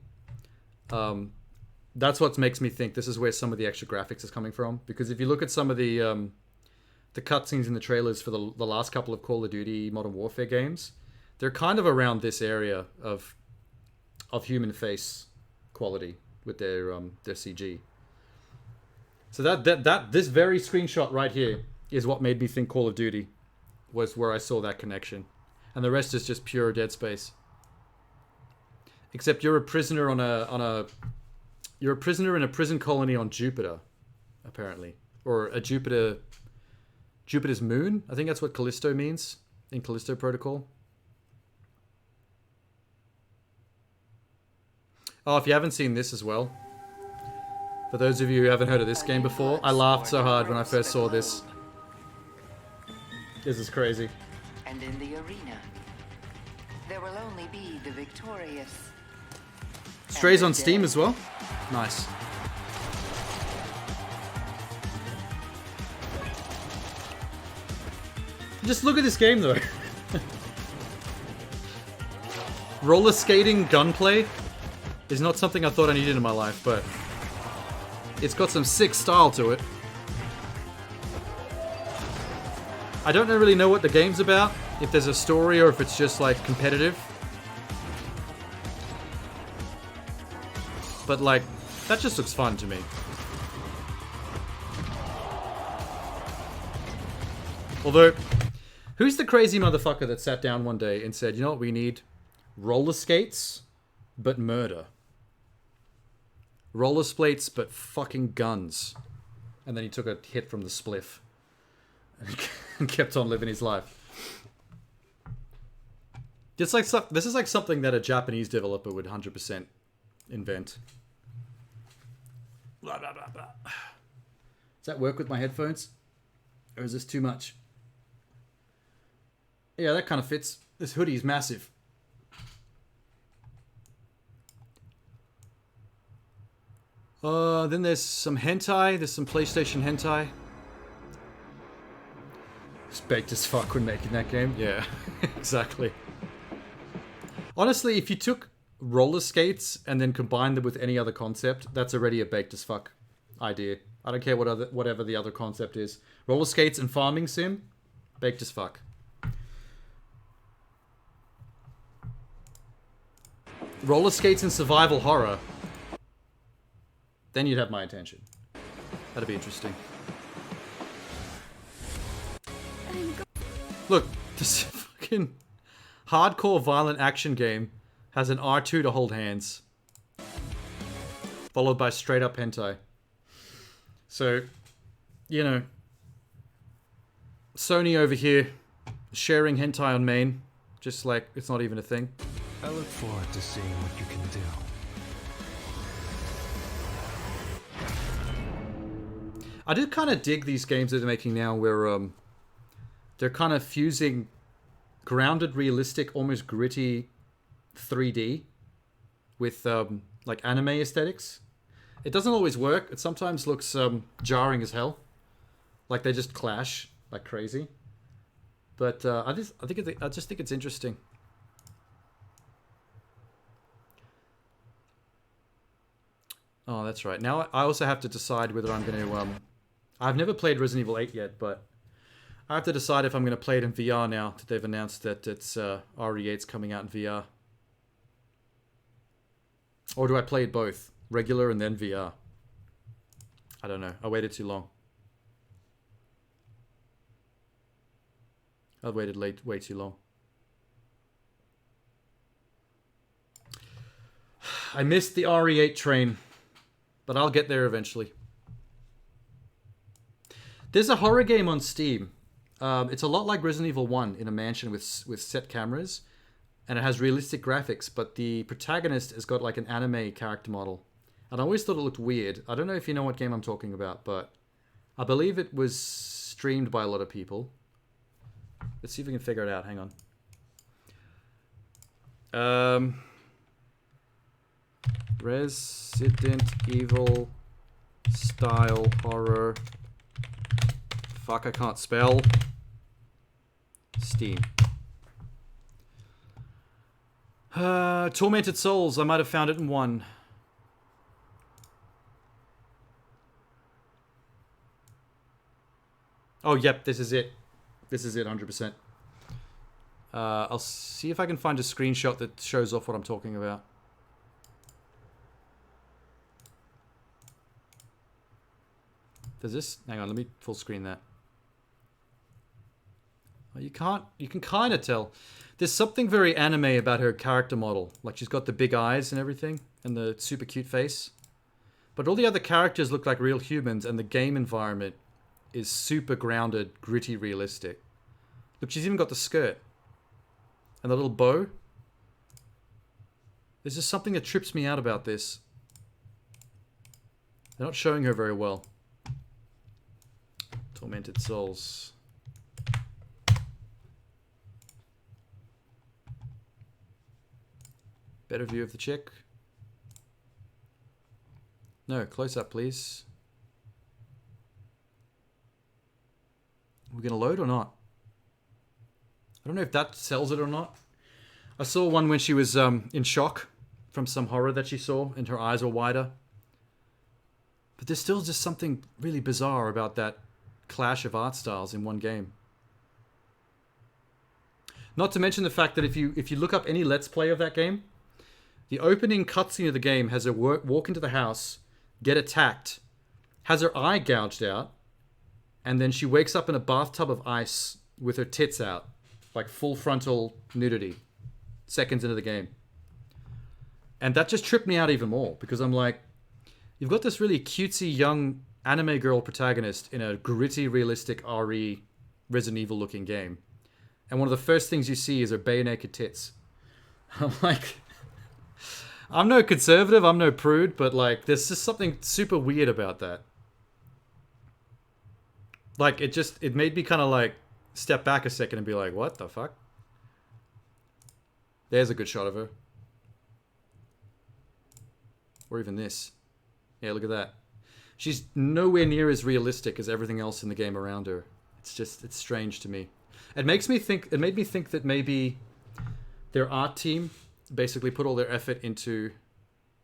S1: that's what makes me think this is where some of the extra graphics is coming from. Because if you look at some of the cutscenes in the trailers for the last couple of Call of Duty Modern Warfare games, they're kind of around this area of human face quality with their CG. So this very screenshot right here is what made me think Call of Duty was where I saw that connection, and the rest is just pure Dead Space. Except you're a prisoner you're a prisoner in a prison colony on Jupiter, apparently, or a Jupiter's moon. I think that's what Callisto means in Callisto Protocol. Oh, if you haven't seen this as well, for those of you who haven't heard of this game before, I laughed so hard when I first saw this. This is crazy.
S2: And in the arena, there will only be the victorious.
S1: Strays on Steam as well. Nice. Just look at this game though. Roller skating gunplay is not something I thought I needed in my life, but it's got some sick style to it. I don't really know what the game's about, if there's a story or if it's just like competitive. But like, that just looks fun to me. Although, who's the crazy motherfucker that sat down one day and said, you know what we need? Roller skates, but murder. Roller skates, but fucking guns. And then he took a hit from the spliff. And kept on living his life. It's like, this is like something that a Japanese developer would 100% invent. Blah, blah, blah, blah. Does that work with my headphones? Or is this too much? Yeah, that kind of fits. This hoodie is massive. Then there's some hentai. There's some PlayStation hentai. It's baked as fuck when making that game. Yeah, exactly. Honestly, if you took roller skates and then combined them with any other concept, that's already a baked as fuck idea. I don't care whatever the other concept is. Roller skates and farming sim, baked as fuck. Roller skates and survival horror. Then you'd have my attention. That'd be interesting. Look, this fucking hardcore violent action game has an R2 to hold hands. Followed by straight up hentai. So, you know, Sony over here sharing hentai on main, just like it's not even a thing.
S16: I look forward to seeing what you can do.
S1: I do kind of dig these games that they're making now where they're kind of fusing grounded, realistic, almost gritty 3D with like anime aesthetics. It doesn't always work. It sometimes looks jarring as hell. Like they just clash like crazy. But I just think it's interesting. Oh, that's right. Now I also have to decide whether I'm going to... I've never played Resident Evil 8 yet, but I have to decide if I'm going to play it in VR now that they've announced that it's RE8's coming out in VR. Or do I play it both? Regular and then VR? I don't know. I waited too long. I waited way too long. I missed the RE8 train, but I'll get there eventually. There's a horror game on Steam. It's a lot like Resident Evil 1 in a mansion with set cameras, and it has realistic graphics, but the protagonist has got like an anime character model. And I always thought it looked weird. I don't know if you know what game I'm talking about, but I believe it was streamed by a lot of people. Let's see if we can figure it out. Hang on. Resident Evil style horror. Fuck, I can't spell. Steam. Tormented Souls. I might have found it in 1. Oh, yep, this is it. This is it, 100%. I'll see if I can find a screenshot that shows off what I'm talking about. Does this... Hang on, let me full screen that. Oh, you can kind of tell. There's something very anime about her character model. Like, she's got the big eyes and everything, and the super cute face. But all the other characters look like real humans, and the game environment is super grounded, gritty, realistic. Look, she's even got the skirt. And the little bow. There's just something that trips me out about this. They're not showing her very well. Tormented Souls. Better view of the chick. No, close up, please. Are we going to load or not? I don't know if that sells it or not. I saw one when she was in shock from some horror that she saw and her eyes were wider. But there's still just something really bizarre about that clash of art styles in one game. Not to mention the fact that if you look up any Let's Play of that game, the opening cutscene of the game has her walk into the house, get attacked, has her eye gouged out, and then she wakes up in a bathtub of ice with her tits out. Like full frontal nudity. Seconds into the game. And that just tripped me out even more. Because I'm like, you've got this really cutesy young anime girl protagonist in a gritty, realistic RE Resident Evil looking game. And one of the first things you see is her bare naked tits. I'm like... I'm no conservative, I'm no prude, but like, there's just something super weird about that. Like, it made me kind of like step back a second and be like, what the fuck? There's a good shot of her. Or even this. Yeah, look at that. She's nowhere near as realistic as everything else in the game around her. It's strange to me. It made me think that maybe their art team basically put all their effort into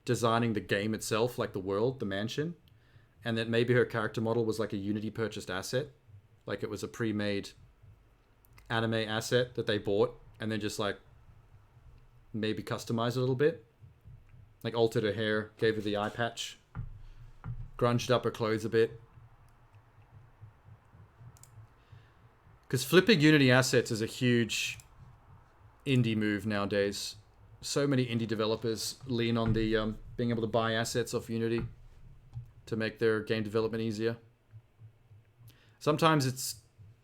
S1: designing the game itself, like the world, the mansion, and that maybe her character model was like a Unity purchased asset. Like it was a pre-made anime asset that they bought and then just like maybe customized a little bit. Like altered her hair, gave her the eye patch, grunged up her clothes a bit. Because flipping Unity assets is a huge indie move nowadays. So many indie developers lean on the being able to buy assets off Unity to make their game development easier. Sometimes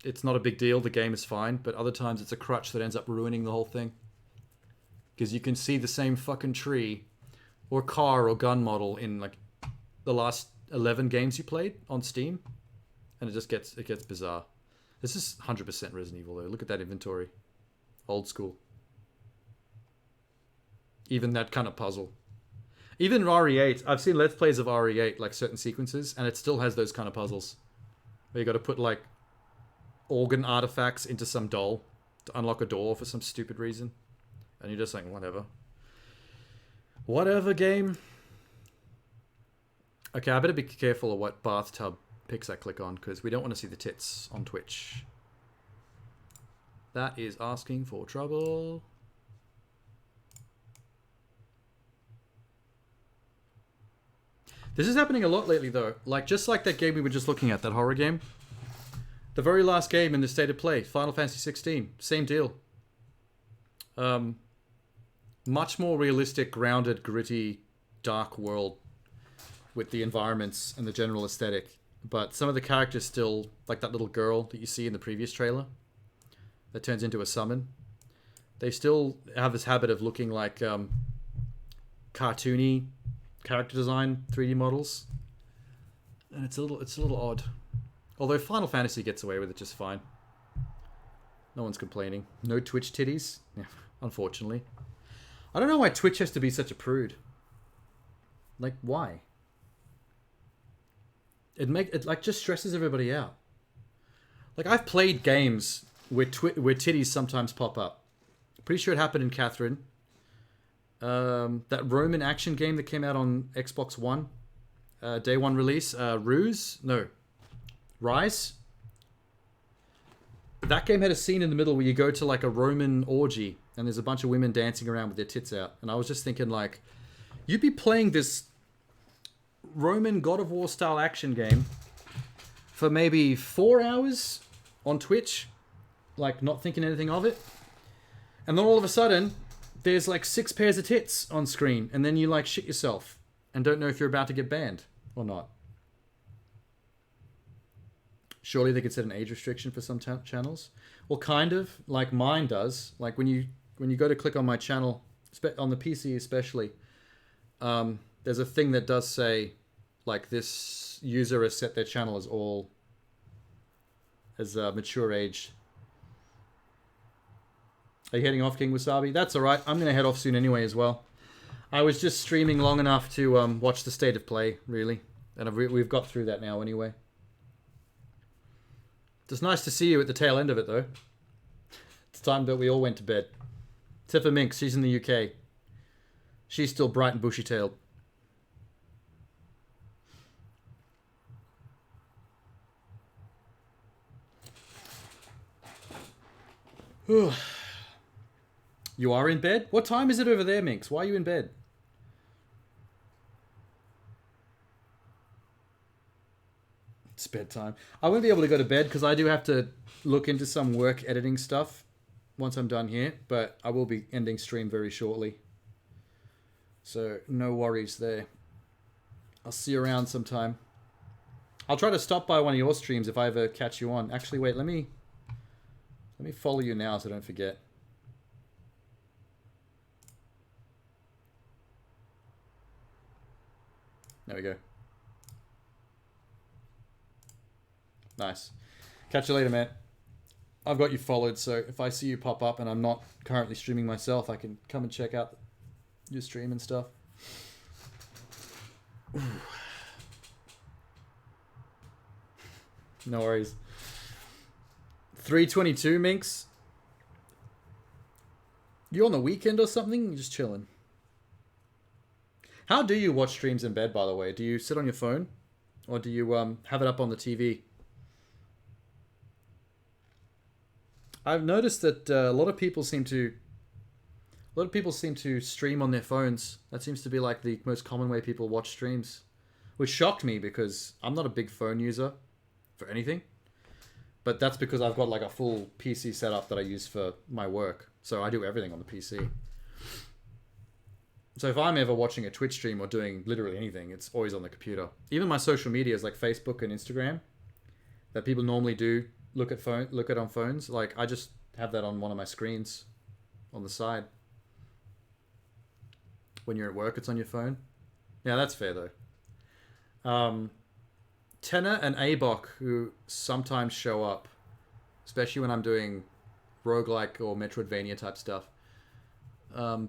S1: it's not a big deal, the game is fine, but other times it's a crutch that ends up ruining the whole thing. Because you can see the same fucking tree or car or gun model in like the last 11 games you played on Steam, and it gets bizarre. This is 100% Resident Evil though. Look at that inventory. Old school. Even that kind of puzzle. Even RE8, I've seen Let's Plays of RE8, like certain sequences, and it still has those kind of puzzles. Where you got to put like organ artifacts into some doll to unlock a door for some stupid reason. And you're just like, whatever. Whatever, game. Okay, I better be careful of what bathtub pics I click on, because we don't want to see the tits on Twitch. That is asking for trouble. This is happening a lot lately, though. Like, just like that game we were just looking at, that horror game. The very last game in the State of Play, Final Fantasy 16. Same deal. Much more realistic, grounded, gritty, dark world with the environments and the general aesthetic. But some of the characters still, like that little girl that you see in the previous trailer that turns into a summon. They still have this habit of looking like cartoony character design 3D models. And it's a little odd. Although Final Fantasy gets away with it just fine. No one's complaining. No Twitch titties? Yeah, unfortunately. I don't know why Twitch has to be such a prude. Like, why? It like just stresses everybody out. Like, I've played games where titties sometimes pop up. Pretty sure it happened in Catherine. That Roman action game that came out on Xbox One. Day one release. Ruse? No. Rise? That game had a scene in the middle where you go to like a Roman orgy and there's a bunch of women dancing around with their tits out. And I was just thinking like, you'd be playing this Roman God of War style action game for maybe 4 hours on Twitch, like not thinking anything of it. And then all of a sudden, there's like 6 pairs of tits on screen and then you like shit yourself and don't know if you're about to get banned or not. Surely they could set an age restriction for some channels. Well, kind of, like mine does. Like when you go to click on my channel, on the PC especially, there's a thing that does say, like, this user has set their channel as all as mature age. Are you heading off, King Wasabi? That's all right. I'm going to head off soon anyway as well. I was just streaming long enough to watch the state of play, really, and we've got through that now anyway. It's nice to see you at the tail end of it, though. It's time that we all went to bed. Except for Minx, she's in the UK. She's still bright and bushy-tailed. You are in bed? What time is it over there, Minx? Why are you in bed? It's bedtime. I won't be able to go to bed because I do have to look into some work editing stuff once I'm done here, but I will be ending stream very shortly. So no worries there. I'll see you around sometime. I'll try to stop by one of your streams if I ever catch you on. Actually, wait, let me follow you now so I don't forget. There we go. Nice. Catch you later, man. I've got you followed, so if I see you pop up and I'm not currently streaming myself, I can come and check out your stream and stuff. Ooh. No worries. 322 Minx. You on the weekend or something? You're just chilling. How do you watch streams in bed, by the way? Do you sit on your phone? Or do you have it up on the TV? I've noticed that a lot of people seem to stream on their phones. That seems to be like the most common way people watch streams. Which shocked me because I'm not a big phone user for anything. But that's because I've got like a full PC setup that I use for my work. So I do everything on the PC. So if I'm ever watching a Twitch stream or doing literally anything, it's always on the computer. Even my social medias like Facebook and Instagram that people normally do look at on phones, like I just have that on one of my screens on the side. When you're at work, it's on your phone. Yeah, that's fair though. Tenor and Abok, who sometimes show up, especially when I'm doing roguelike or Metroidvania type stuff.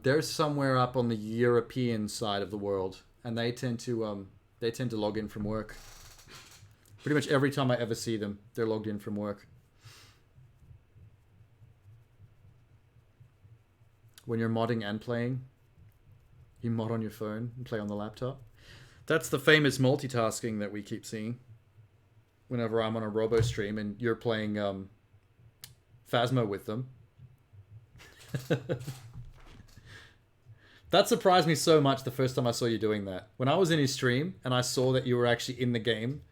S1: They're somewhere up on the European side of the world, and they tend to log in from work. Pretty much every time I ever see them, they're logged in from work. When you're modding and playing, you mod on your phone and play on the laptop. That's the famous multitasking that we keep seeing. Whenever I'm on a robo stream and you're playing Phasmo with them. That surprised me so much the first time I saw you doing that. When I was in his stream and I saw that you were actually in the game,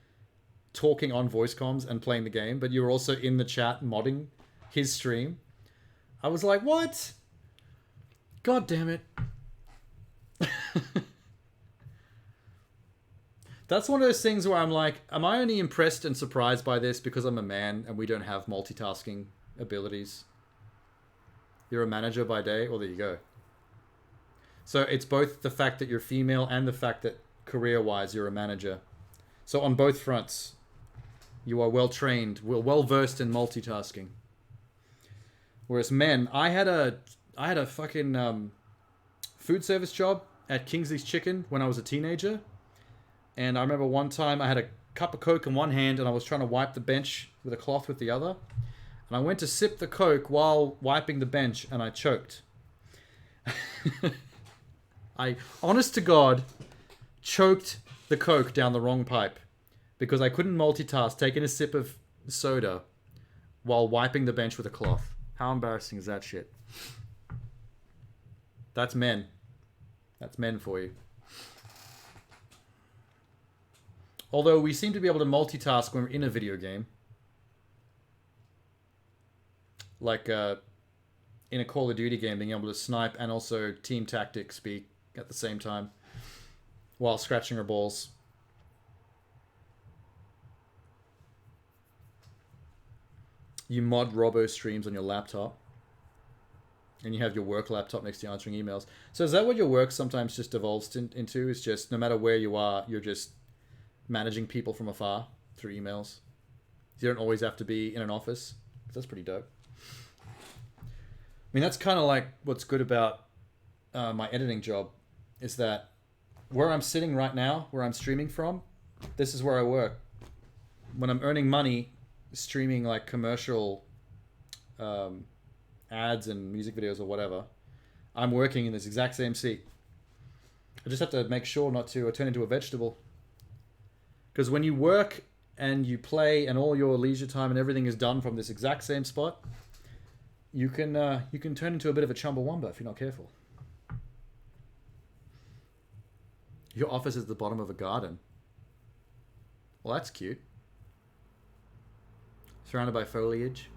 S1: talking on voice comms and playing the game, but you were also in the chat modding his stream, I was like, what? God damn it. That's one of those things where I'm like, am I only impressed and surprised by this because I'm a man and we don't have multitasking abilities? You're a manager by day? Well, there you go. So it's both the fact that you're female and the fact that career-wise you're a manager. So on both fronts, you are well-trained, well-versed in multitasking. Whereas men, I had a fucking food service job at Kingsley's Chicken when I was a teenager. And I remember one time I had a cup of Coke in one hand and I was trying to wipe the bench with a cloth with the other. And I went to sip the Coke while wiping the bench and I choked. I, honest to God, choked the Coke down the wrong pipe because I couldn't multitask taking a sip of soda while wiping the bench with a cloth. How embarrassing is that shit? That's men. That's men for you. Although we seem to be able to multitask when we're in a video game. Like in a Call of Duty game, being able to snipe and also team tactics speak at the same time while scratching our balls. You mod robo streams on your laptop. And you have your work laptop next to you answering emails. So is that what your work sometimes just evolves into? Is just no matter where you are, you're just managing people from afar through emails? You don't always have to be in an office. That's pretty dope. I mean, that's kind of like what's good about my editing job is that where I'm sitting right now, where I'm streaming from, this is where I work. When I'm earning money streaming like commercial ads and music videos or whatever, I'm working in this exact same seat. I just have to make sure not to turn into a vegetable. Because when you work and you play and all your leisure time and everything is done from this exact same spot, you can turn into a bit of a chumbawamba if you're not careful. Your office is at the bottom of a garden. Well, that's cute. Surrounded by foliage.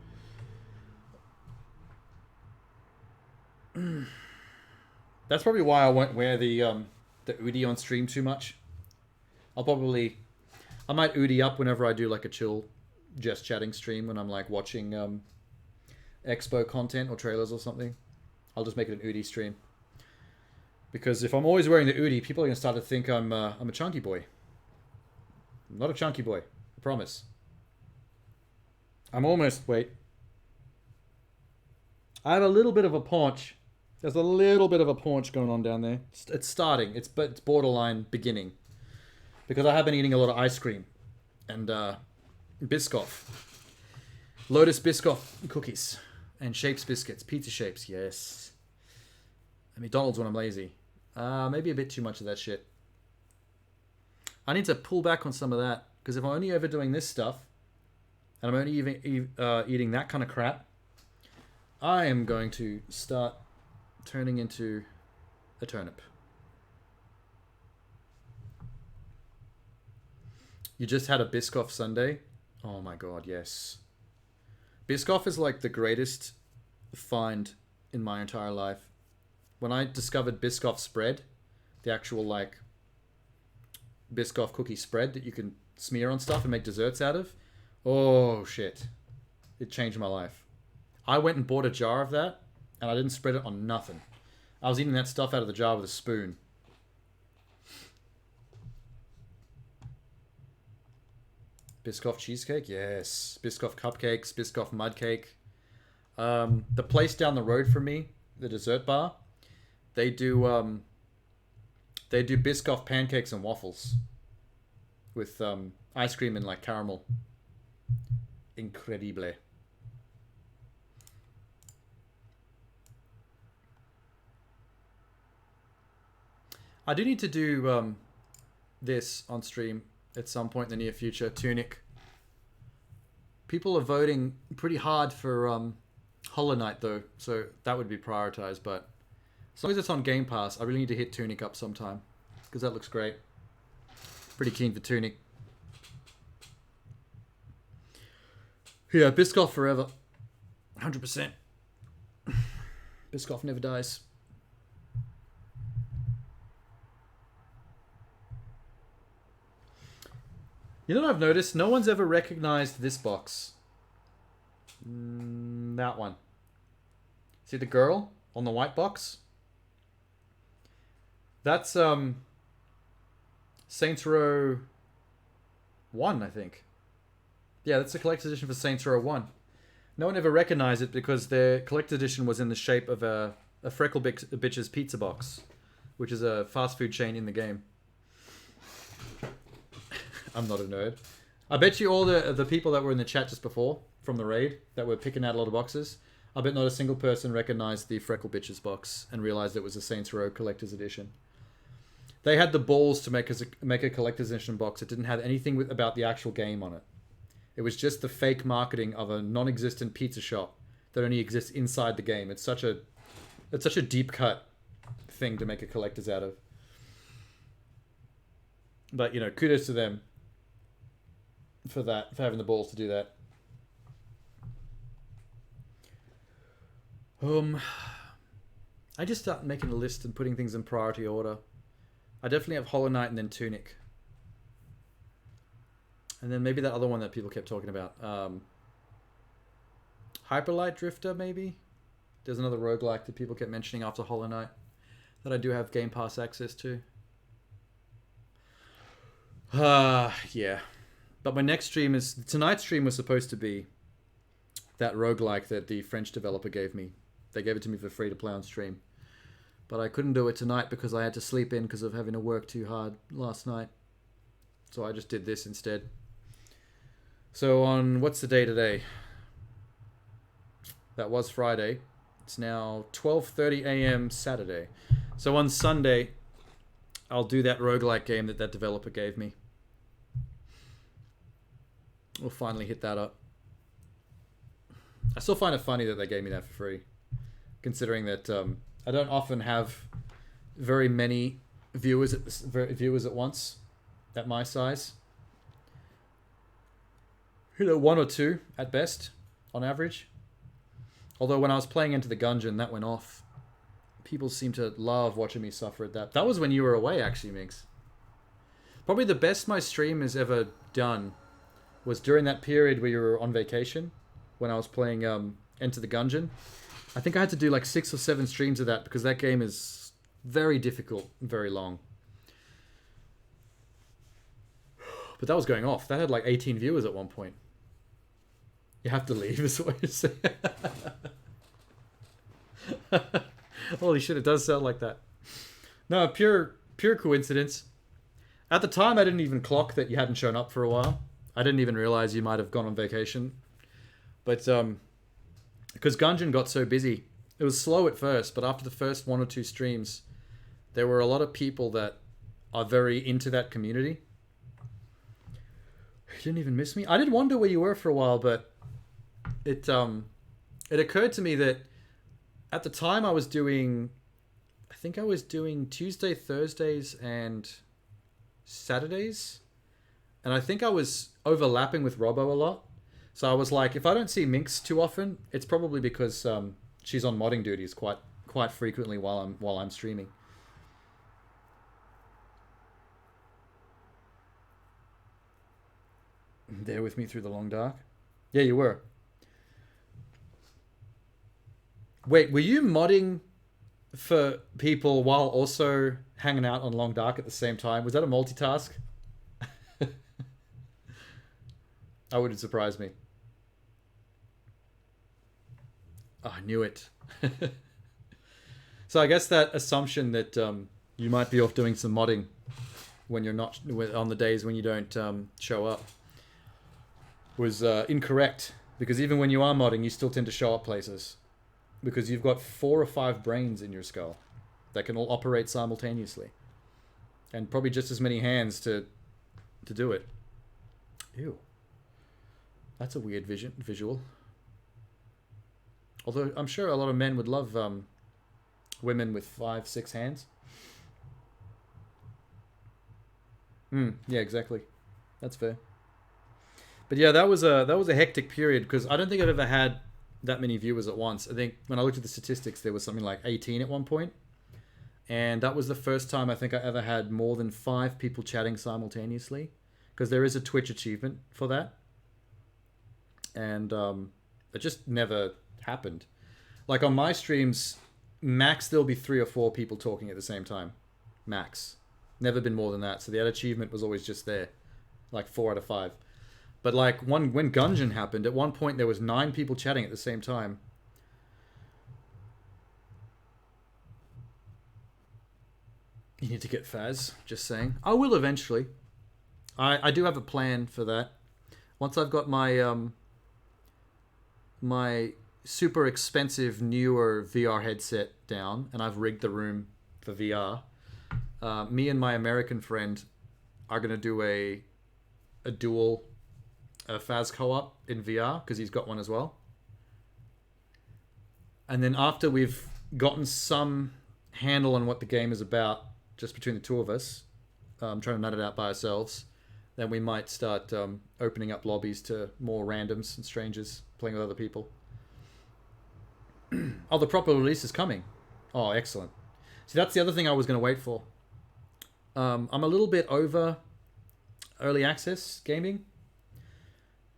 S1: That's probably why I won't wear the Udi on stream too much. I might Udi up whenever I do like a chill just chatting stream when I'm like watching expo content or trailers or something. I'll just make it an Udi stream. Because if I'm always wearing the Udi, people are going to start to think I'm a chunky boy. I'm not a chunky boy. I promise. I'm almost... Wait. I have a little bit of a paunch. There's a little bit of a paunch going on down there. It's starting. It's borderline beginning. Because I have been eating a lot of ice cream. And Biscoff. Lotus Biscoff cookies. And Shapes biscuits. Pizza Shapes, yes. And McDonald's when I'm lazy. Maybe a bit too much of that shit. I need to pull back on some of that. Because if I'm only ever doing this stuff, and I'm only even eating that kind of crap, I am going to start turning into a turnip. You just had a Biscoff sundae? Oh my god, yes. Biscoff is like the greatest find in my entire life. When I discovered Biscoff spread, the actual like Biscoff cookie spread that you can smear on stuff and make desserts out of, oh shit. It changed my life. I went and bought a jar of that and I didn't spread it on nothing. I was eating that stuff out of the jar with a spoon. Biscoff cheesecake, yes. Biscoff cupcakes, Biscoff mud cake. The place down the road from me, the dessert bar, they do Biscoff pancakes and waffles with ice cream and like caramel. Incredible. I do need to do this on stream at some point in the near future. Tunic. People are voting pretty hard for Hollow Knight though, so that would be prioritized. But as long as it's on Game Pass, I really need to hit Tunic up sometime because that looks great. Pretty keen for Tunic. Yeah, Biscoff forever. 100%. Biscoff never dies. You know what I've noticed? No one's ever recognized this box. That one. See the girl on the white box? That's Saints Row 1, I think. Yeah, that's the collector's edition for Saints Row 1. No one ever recognized it because their collector's edition was in the shape of a Freckle Bitch's pizza box, which is a fast food chain in the game. I'm not a nerd. I bet you all the people that were in the chat just before from the raid that were picking out a lot of boxes, I bet not a single person recognized the Freckle Bitches box and realized it was a Saints Row collector's edition. They had the balls to make a collector's edition box that didn't have anything about the actual game on it. It was just the fake marketing of a non-existent pizza shop that only exists inside the game. It's such a deep cut thing to make a collector's out of. But you know, kudos to them for that, for having the balls to do that. I just start making a list and putting things in priority order. I definitely have Hollow Knight and then Tunic. And then maybe that other one that people kept talking about. Hyperlight Drifter, maybe? There's another roguelike that people kept mentioning after Hollow Knight that I do have Game Pass access to. Yeah. But my next stream is... Tonight's stream was supposed to be that roguelike that the French developer gave me. They gave it to me for free to play on stream. But I couldn't do it tonight because I had to sleep in because of having to work too hard last night. So I just did this instead. So on... What's the day today? That was Friday. It's now 12:30 a.m. Saturday. So on Sunday, I'll do that roguelike game that that developer gave me. We'll finally hit that up. I still find it funny that they gave me that for free, considering that I don't often have very many viewers at once at my size. You know, one or two at best, on average. Although when I was playing Into the Gungeon, that went off. People seem to love watching me suffer at that. That was when you were away, actually, Migs. Probably the best my stream has ever done was during that period where you were on vacation, when I was playing Enter the Gungeon. I think I had to do like 6 or 7 streams of that because that game is very difficult and very long. But that was going off. That had like 18 viewers at one point. You have to leave, is what you say. Holy shit, it does sound like that. No, pure coincidence. At the time, I didn't even clock that you hadn't shown up for a while. I didn't even realize you might have gone on vacation. But because Gungeon got so busy, it was slow at first, but after the first 1 or 2 streams, there were a lot of people that are very into that community. You didn't even miss me? I did wonder where you were for a while, but it occurred to me that at the time I was doing Tuesday, Thursdays, and Saturdays. And I think I was overlapping with Robbo a lot. So I was like, if I don't see Minx too often, it's probably because she's on modding duties quite frequently while I'm streaming. There with me through the long dark? Yeah, you were. Wait, were you modding for people while also hanging out on long dark at the same time? Was that a multitask? I wouldn't surprise me. Oh, I knew it. So I guess that assumption that you might be off doing some modding when you're not on the days when you don't show up was incorrect, because even when you are modding, you still tend to show up places because you've got 4 or 5 brains in your skull that can all operate simultaneously, and probably just as many hands to do it. Ew, that's a weird visual. Although I'm sure a lot of men would love women with 5, 6 hands. Yeah, exactly. That's fair. But yeah, that was a hectic period because I don't think I've ever had that many viewers at once. I think when I looked at the statistics, there was something like 18 at one point. And that was the first time I think I ever had more than 5 people chatting simultaneously, because there is a Twitch achievement for that. And it just never happened. Like on my streams, max there'll be 3 or 4 people talking at the same time. Max. Never been more than that. So the achievement was always just there. Like 4 out of 5. But like when Gungeon happened, at one point there was 9 people chatting at the same time. You need to get Faz, just saying. I will eventually. I do have a plan for that. Once I've got my my super expensive newer VR headset down and I've rigged the room for VR, me and my American friend are going to do a dual Faz co-op in VR, because he's got one as well. And then after we've gotten some handle on what the game is about, just between the two of us, trying to nut it out by ourselves, then we might start opening up lobbies to more randoms and strangers playing with other people. Oh, the proper release is coming. Oh, excellent. See, that's the other thing I was going to wait for. I'm a little bit over early access gaming.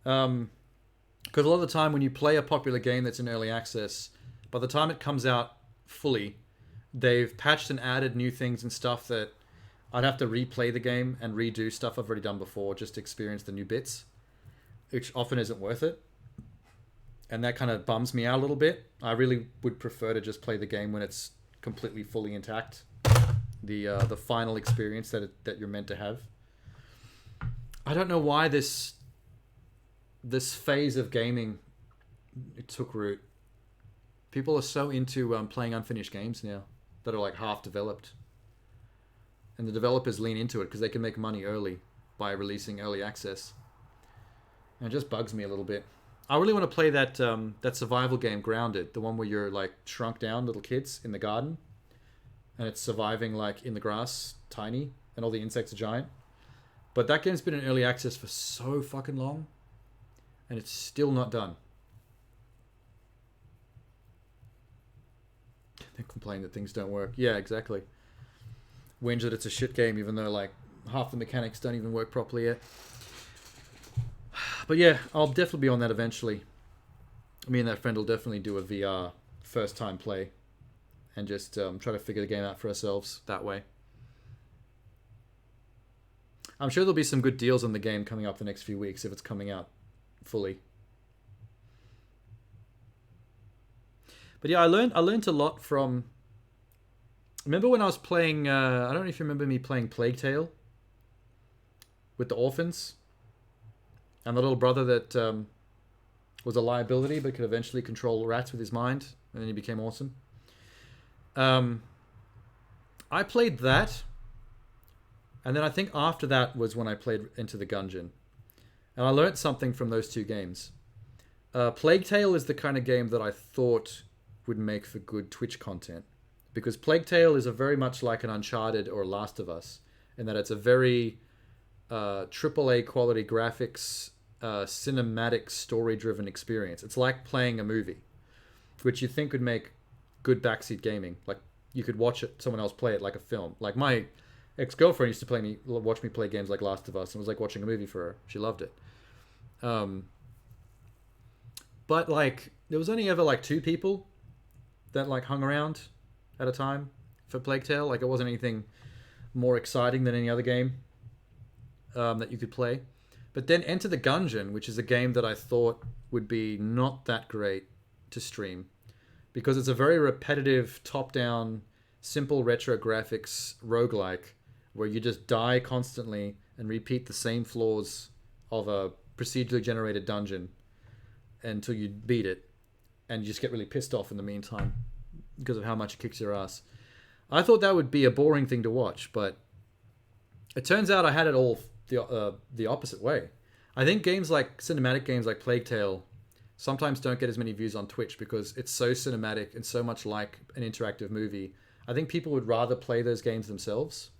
S1: Because a lot of the time when you play a popular game that's in early access, by the time it comes out fully, they've patched and added new things and stuff that I'd have to replay the game and redo stuff I've already done before just to experience the new bits, which often isn't worth it. And that kind of bums me out a little bit. I really would prefer to just play the game when it's completely fully intact. The final experience that you're meant to have. I don't know why this phase of gaming took root. People are so into playing unfinished games now that are like half developed. And the developers lean into it because they can make money early by releasing early access. And it just bugs me a little bit. I really want to play that survival game, Grounded, the one where you're like shrunk down little kids in the garden, and it's surviving like in the grass, tiny, and all the insects are giant. But that game's been in early access for so fucking long, and it's still not done. They complain that things don't work. Yeah, exactly. Whinge that it's a shit game, even though like half the mechanics don't even work properly yet. But yeah, I'll definitely be on that eventually. Me and that friend will definitely do a VR first time play and just try to figure the game out for ourselves that way. I'm sure there'll be some good deals on the game coming up the next few weeks if it's coming out fully. But yeah, I learned a lot from... Remember when I was playing... I don't know if you remember me playing Plague Tale with the orphans? and the little brother that was a liability but could eventually control rats with his mind, and then he became awesome. I played that, and then I think after that was when I played Enter the Gungeon, and I learnt something from those two games. Plague Tale is the kind of game that I thought would make for good Twitch content, because Plague Tale is a very much like an Uncharted or Last of Us, in that it's a very AAA quality graphics, cinematic, story-driven experience. It's like playing a movie, which you think would make good backseat gaming. Like, you could watch it, someone else play it like a film. Like, my ex-girlfriend used to watch me play games like Last of Us, and it was like watching a movie for her. She loved it. But, like, there was only ever, like, 2 people that, like, hung around at a time for Plague Tale. Like, it wasn't anything more exciting than any other game that you could play. But then Enter the Gungeon, which is a game that I thought would be not that great to stream, because it's a very repetitive, top-down, simple retro graphics roguelike, where you just die constantly and repeat the same flaws of a procedurally generated dungeon until you beat it, and you just get really pissed off in the meantime because of how much it kicks your ass. I thought that would be a boring thing to watch, but it turns out I had it all the opposite way. I think cinematic games like Plague Tale sometimes don't get as many views on Twitch because it's so cinematic and so much like an interactive movie. I think people would rather play those games themselves,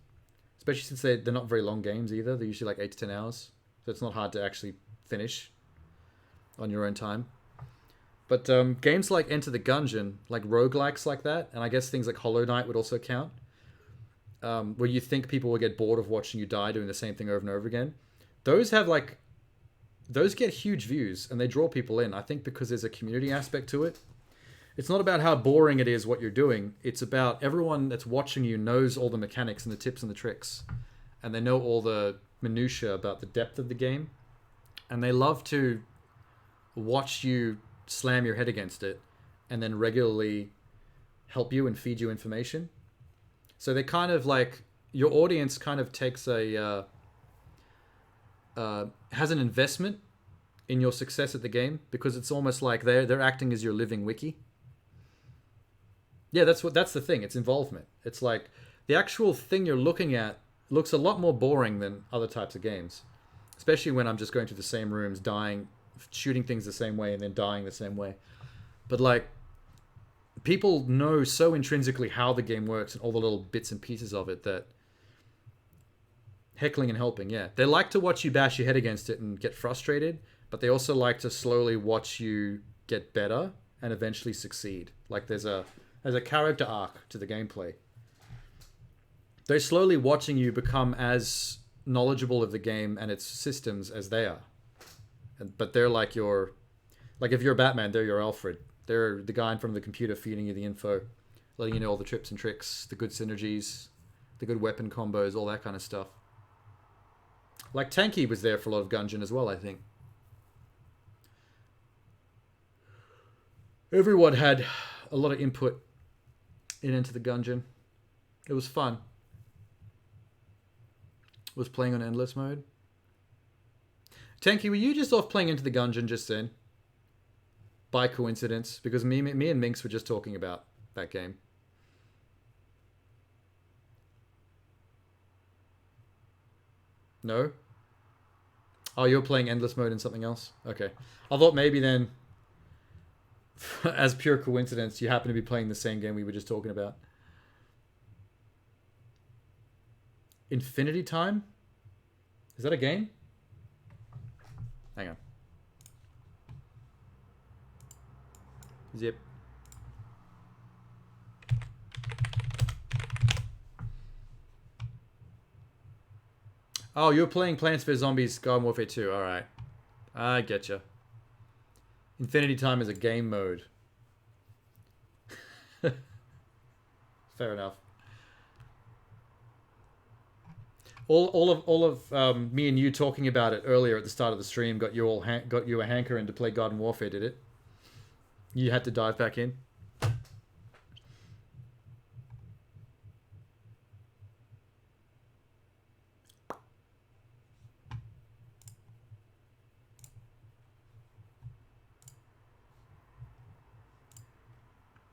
S1: especially since they're not very long games either. They're usually like 8 to 10 hours, so it's not hard to actually finish on your own time. But games like Enter the Gungeon, like roguelikes like that, and I guess things like Hollow Knight would also count, where you think people will get bored of watching you die doing the same thing over and over again. Those get huge views and they draw people in, I think, because there's a community aspect to it. It's not about how boring it is what you're doing. It's about everyone that's watching you knows all the mechanics and the tips and the tricks, and they know all the minutiae about the depth of the game, and they love to watch you slam your head against it and then regularly help you and feed you information. So they kind of like, your audience kind of takes has an investment in your success at the game, because it's almost like they're acting as your living wiki. Yeah, that's the thing. It's involvement. It's like the actual thing you're looking at looks a lot more boring than other types of games, especially when I'm just going through the same rooms, dying, shooting things the same way, and then dying the same way. But like, people know so intrinsically how the game works and all the little bits and pieces of it that heckling and helping, yeah. They like to watch you bash your head against it and get frustrated, but they also like to slowly watch you get better and eventually succeed. Like there's a character arc to the gameplay. They're slowly watching you become as knowledgeable of the game and its systems as they are. But they're like if you're Batman, they're your Alfred. They're the guy in front of the computer feeding you the info, letting you know all the tips and tricks, the good synergies, the good weapon combos, all that kind of stuff. Like Tanky was there for a lot of Gungeon as well, I think. Everyone had a lot of input into the Gungeon. It was fun. Was playing on endless mode. Tanky, were you just off playing Into the Gungeon just then? By coincidence? Because me and Minx were just talking about that game. No? Oh, you're playing endless mode and something else? Okay. I thought maybe then, as pure coincidence, you happen to be playing the same game we were just talking about. Infinity Time? Is that a game? Hang on. Zip. Oh, you're playing Plants vs. Zombies Garden Warfare 2. Alright. I getcha. Infinity Time is a game mode. Fair enough. All of me and you talking about it earlier at the start of the stream got you a hankering to play Garden Warfare, did it? You had to dive back in.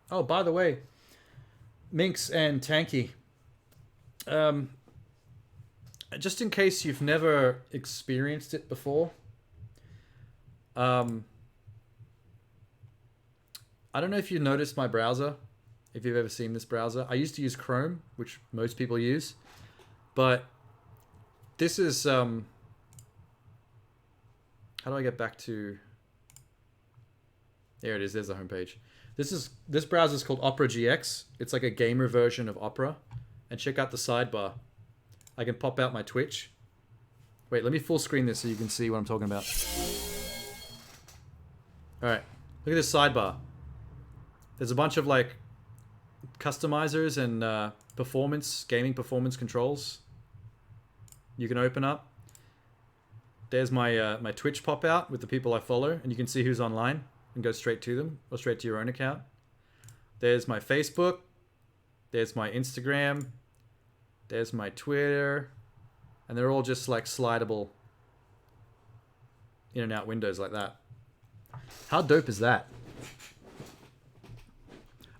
S1: Oh, by the way, Minx and Tanky, just in case you've never experienced it before, I don't know if you noticed my browser, if you've ever seen this browser. I used to use Chrome, which most people use, but this is, how do I get back to, there it is, there's the homepage. This browser is called Opera GX. It's like a gamer version of Opera. And check out the sidebar. I can pop out my Twitch. Wait, let me full screen this so you can see what I'm talking about. Alright, look at this sidebar. There's a bunch of like customizers and gaming performance controls you can open up. There's my my Twitch pop out with the people I follow, and you can see who's online and go straight to them or straight to your own account. There's my Facebook. There's my Instagram. There's my Twitter. And they're all just like slidable in and out windows like that. How dope is that?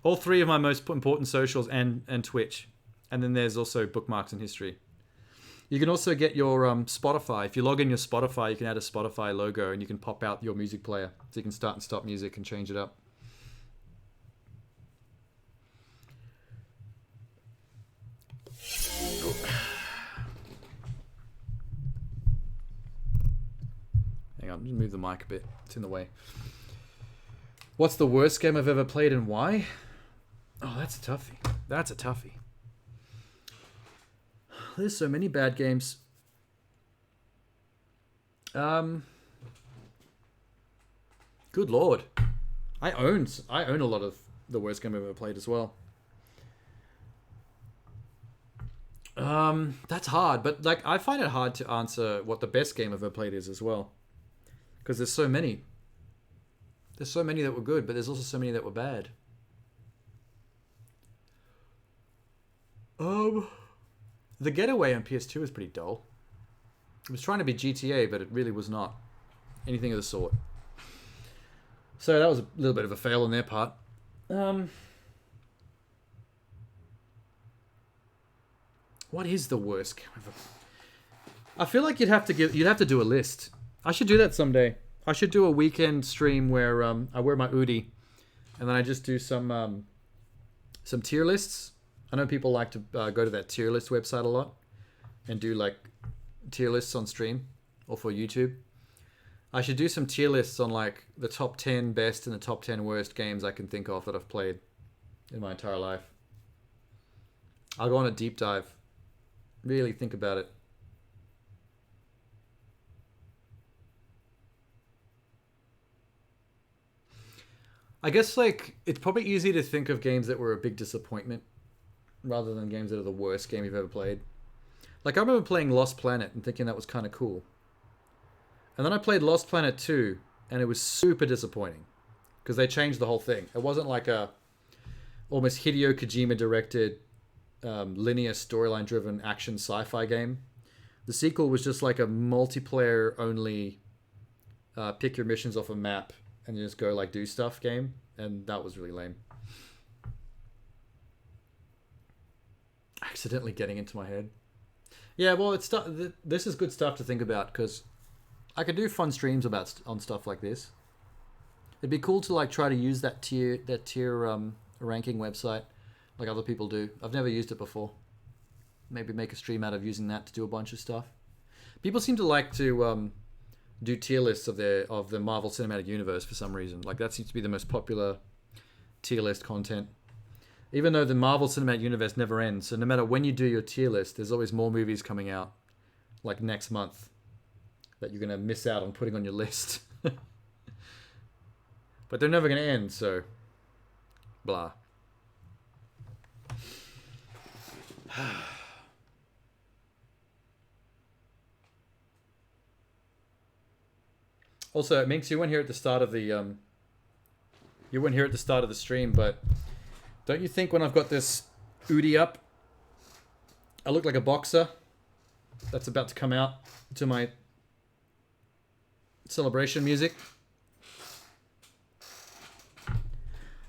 S1: All three of my most important socials and Twitch. And then there's also bookmarks and history. You can also get your Spotify. If you log in your Spotify, you can add a Spotify logo and you can pop out your music player. So you can start and stop music and change it up. Hang on, just move the mic a bit. It's in the way. What's the worst game I've ever played and why? Oh, that's a toughie. That's a toughie. There's so many bad games. Good lord. I own a lot of the worst game I've ever played as well. That's hard, but like I find it hard to answer what the best game I've ever played is as well. Because there's so many. There's so many that were good, but there's also so many that were bad. The Getaway on PS2 was pretty dull. It was trying to be GTA, but it really was not anything of the sort. So that was a little bit of a fail on their part. What is the worst game ever? I feel like you'd have to do a list. I should do that someday. I should do a weekend stream where I wear my Udi, and then I just do some tier lists. I know people like to go to that tier list website a lot and do like tier lists on stream or for YouTube. I should do some tier lists on like the top 10 best and the top 10 worst games I can think of that I've played in my entire life. I'll go on a deep dive. Really think about it. I guess like it's probably easy to think of games that were a big disappointment rather than games that are the worst game you've ever played. Like I remember playing Lost Planet and thinking that was kind of cool. And then I played Lost Planet 2 and it was super disappointing because they changed the whole thing. It wasn't like a almost Hideo Kojima directed linear storyline driven action sci-fi game. The sequel was just like a multiplayer only pick your missions off a map and you just go like do stuff game, and that was really lame. Accidentally getting into my head. Yeah, well, this is good stuff to think about because I could do fun streams on stuff like this. It'd be cool to like try to use that tier ranking website like other people do. I've never used it before. Maybe make a stream out of using that to do a bunch of stuff. People seem to like to do tier lists of the Marvel Cinematic Universe for some reason. Like that seems to be the most popular tier list content. Even though the Marvel Cinematic Universe never ends, so no matter when you do your tier list, there's always more movies coming out, like next month, that you're going to miss out on putting on your list. But they're never going to end, so blah. Also, Minx, you weren't here at the start of the stream, but don't you think when I've got this Udi up, I look like a boxer that's about to come out to my celebration music?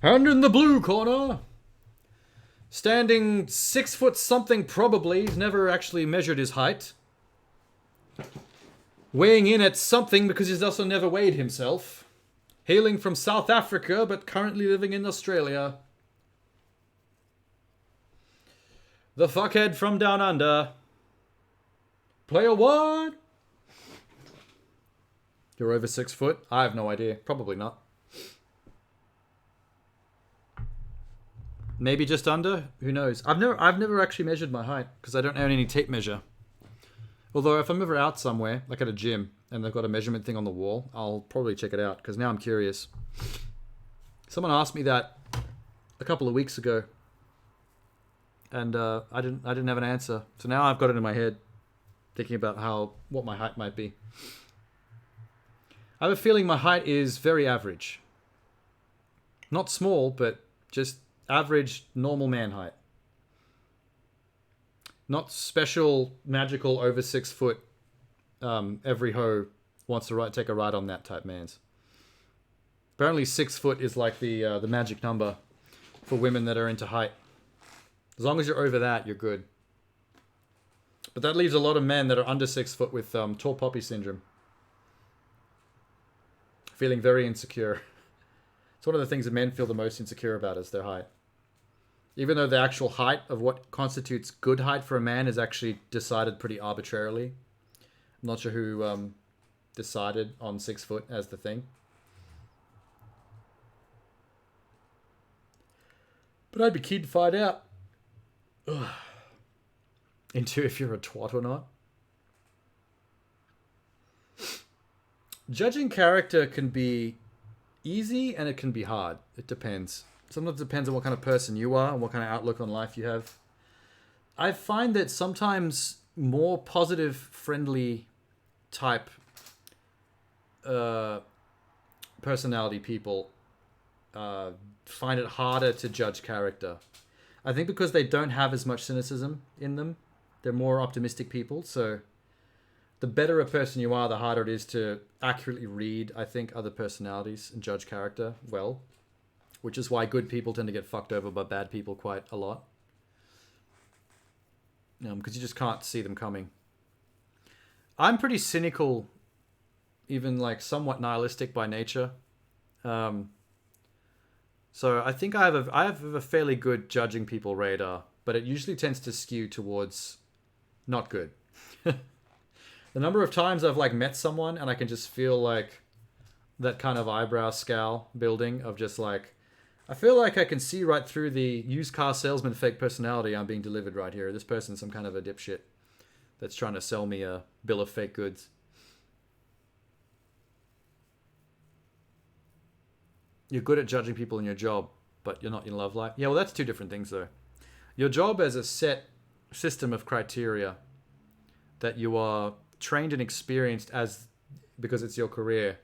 S1: And in the blue corner, standing 6 foot something probably, he's never actually measured his height. Weighing in at something because he's also never weighed himself. Hailing from South Africa but currently living in Australia. The fuckhead from down under. Player 1. You're over 6 foot? I have no idea. Probably not. Maybe just under? Who knows? I've never actually measured my height because I don't own any tape measure. Although if I'm ever out somewhere, like at a gym, and they've got a measurement thing on the wall, I'll probably check it out because now I'm curious. Someone asked me that a couple of weeks ago, and I didn't have an answer. So now I've got it in my head, thinking about what my height might be. I have a feeling my height is very average. Not small, but just average, normal man height. Not special, magical, over 6 foot, every hoe wants to take a ride on that type mans. Apparently 6 foot is like the magic number for women that are into height. As long as you're over that, you're good. But that leaves a lot of men that are under 6 foot with tall poppy syndrome. Feeling very insecure. It's one of the things that men feel the most insecure about is their height. Even though the actual height of what constitutes good height for a man is actually decided pretty arbitrarily. I'm not sure who decided on 6 foot as the thing. But I'd be keen to find out. Ugh. Into if you're a twat or not. Judging character can be easy and it can be hard. It depends. Sometimes it depends on what kind of person you are and what kind of outlook on life you have. I find that sometimes more positive, friendly type personality people find it harder to judge character. I think because they don't have as much cynicism in them. They're more optimistic people, so the better a person you are, the harder it is to accurately read, I think, other personalities and judge character well. Which is why good people tend to get fucked over by bad people quite a lot. Because you just can't see them coming. I'm pretty cynical, even like somewhat nihilistic by nature. So I think I have a fairly good judging people radar, but it usually tends to skew towards not good. The number of times I've like met someone and I can just feel like that kind of eyebrow scowl building of just like, I feel like I can see right through the used car salesman fake personality I'm being delivered right here. This person's some kind of a dipshit that's trying to sell me a bill of fake goods. You're good at judging people in your job, but you're not in love life. Yeah, well, that's two different things, though. Your job has a set system of criteria that you are trained and experienced as, because it's your career,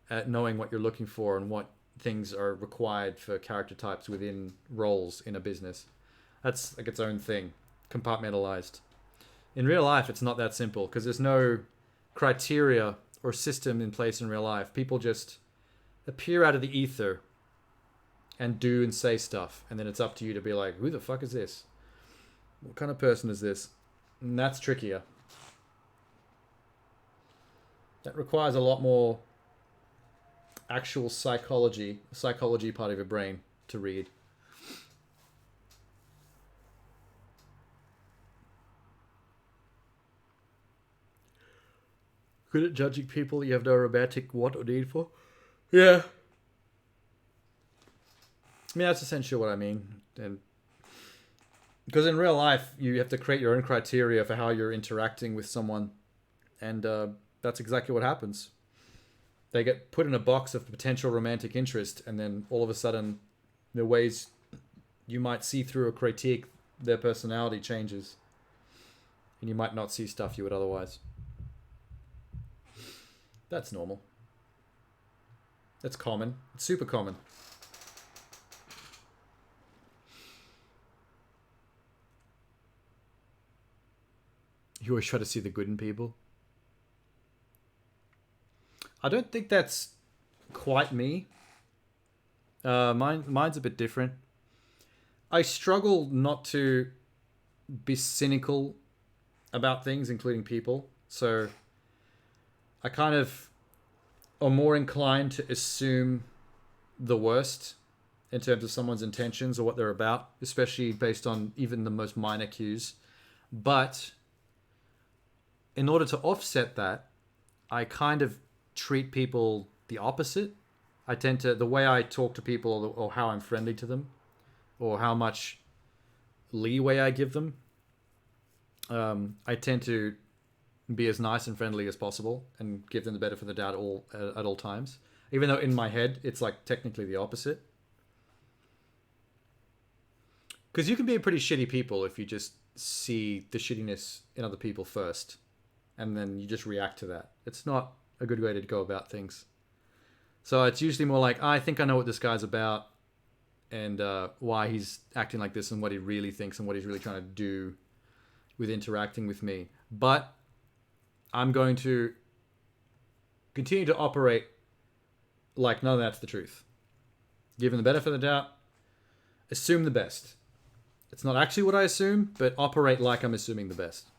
S1: at knowing what you're looking for and what things are required for character types within roles in a business. That's like its own thing, compartmentalized. In real life, it's not that simple because there's no criteria or system in place in real life. People just appear out of the ether and do and say stuff, and then it's up to you to be like, who the fuck is this? What kind of person is this? And that's trickier. That requires a lot more actual psychology part of your brain to read. Good at judging people you have no romantic want or need for? Yeah. I mean, that's essentially what I mean. And because in real life, you have to create your own criteria for how you're interacting with someone. And that's exactly what happens. They get put in a box of potential romantic interest, and then all of a sudden, the ways you might see through or critique their personality changes. And you might not see stuff you would otherwise. That's normal. That's common. It's super common. You always try to see the good in people. I don't think that's quite me. Mine's a bit different. I struggle not to be cynical about things, including people. So I kind of am more inclined to assume the worst in terms of someone's intentions or what they're about, especially based on even the most minor cues. But in order to offset that, I kind of treat people the opposite. I tend to, the way I talk to people or how I'm friendly to them or how much leeway I give them, I tend to be as nice and friendly as possible and give them the benefit of the doubt at all times. Even though in my head, it's like technically the opposite. Because you can be a pretty shitty people if you just see the shittiness in other people first. And then you just react to that. It's not a good way to go about things. So it's usually more like, I think I know what this guy's about. And why he's acting like this and what he really thinks and what he's really trying to do with interacting with me. But I'm going to continue to operate like none of that's the truth. Give him the benefit of the doubt. Assume the best. It's not actually what I assume, but operate like I'm assuming the best.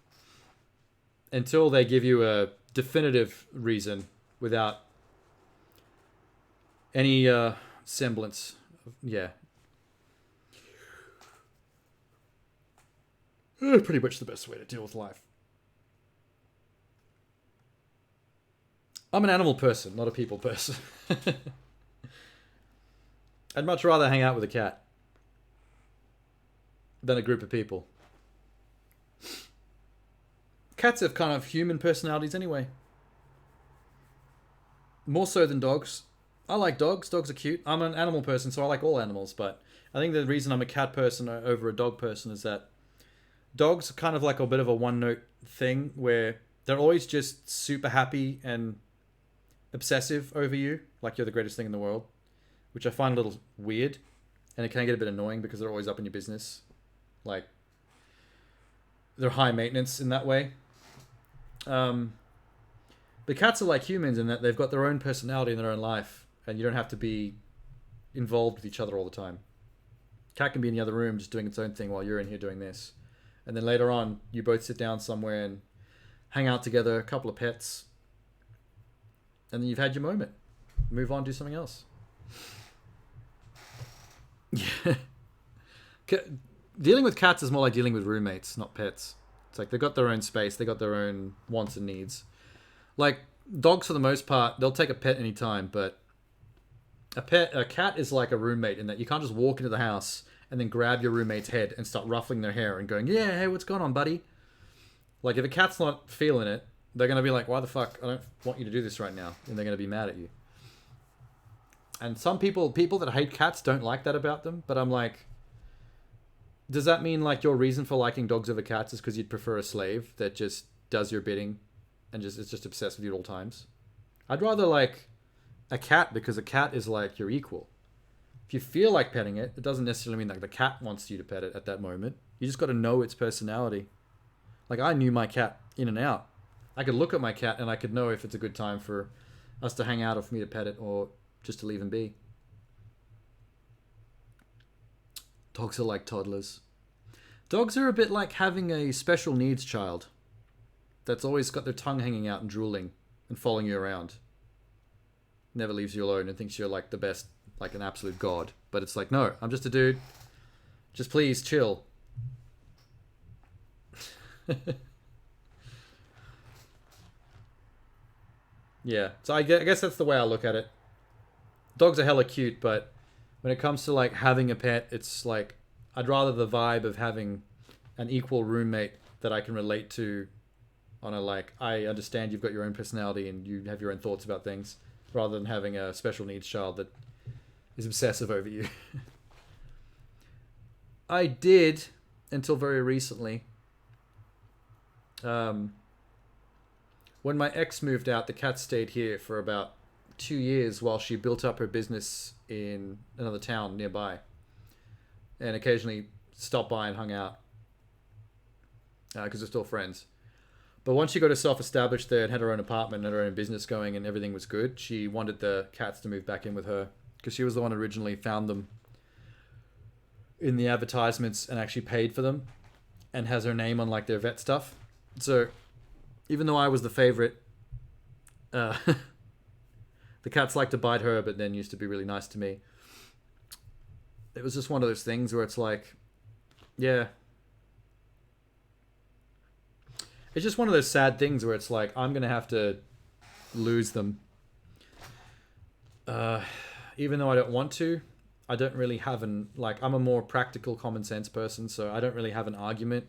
S1: Until they give you a definitive reason without any semblance. Yeah. Pretty much the best way to deal with life. I'm an animal person, not a people person. I'd much rather hang out with a cat than a group of people. Cats have kind of human personalities anyway. More so than dogs. I like dogs. Dogs are cute. I'm an animal person, so I like all animals. But I think the reason I'm a cat person over a dog person is that dogs are kind of like a bit of a one-note thing where they're always just super happy and obsessive over you, like you're the greatest thing in the world, which I find a little weird, and it can get a bit annoying because they're always up in your business. Like, they're high maintenance in that way. But cats are like humans in that they've got their own personality in their own life, and you don't have to be involved with each other all the time. Cat can be in the other room just doing its own thing while you're in here doing this. And then later on, you both sit down somewhere and hang out together, a couple of pets, and then you've had your moment. Move on, do something else. Yeah. Dealing with cats is more like dealing with roommates, not pets. It's like they've got their own space, they got their own wants and needs. Like dogs, for the most part, they'll take a pet anytime, but a cat is like a roommate in that you can't just walk into the house and then grab your roommate's head and start ruffling their hair and going, yeah, hey, what's going on, buddy? Like, if a cat's not feeling it, they're going to be like, why the fuck? I don't want you to do this right now. And they're going to be mad at you. And some people that hate cats don't like that about them. But I'm like, does that mean, like, your reason for liking dogs over cats is because you'd prefer a slave that just does your bidding and is just obsessed with you at all times? I'd rather like a cat because a cat is like your equal. If you feel like petting it, it doesn't necessarily mean that the cat wants you to pet it at that moment. You just got to know its personality. Like, I knew my cat in and out. I could look at my cat and I could know if it's a good time for us to hang out or for me to pet it or just to leave him be. Dogs are like toddlers. Dogs are a bit like having a special needs child that's always got their tongue hanging out and drooling and following you around. Never leaves you alone and thinks you're like the best, like an absolute god. But it's like, no, I'm just a dude. Just please chill. Yeah, so I guess that's the way I look at it. Dogs are hella cute, but when it comes to like having a pet, it's like I'd rather the vibe of having an equal roommate that I can relate to on a like, I understand you've got your own personality and you have your own thoughts about things, rather than having a special needs child that is obsessive over you. I did, until very recently. When my ex moved out, the cat stayed here for about 2 years while she built up her business in another town nearby, and occasionally stopped by and hung out because we're still friends. But once she got herself established there and had her own apartment and her own business going and everything was good, she wanted the cats to move back in with her. because she was the one who originally found them in the advertisements and actually paid for them and has her name on like their vet stuff. So even though I was the favorite, the cats like to bite her, but then used to be really nice to me. It was just one of those things where it's like, yeah. It's just one of those sad things where it's like, I'm going to have to lose them. Even though I don't want to, I don't really have I'm a more practical, common sense person, so I don't really have an argument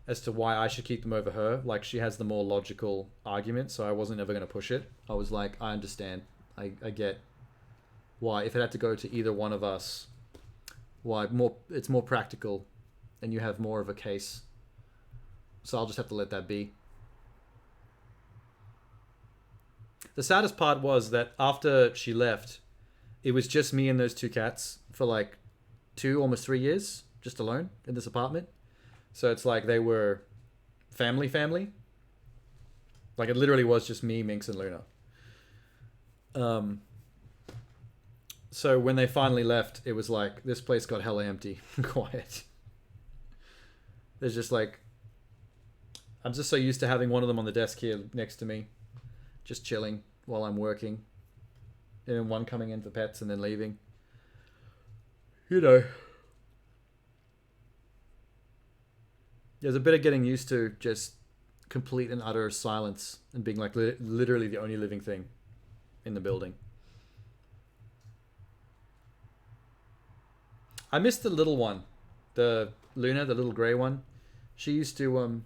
S1: as to why I should keep them over her. Like, she has the more logical argument, so I wasn't ever going to push it. I was like, I understand. I get why. If it had to go to either one of us, why it's more practical and you have more of a case. So I'll just have to let that be. The saddest part was that after she left, it was just me and those two cats for like 2, almost 3 years, just alone in this apartment. So it's like they were family. Like it literally was just me, Minx, and Luna. So when they finally left, it was like, this place got hella empty and quiet. There's just like, I'm just so used to having one of them on the desk here next to me, just chilling while I'm working. And then one coming in for pets and then leaving. You know. There's a bit of getting used to just complete and utter silence and being like literally the only living thing in the building. I miss the little one. The Luna, the little grey one. She used to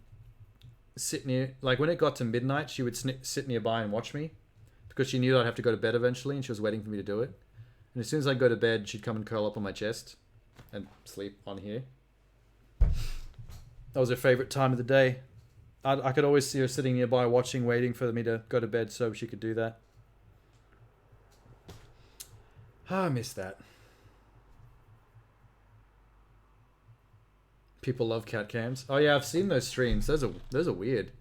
S1: sit near, like when it got to midnight, she would sit nearby and watch me because she knew I'd have to go to bed eventually and she was waiting for me to do it. And as soon as I go to bed, she'd come and curl up on my chest and sleep on here. That was her favorite time of the day. I could always see her sitting nearby watching, waiting for me to go to bed so she could do that. I miss that. People love cat cams. Oh yeah, I've seen those streams. Those are weird.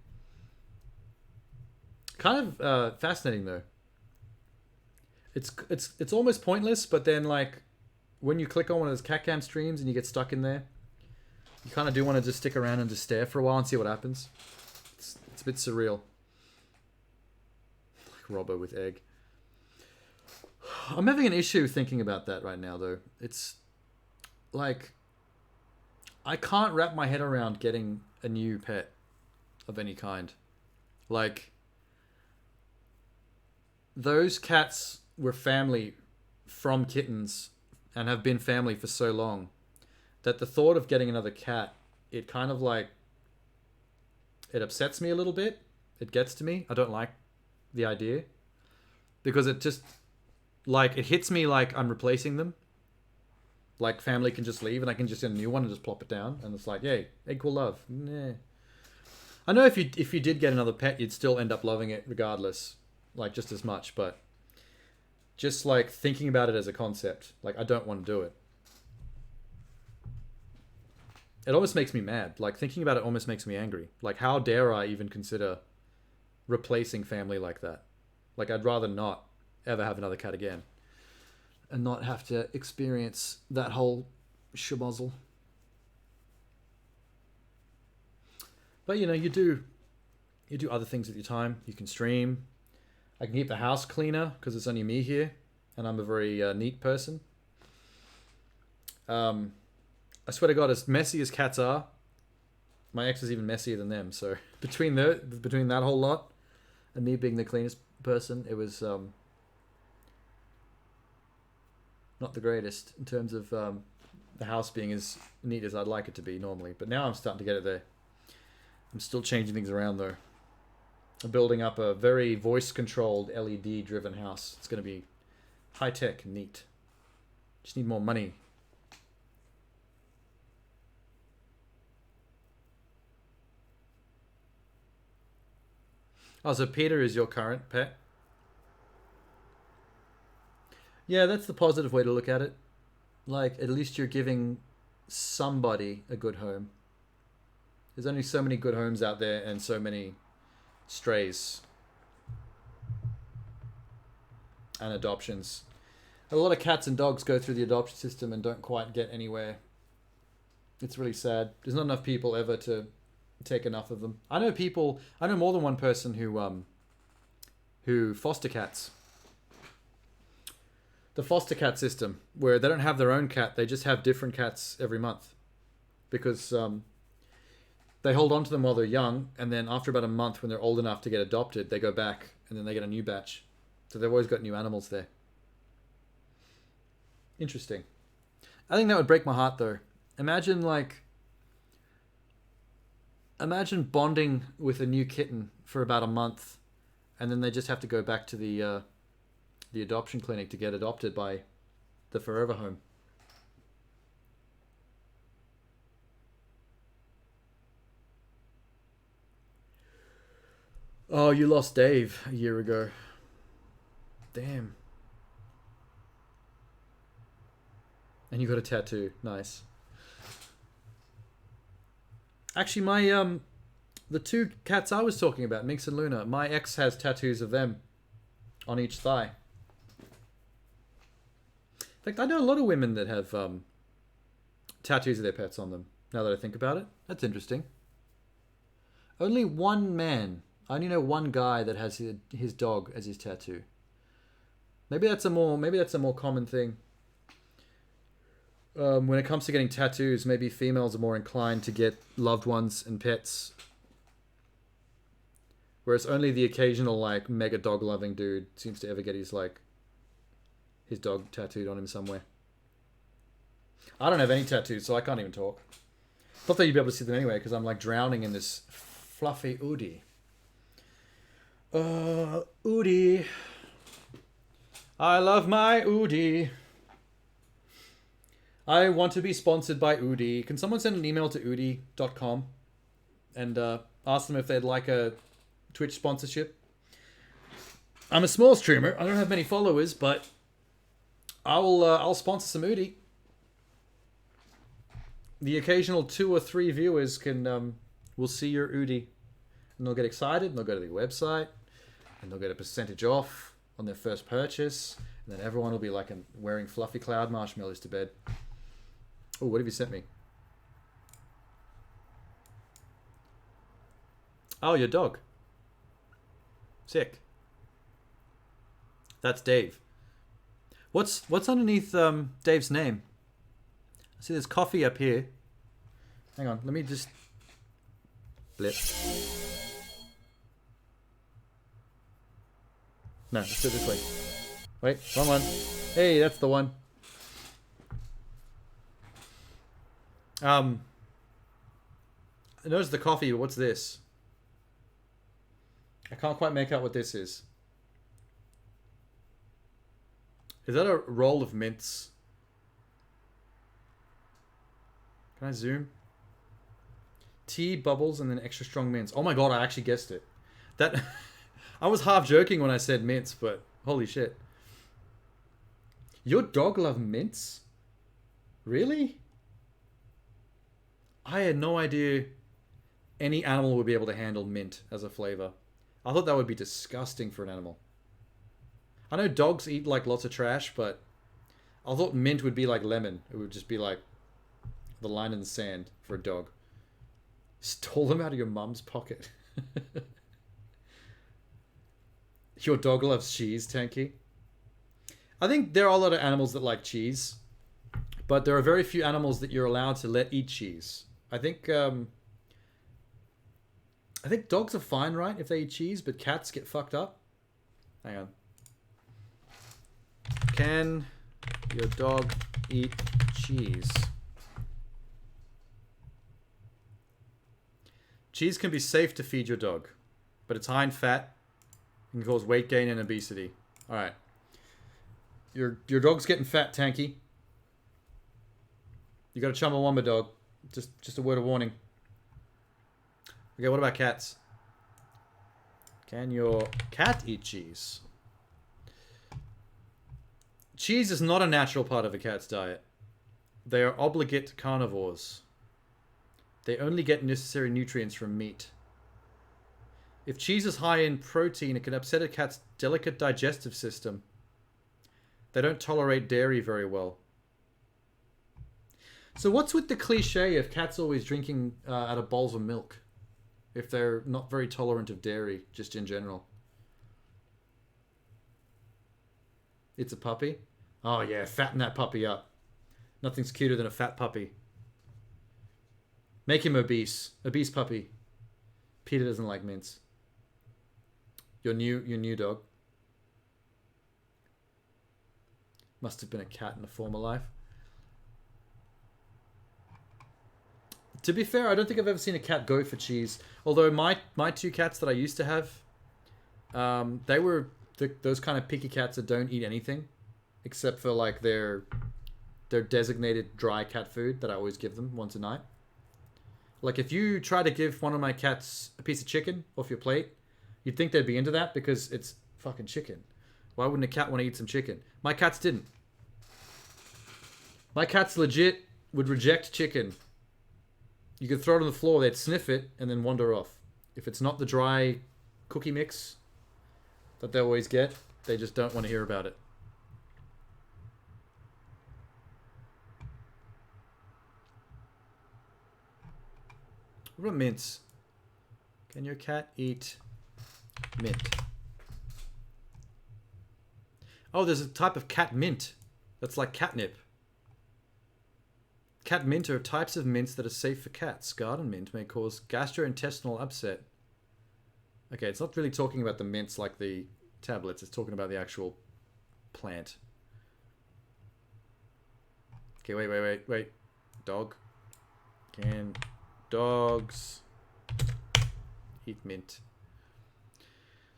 S1: Kind of fascinating though. It's almost pointless, but then like when you click on one of those cat cam streams and you get stuck in there, you kind of do want to just stick around and just stare for a while and see what happens. It's a bit surreal. Like Robbo with egg. I'm having an issue thinking about that right now though. It's like, I can't wrap my head around getting a new pet of any kind. Like, those cats were family from kittens and have been family for so long that the thought of getting another cat, it kind of like, it upsets me a little bit. It gets to me. I don't like the idea because it just, like, it hits me like I'm replacing them. Like, family can just leave and I can just get a new one and just plop it down. And it's like, yay, equal love. Nah. I know if you did get another pet, you'd still end up loving it regardless. Like, just as much. But just, like, thinking about it as a concept. Like, I don't want to do it. It almost makes me mad. Like, thinking about it almost makes me angry. Like, how dare I even consider replacing family like that? Like, I'd rather not ever have another cat again. And not have to experience that whole shabozzle. But you know, you do other things with your time. You can stream. I can keep the house cleaner because it's only me here, and I'm a very neat person. I swear to God, as messy as cats are, my ex is even messier than them. So between that whole lot and me being the cleanest person, it was not the greatest in terms of the house being as neat as I'd like it to be normally. But now I'm starting to get it there. I'm still changing things around though. I'm building up a very voice-controlled, LED-driven house. It's going to be high-tech and neat. Just need more money. Oh, so Peter is your current pet? Yeah, that's the positive way to look at it. Like, at least you're giving somebody a good home. There's only so many good homes out there and so many strays and adoptions. A lot of cats and dogs go through the adoption system and don't quite get anywhere. It's really sad. There's not enough people ever to take enough of them. I know more than one person who foster cats. The foster cat system, where they don't have their own cat, they just have different cats every month. Because they hold on to them while they're young, and then after about a month, when they're old enough to get adopted, they go back, and then they get a new batch. So they've always got new animals there. Interesting. I think that would break my heart, though. Imagine bonding with a new kitten for about a month, and then they just have to go back to the adoption clinic to get adopted by the forever home. Oh, you lost Dave a year ago. Damn. And you got a tattoo. Nice. Actually, my the two cats I was talking about, Minx and Luna, my ex has tattoos of them on each thigh. In fact, I know a lot of women that have tattoos of their pets on them, now that I think about it. That's interesting. Only one man. I only know one guy that has his dog as his tattoo. Maybe that's a more common thing. When it comes to getting tattoos, maybe females are more inclined to get loved ones and pets. Whereas only the occasional, like, mega dog-loving dude seems to ever get his dog tattooed on him somewhere. I don't have any tattoos, so I can't even talk. Not that you'd be able to see them anyway, because I'm, like, drowning in this fluffy Oodie. Oodie. I love my Oodie. I want to be sponsored by Oodie. Can someone send an email to oodie.com and ask them if they'd like a Twitch sponsorship? I'm a small streamer. I don't have many followers, but I'll sponsor some Oodie. The occasional 2 or 3 viewers will see your Oodie, and they'll get excited, and they'll go to the website, and they'll get a percentage off on their first purchase, and then everyone will be like wearing fluffy cloud marshmallows to bed. Oh, what have you sent me? Oh, your dog. Sick. That's Dave. What's underneath Dave's name? I see there's coffee up here. Hang on, let me just... Blip. No, let's do it this way. Wait, wrong one. Hey, that's the one. Notice the coffee, but what's this? I can't quite make out what this is. Is that a roll of mints? Can I zoom? Tea, bubbles, and then extra strong mints. Oh my god, I actually guessed it. That I was half joking when I said mints, but holy shit. Your dog loves mints? Really? I had no idea any animal would be able to handle mint as a flavor. I thought that would be disgusting for an animal. I know dogs eat like lots of trash, but I thought mint would be like lemon. It would just be like the line in the sand for a dog. Stole them out of your mum's pocket. Your dog loves cheese, Tanky. I think there are a lot of animals that like cheese, but there are very few animals that you're allowed to let eat cheese. I think dogs are fine, right, if they eat cheese, but cats get fucked up. Hang on. Can your dog eat cheese? Cheese can be safe to feed your dog, but it's high in fat and can cause weight gain and obesity. All right. Your dog's getting fat, Tanky. You got a Chumbawamba dog. Just a word of warning. Okay, what about cats? Can your cat eat cheese? Cheese is not a natural part of a cat's diet. They are obligate carnivores. They only get necessary nutrients from meat. If cheese is high in protein, it can upset a cat's delicate digestive system. They don't tolerate dairy very well. So what's with the cliche of cats always drinking out of bowls of milk? If they're not very tolerant of dairy, just in general. It's a puppy? Oh yeah, fatten that puppy up. Nothing's cuter than a fat puppy. Make him obese. Obese puppy. Peter doesn't like mints. Your new dog. Must have been a cat in a former life. To be fair, I don't think I've ever seen a cat go for cheese. Although my two cats that I used to have, they were those kind of picky cats that don't eat anything, except for like their designated dry cat food that I always give them once a night. Like if you try to give one of my cats a piece of chicken off your plate, you'd think they'd be into that because it's fucking chicken. Why wouldn't a cat want to eat some chicken? My cats didn't. My cats legit would reject chicken. You could throw it on the floor, they'd sniff it, and then wander off. If it's not the dry cookie mix that they always get, they just don't want to hear about it. What about mints? Can your cat eat mint? Oh, there's a type of cat mint that's like catnip. Cat mint are types of mints that are safe for cats. Garden mint may cause gastrointestinal upset. Okay, it's not really talking about the mints like the tablets. It's talking about the actual plant. Okay, wait. Dog. Can dogs eat mint?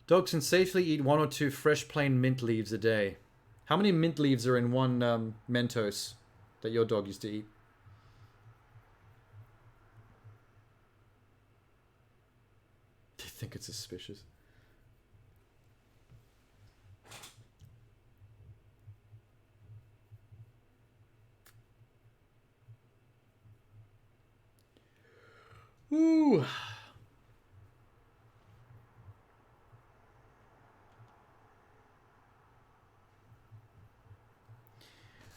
S1: Dogs can safely eat 1 or 2 fresh plain mint leaves a day. How many mint leaves are in one Mentos that your dog used to eat? I think it's suspicious. Ooh.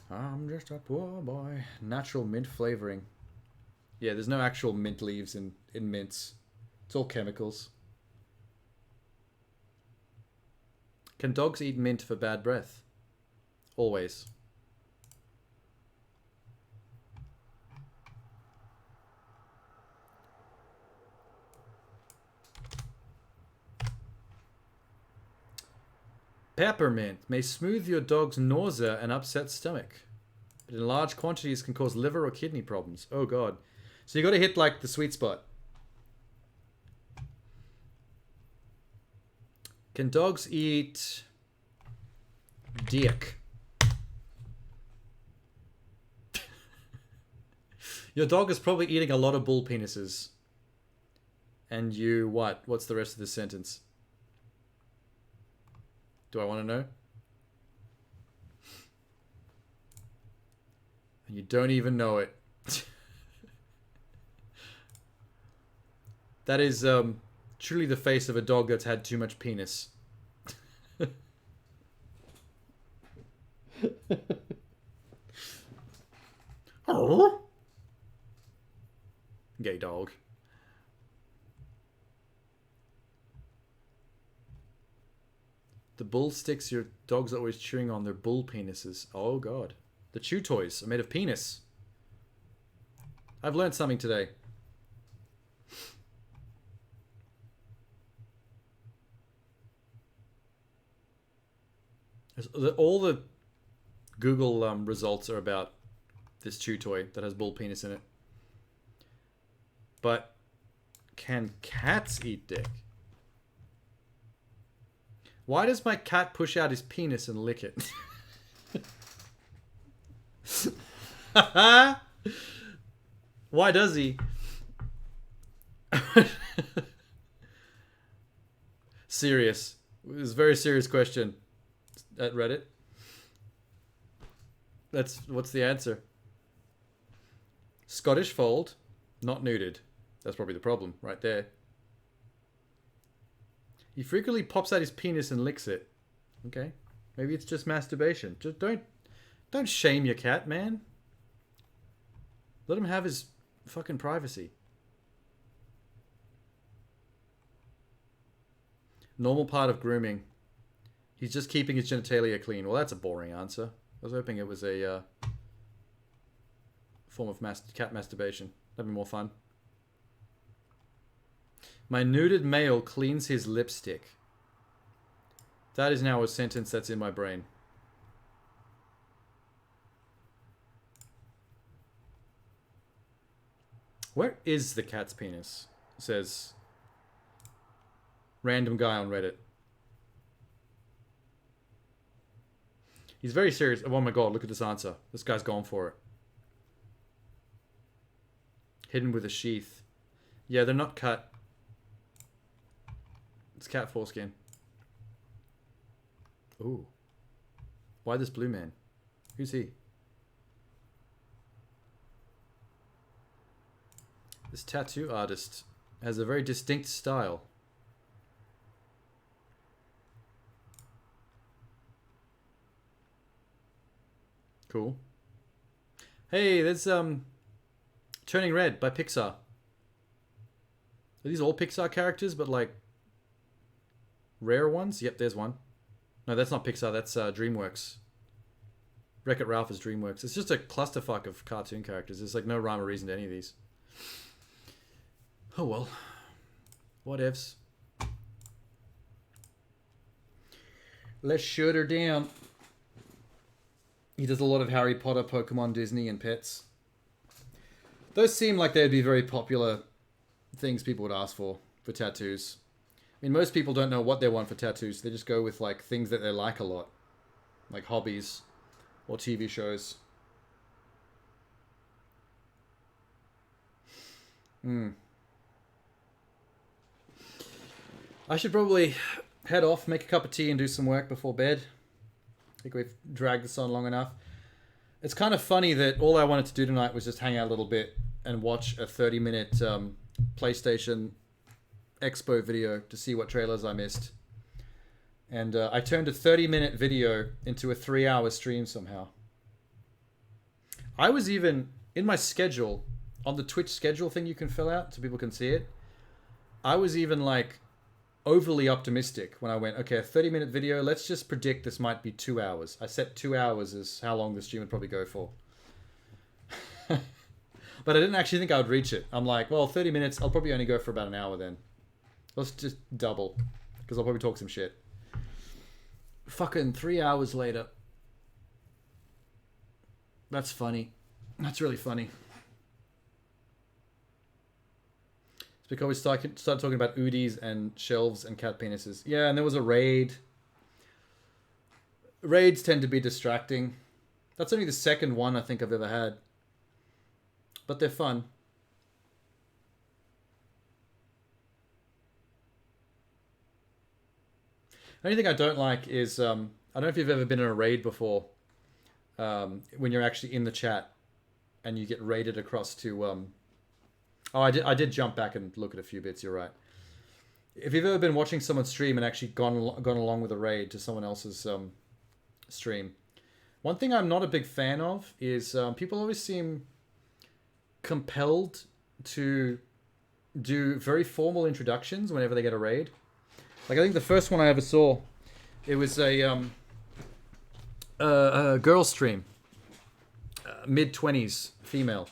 S1: I'm just a poor boy. Natural mint flavoring. Yeah, there's no actual mint leaves in mints. It's all chemicals. Can dogs eat mint for bad breath? Always. Peppermint may smooth your dog's nausea and upset stomach, but in large quantities can cause liver or kidney problems. Oh god. So you got to hit like the sweet spot. Can dogs eat dick? Your dog is probably eating a lot of bull penises. And you what? What's the rest of this sentence? Do I want to know? And you don't even know it. That is truly the face of a dog that's had too much penis. Oh. Gay dog. The bull sticks your dogs are always chewing on their bull penises. Oh god. The chew toys are made of penis. I've learned something today. All the Google results are about this chew toy that has bull penis in it. But can cats eat dick? Why does my cat push out his penis and lick it? Why does he? Serious. It was a very serious question at Reddit. What's the answer? Scottish fold, not neutered. That's probably the problem right there. He frequently pops out his penis and licks it. Okay. Maybe it's just masturbation. Just don't shame your cat, man. Let him have his fucking privacy. Normal part of grooming. He's just keeping his genitalia clean. Well, that's a boring answer. I was hoping it was a form of cat masturbation. That'd be more fun. My nuded male cleans his lipstick. That is now a sentence that's in my brain. Where is the cat's penis? Says random guy on Reddit. He's very serious. Oh my god, look at this answer. This guy's gone for it. Hidden with a sheath. Yeah, they're not cut. It's cat foreskin. Ooh. Why this blue man? Who's he? This tattoo artist has a very distinct style. Cool. Hey, there's Turning Red by Pixar. Are these all Pixar characters, but like rare ones? Yep, there's one. No, that's not Pixar, that's DreamWorks. Wreck-It Ralph is DreamWorks. It's just a clusterfuck of cartoon characters. There's like no rhyme or reason to any of these. Oh well. Whatevs. Let's shut her down. He does a lot of Harry Potter, Pokemon, Disney, and pets. Those seem like they'd be very popular things people would ask for tattoos. I mean, most people don't know what they want for tattoos. They just go with like things that they like a lot. Like hobbies or TV shows. I should probably head off, make a cup of tea and do some work before bed. I think we've dragged this on long enough. It's kind of funny that all I wanted to do tonight was just hang out a little bit and watch a 30-minute PlayStation Expo video to see what trailers I missed. And I turned a 30-minute video into a 3-hour stream somehow. I was even, in my schedule, on the Twitch schedule thing you can fill out so people can see it, I was even like overly optimistic when I went, okay, a 30-minute video, let's just predict this might be 2 hours. I set 2 hours as how long the stream would probably go for. But I didn't actually think I would reach it. I'm like, well, 30 minutes, I'll probably only go for about an hour then. Let's just double, because I'll probably talk some shit. Fucking 3 hours later. That's funny. That's really funny. It's because we started talking about Udis and shelves and cat penises. Yeah, and there was a raid. Raids tend to be distracting. That's only the second one I think I've ever had. But they're fun. The only thing I don't like is, I don't know if you've ever been in a raid before, when you're actually in the chat and you get raided across to, oh, I did jump back and look at a few bits, you're right. If you've ever been watching someone stream and actually gone along with a raid to someone else's stream, one thing I'm not a big fan of is people always seem compelled to do very formal introductions whenever they get a raid. Like, I think the first one I ever saw, it was a girl stream, mid-20s, female.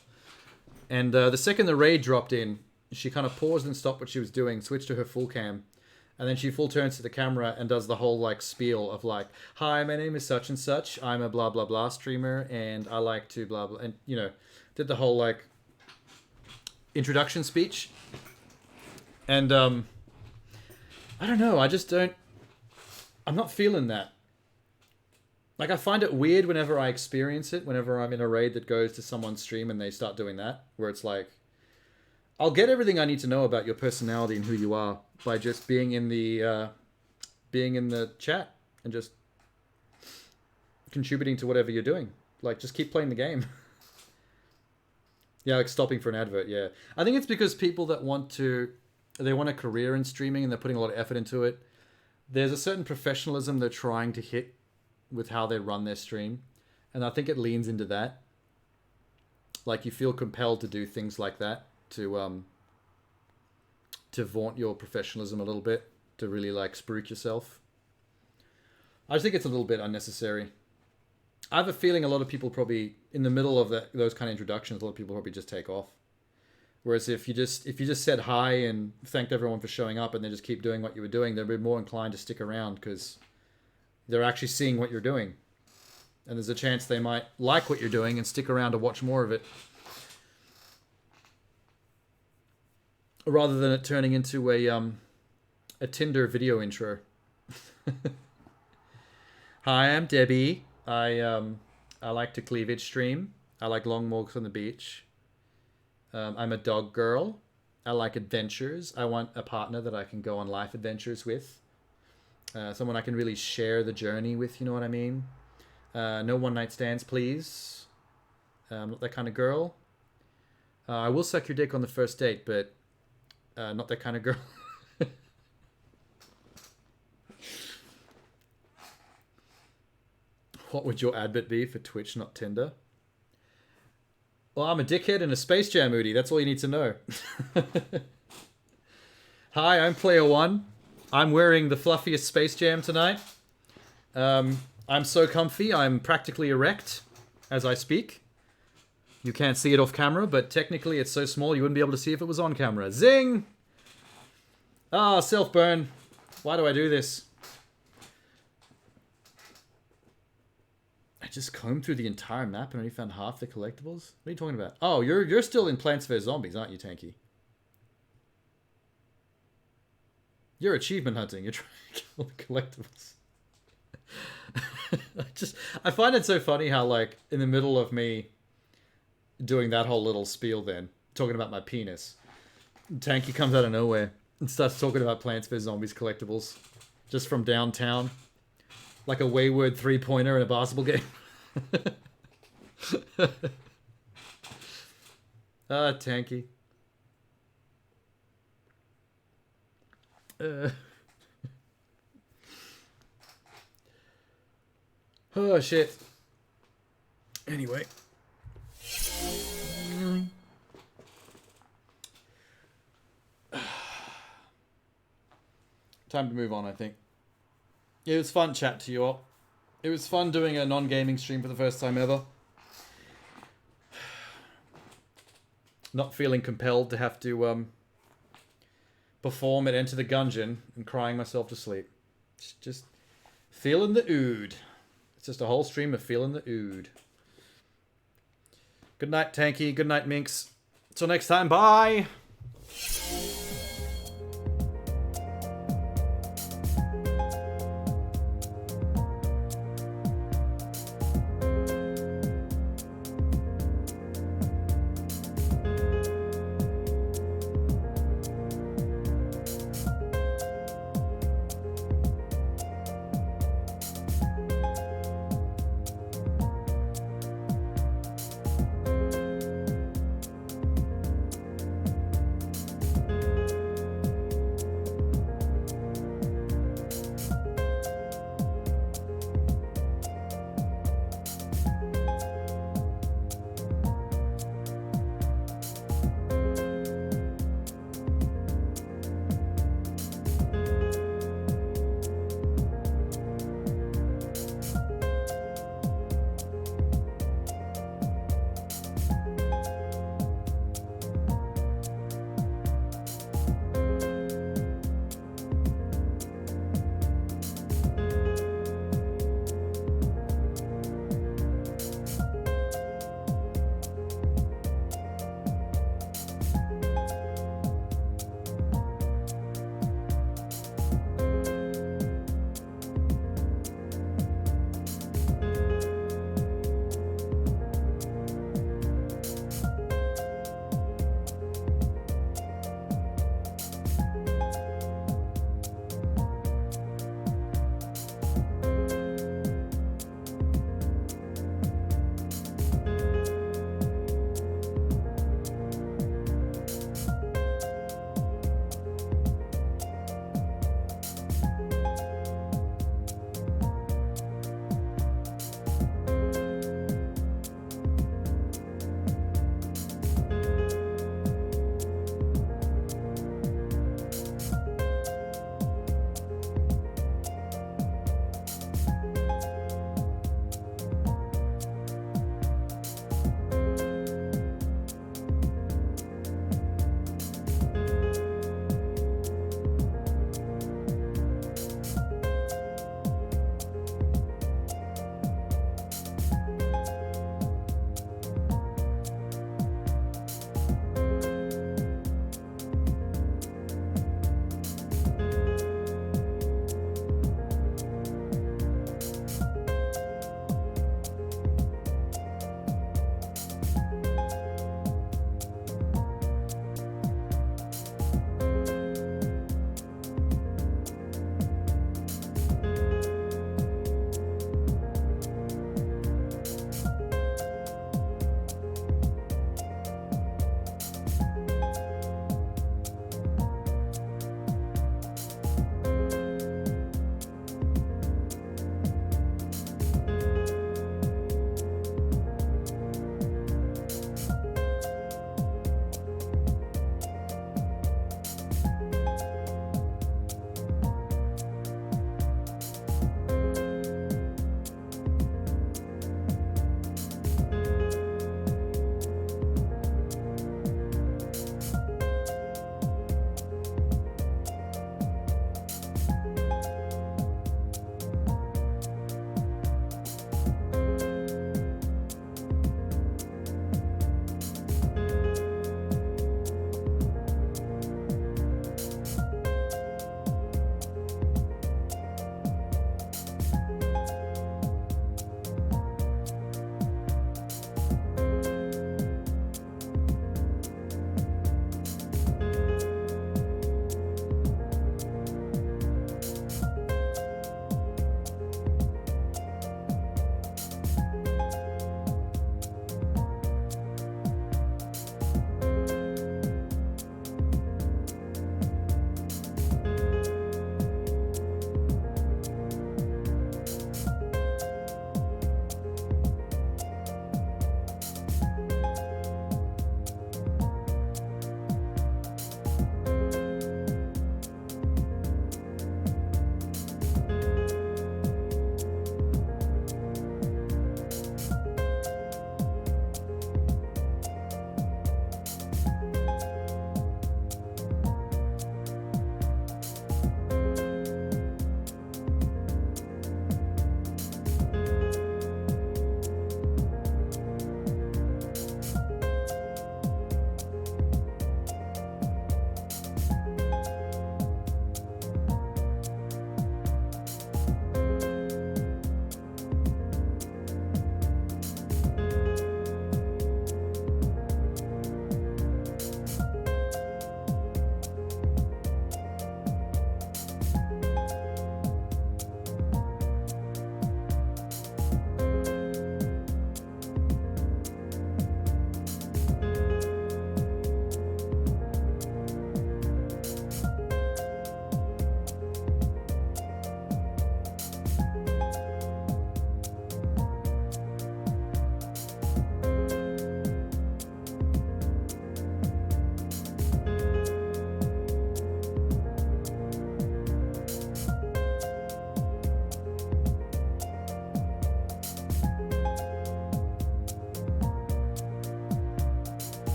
S1: And the second the raid dropped in, she kind of paused and stopped what she was doing, switched to her full cam, and then she full turns to the camera and does the whole, like, spiel of, like, hi, my name is such and such, I'm a blah, blah, blah streamer, and I like to blah, blah, and, you know, did the whole, like, introduction speech. And, I don't know, I just don't... I'm not feeling that. Like, I find it weird whenever I experience it, whenever I'm in a raid that goes to someone's stream and they start doing that, where it's like, I'll get everything I need to know about your personality and who you are by just being in the chat and just contributing to whatever you're doing. Like, just keep playing the game. Yeah, like stopping for an advert, yeah. I think it's because people that they want a career in streaming and they're putting a lot of effort into it. There's a certain professionalism they're trying to hit with how they run their stream. And I think it leans into that. Like, you feel compelled to do things like that to vaunt your professionalism a little bit, to really like spruik yourself. I just think it's a little bit unnecessary. I have a feeling a lot of people probably, in the middle of those kind of introductions, a lot of people probably just take off. Whereas if you just said hi and thanked everyone for showing up and then just keep doing what you were doing, they'd be more inclined to stick around because they're actually seeing what you're doing. And there's a chance they might like what you're doing and stick around to watch more of it. Rather than it turning into a Tinder video intro. Hi, I'm Debbie. I like to cleavage stream. I like long walks on the beach. I'm a dog girl. I like adventures. I want a partner that I can go on life adventures with. Someone I can really share the journey with, you know what I mean? No one night stands, please. I'm not that kind of girl. I will suck your dick on the first date, but not that kind of girl. What would your advert be for Twitch, not Tinder? Well, I'm a dickhead in a Space Jam hoodie. That's all you need to know. Hi, I'm Player One. I'm wearing the fluffiest Space Jam tonight. I'm so comfy, I'm practically erect as I speak. You can't see it off camera, but technically it's so small you wouldn't be able to see if it was on camera. Zing! Ah, self-burn. Why do I do this? I just combed through the entire map and only found half the collectibles? What are you talking about? Oh, you're still in Plants vs. Zombies, aren't you, Tanky? You're achievement hunting. You're trying to kill the collectibles. I find it so funny how, like, in the middle of me doing that whole little spiel then, talking about my penis, Tanky comes out of nowhere and starts talking about Plants vs. Zombies collectibles. Just from downtown. Like a wayward three-pointer in a basketball game. Ah, Tanky. Oh, shit. Anyway. Time to move on, I think. It was fun chat to you all. It was fun doing a non-gaming stream for the first time ever. Not feeling compelled to have to perform at Enter the Gungeon and crying myself to sleep. Just feeling the ood. It's just a whole stream of feeling the ood. Good night, Tanky. Good night, Minx. Till next time, bye!